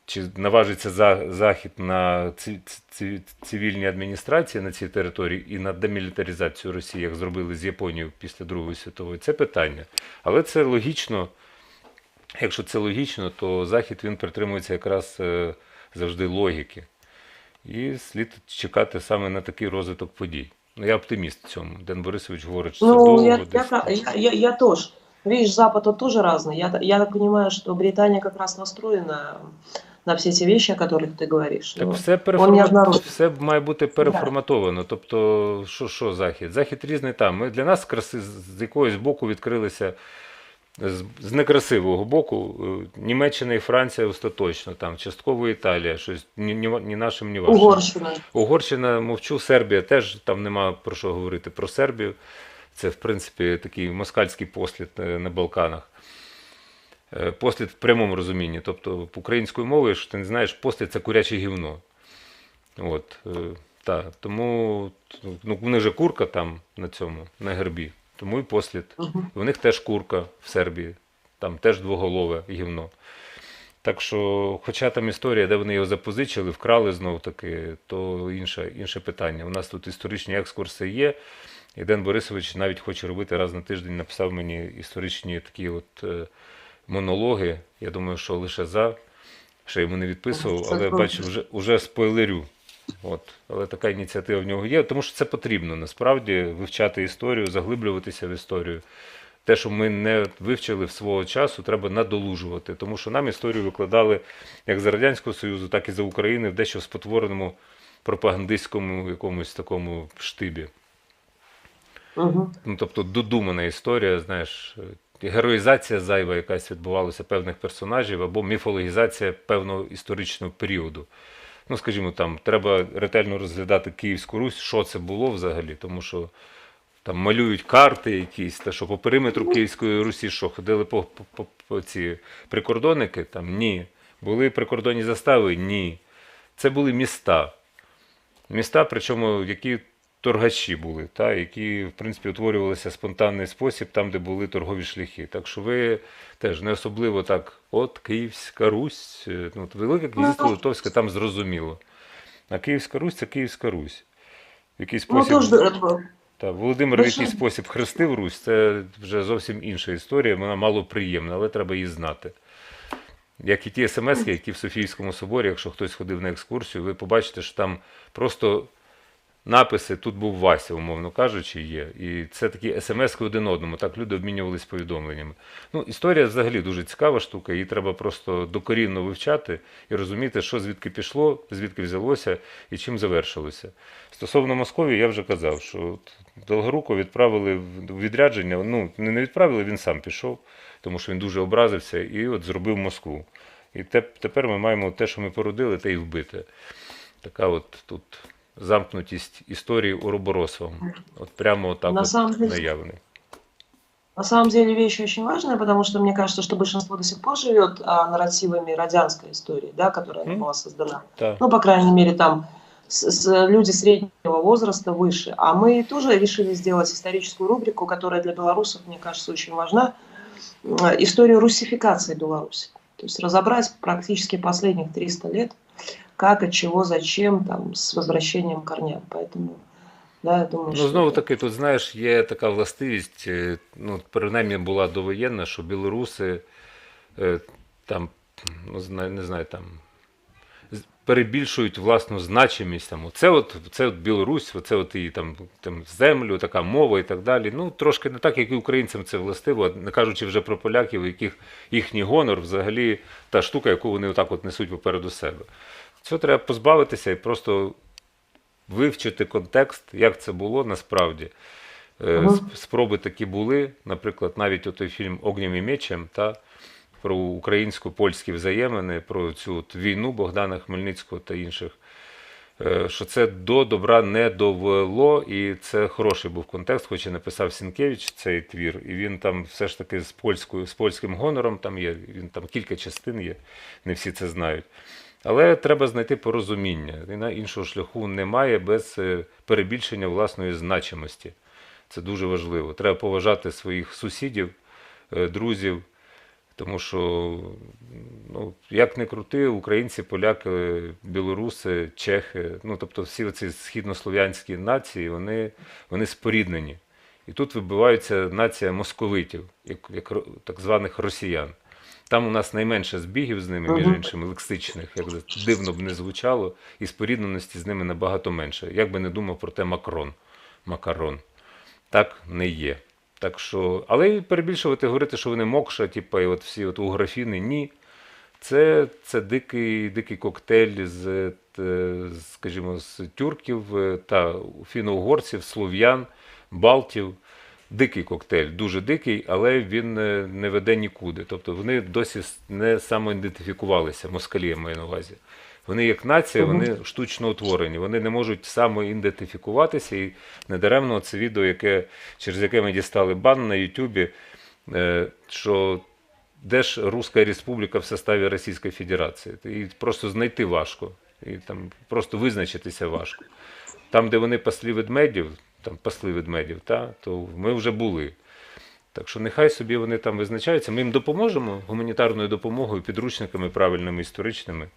Чи наважиться Захід на цивільні адміністрації на цій території і на демілітаризацію Росії, як зробили з Японією після Другої світової, це питання. Але це логічно. Якщо це логічно, то Захід, він притримується якраз завжди логіки. І слід чекати саме на такий розвиток подій. Ну, я оптиміст в цьому. Ден Борисович говорить, що це довго. Я тоже. Видишь, Запад он тоже разный. Я так понимаю, что Британия как раз настроена на все те вещи, о которых ты говоришь. Так Ну, все має бути переформатовано. Тобто, що Захід? Захід різний там. Для нас з якогось боку відкрилися, з некрасивого боку, Німеччина і Франція остаточно, там, частково Італія, щось ні нашим, ні вашим. Угорщина, мовчу, Сербія теж, там нема про що говорити про Сербію. Це, в принципі, такий москальський послід на Балканах. Послід в прямому розумінні. Тобто, українською мовою, що ти не знаєш, послід – це куряче гівно. От, та, тому, ну, в них же курка там на цьому, на гербі. Тому і послід. У них теж курка в Сербії, там теж двоголове гівно. Так що, хоча там історія, де вони його запозичили, вкрали знов-таки, то інше питання. У нас тут історичні екскурси є, і Ден Борисович навіть хоче робити раз на тиждень, написав мені історичні такі от монологи. Я думаю, що лише ще йому не відписував, але бачу, вже спойлерю. От. Але така ініціатива в нього є, тому що це потрібно насправді вивчати історію, заглиблюватися в історію. Те, що ми не вивчили в свого часу, треба надолужувати, тому що нам історію викладали як за Радянського Союзу, так і за України в дещо спотвореному пропагандистському якомусь такому штибі. Ну, тобто додумана історія, знаєш, героїзація зайва якась відбувалася певних персонажів або міфологізація певного історичного періоду. Ну, скажімо, там, треба ретельно розглядати Київську Русь, що це було взагалі, тому що там малюють карти якісь, та що по периметру Київської Русі, що ходили по ці прикордонники, там ні. Були прикордонні застави? Ні. Це були міста. Міста, причому які торгаші були, та, які, в принципі, утворювалися в спонтанний спосіб там, де були торгові шляхи. Так що ви теж не особливо так, от Київська Русь, ну, Велике князівство Литовське там зрозуміло. А Київська Русь – це Київська Русь. В який спосіб... Володимир в який спосіб хрестив Русь, це вже зовсім інша історія, вона малоприємна, але треба її знати. Як і ті смс-ки, які в Софійському соборі, якщо хтось ходив на екскурсію, ви побачите, що там просто написи, тут був Вася, умовно кажучи, є. І це такі смс-ки один одному, так люди обмінювалися повідомленнями. Ну, історія взагалі дуже цікава штука, її треба просто докорінно вивчати і розуміти, що звідки пішло, звідки взялося і чим завершилося. Стосовно Московії, я вже казав, що Долгорукова відправили в відрядження, ну, не відправили, він сам пішов, тому що він дуже образився і от зробив Москву. І тепер ми маємо те, що ми породили, те і вбити. Така от тут замкнутість історії Уроборосовым. Вот прямо вот так На вот самом деле- наявный. На самом деле вещь очень важная, потому что мне кажется, что большинство до сих пор живет нарративами радянской истории, да, которая была создана. Да. Ну, по крайней мере, там люди среднего возраста выше. А мы тоже решили сделать историческую рубрику, которая для белорусов, мне кажется, очень важна. Историю русификации Беларуси. То есть разобрать практически последних 300 лет, как, от чего, зачем, там, с возвращением к корням. Поэтому, да, я думаю, Ну, знову таки, тут, знаєш, є така властивість, ну, принаймні була довоєнна, що білоруси там, ну, не знаю, там, перебільшують власну значимість. Там, це от Білорусь, оце от її там землю, така мова і так далі. Ну, трошки не так, як і українцям це властиво, не кажучи вже про поляків, у яких їхній гонор взагалі та штука, яку вони отак от несуть попереду себе. Цього треба позбавитися і просто вивчити контекст, як це було насправді. Спроби такі були, наприклад, навіть отой фільм «Огнем і мечем», та, про українсько-польські взаємини, про цю от війну Богдана Хмельницького та інших, що це до добра не довело, і це хороший був контекст, хоч і написав Сінкевич цей твір, і він там все ж таки з польським гонором там є, він там кілька частин є, не всі це знають. Але треба знайти порозуміння, і на іншого шляху немає без перебільшення власної значимості. Це дуже важливо. Треба поважати своїх сусідів, друзів, тому що, ну, як не крути, українці, поляки, білоруси, чехи, ну, тобто всі ці східнослов'янські нації, вони споріднені. І тут вибивається нація московитів, як так званих росіян. Там у нас найменше збігів з ними, між іншими, лексичних, як дивно б не звучало, і спорідненості з ними набагато менше. Як би не думав про те Макарон. Так не є. Так що, але і перебільшувати, говорити, що вони мокша, типу, і от всі от угрофіни, ні. Це дикий коктейль скажімо, з тюрків та фіно-угорців, слов'ян, балтів. Дикий коктейль, дуже дикий, але він не веде нікуди. Тобто вони досі не самоідентифікувалися, москалі я маю на увазі. Вони як нація, вони штучно утворені, вони не можуть самоідентифікуватися, і недаремно це відео, через яке ми дістали бан на Ютубі, що де ж Руська Республіка в составі Російської Федерації. І просто знайти важко, і там просто визначитися важко. Там, де вони пасли ведмедів, то ми вже були. Так що нехай собі вони там визначаються. Ми їм допоможемо гуманітарною допомогою, підручниками правильними, історичними.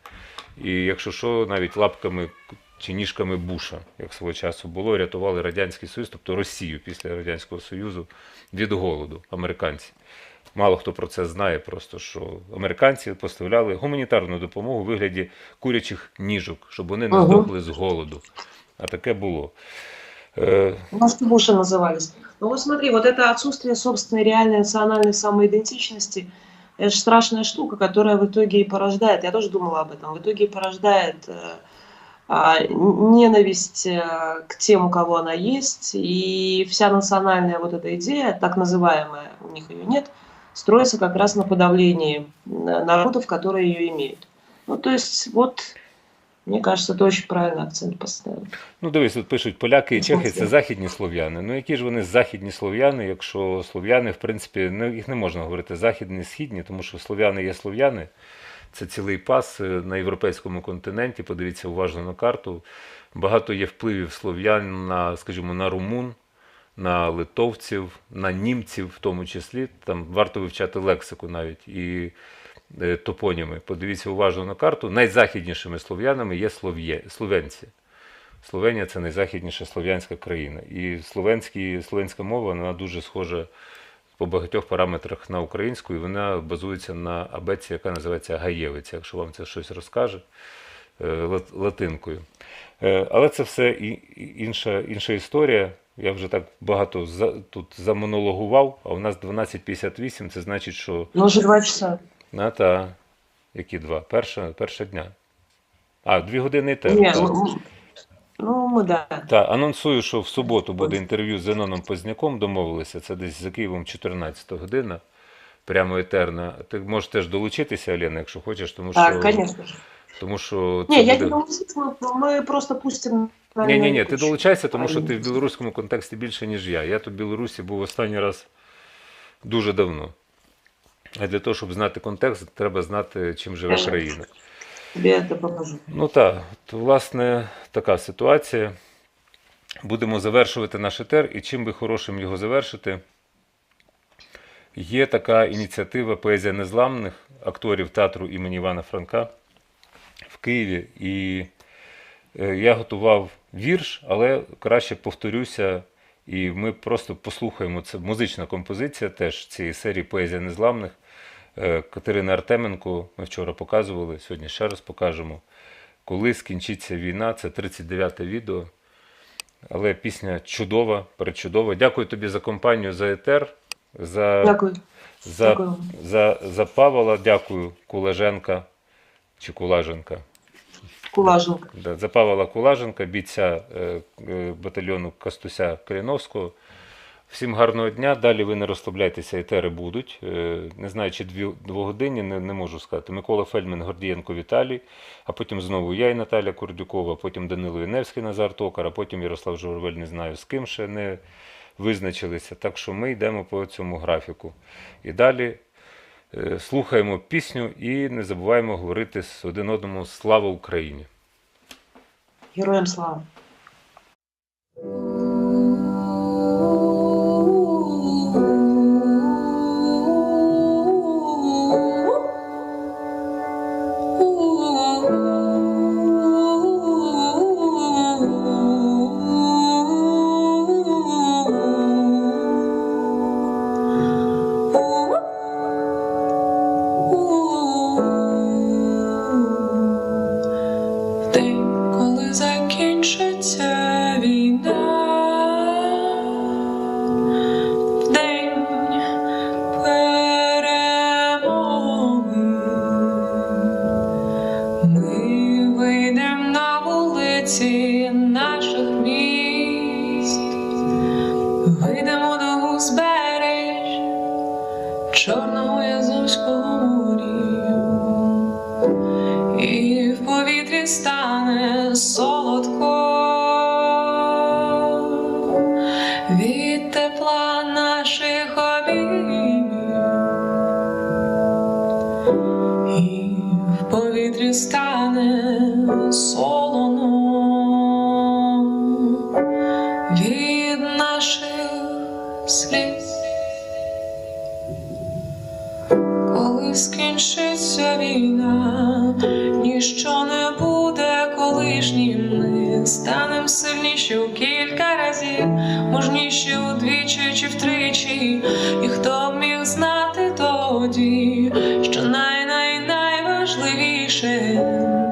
І якщо що, навіть лапками чи ніжками Буша, як свого часу було, рятували Радянський Союз, тобто Росію після Радянського Союзу від голоду, американці. Мало хто про це знає, просто що американці поставляли гуманітарну допомогу у вигляді курячих ніжок, щоб вони не здохли з голоду. А таке було. У нас Буши назывались. Но вот смотри, вот это отсутствие собственной реальной национальной самоидентичности, это же страшная штука, которая в итоге и порождает, я тоже думала об этом, в итоге и порождает ненависть к тем, у кого она есть, и вся национальная вот эта идея, так называемая, у них ее нет, строится как раз на подавлении народов, которые ее имеют. Ну, то есть, вот... Мені кажется, це дуже правильний акцент поставили. Ну, дивись, тут пишуть, поляки і чехи – це західні слов'яни. Ну, які ж вони західні слов'яни, якщо слов'яни, в принципі, їх не можна говорити західні, східні, тому що слов'яни є слов'яни. Це цілий пас на європейському континенті, подивіться уважно на карту. Багато є впливів слов'ян на, скажімо, на румун, на литовців, на німців в тому числі. Там варто вивчати лексику навіть і топоніми. Подивіться уважно на карту. Найзахіднішими слов'янами є слов'янці. Словенія – це найзахідніша слов'янська країна. І слов'янська мова, вона дуже схожа по багатьох параметрах на українську, і вона базується на абетці, яка називається гаєвиця, якщо вам це щось розкаже, латинкою. Але це все інша історія. Я вже так багато тут замонологував, а у нас 12:58, це значить, що... Ну, уже 2 часа. Які 2? Перша дня. 2 години і те. Ні, ми да. Так, анонсую, що в суботу буде інтерв'ю з Зеноном Позняком, домовилися, це десь за Києвом 14 година, прямо етерна. Ти можеш теж долучитися, Олена, якщо хочеш, тому що... Так, звісно. Тому що... Ні, я не долучусь, ми просто пустимо... Ні, ти долучайся, тому що ти в білоруському контексті більше, ніж я. Я тут в Білорусі був останній раз дуже давно. А для того, щоб знати контекст, треба знати, чим живе країна. Я це покажу. Ну так, то, власне, така ситуація. Будемо завершувати наш етер, і чим би хорошим його завершити. Є така ініціатива «Поезія незламних» акторів театру імені Івана Франка в Києві. І я готував вірш, але краще повторюся, і ми просто послухаємо. Це музична композиція теж цієї серії «Поезія незламних». Катерина Артеменко, ми вчора показували, сьогодні ще раз покажемо. «Коли скінчиться війна», це 39-те відео. Але пісня чудова, перечудова. Дякую тобі за компанію, за етер. Дякую. За Павла, дякую, Кулаженка чи Кулаженка. Кулаженка. За Павла Кулаженка, бійця батальйону Кастуся Каліновського. Всім гарного дня. Далі ви не розслабляйтеся, етери будуть. Не знаю, чи 2 години, не можу сказати. Микола Фельдман, Гордієнко Віталій, а потім знову я і Наталя Курдюкова, а потім Данило Яневський, Назар Токар, а потім Ярослав Журавель, не знаю з ким ще не визначилися. Так що ми йдемо по цьому графіку. І далі слухаємо пісню і не забуваємо говорити один одному «Слава Україні». Героям слава. Чорного Азовського моря, і в повітрі стане солодко від тепла наших обіймів, і в повітрі стане солоно від наших сліз. Коли скінчиться війна, ніщо не буде колишнім. Ми станем сильніші у кілька разів, мужніші удвічі чи втричі. І хто б міг знати тоді, що найважливіше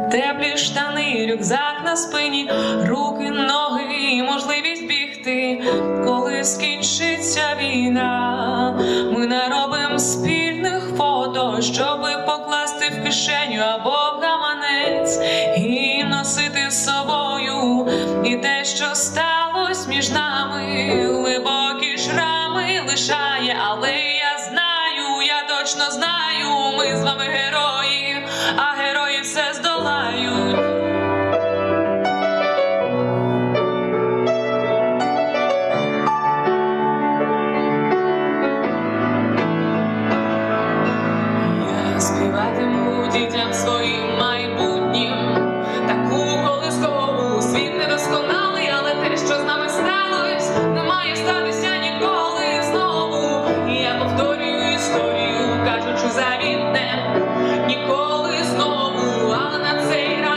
— теплі штани, рюкзак на спині, руки, ноги і можливість бігти. Коли скінчиться війна, ми наробимо спільних фото, щоби покласти в кишеню або в гаманець і носити з собою. І те, що сталося між нами, глибокі шрами лишає. Але я знаю, я точно знаю, ми з вами герої, а герої все здолають. Співатиму дітям своїм майбутнім таку колискову. Світ недосконалий, але те, що з нами сталось, не має статися ніколи знову. І я повторюю історію, кажучи завітне, ніколи знову. Але на цей раз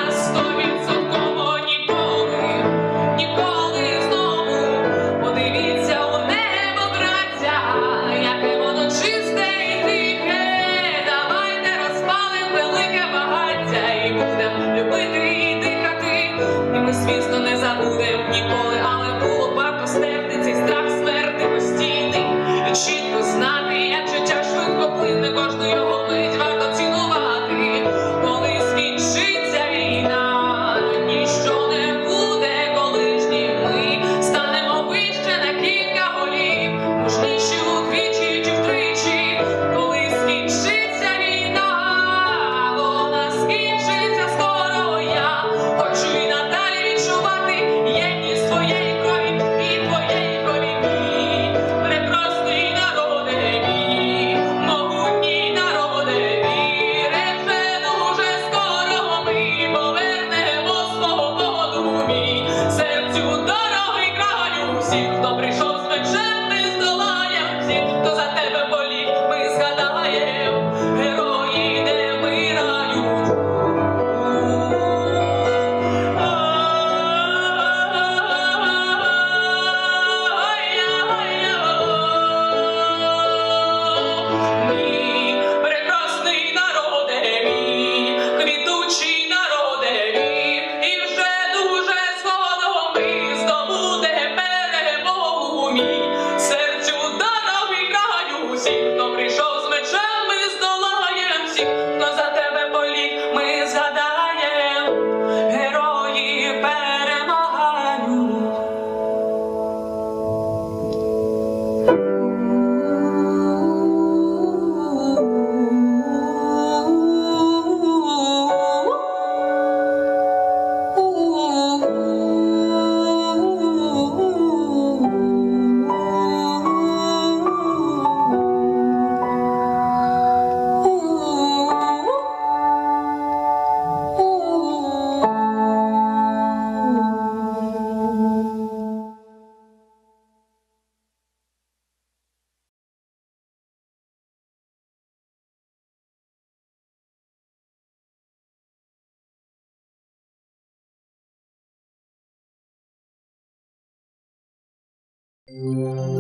Thank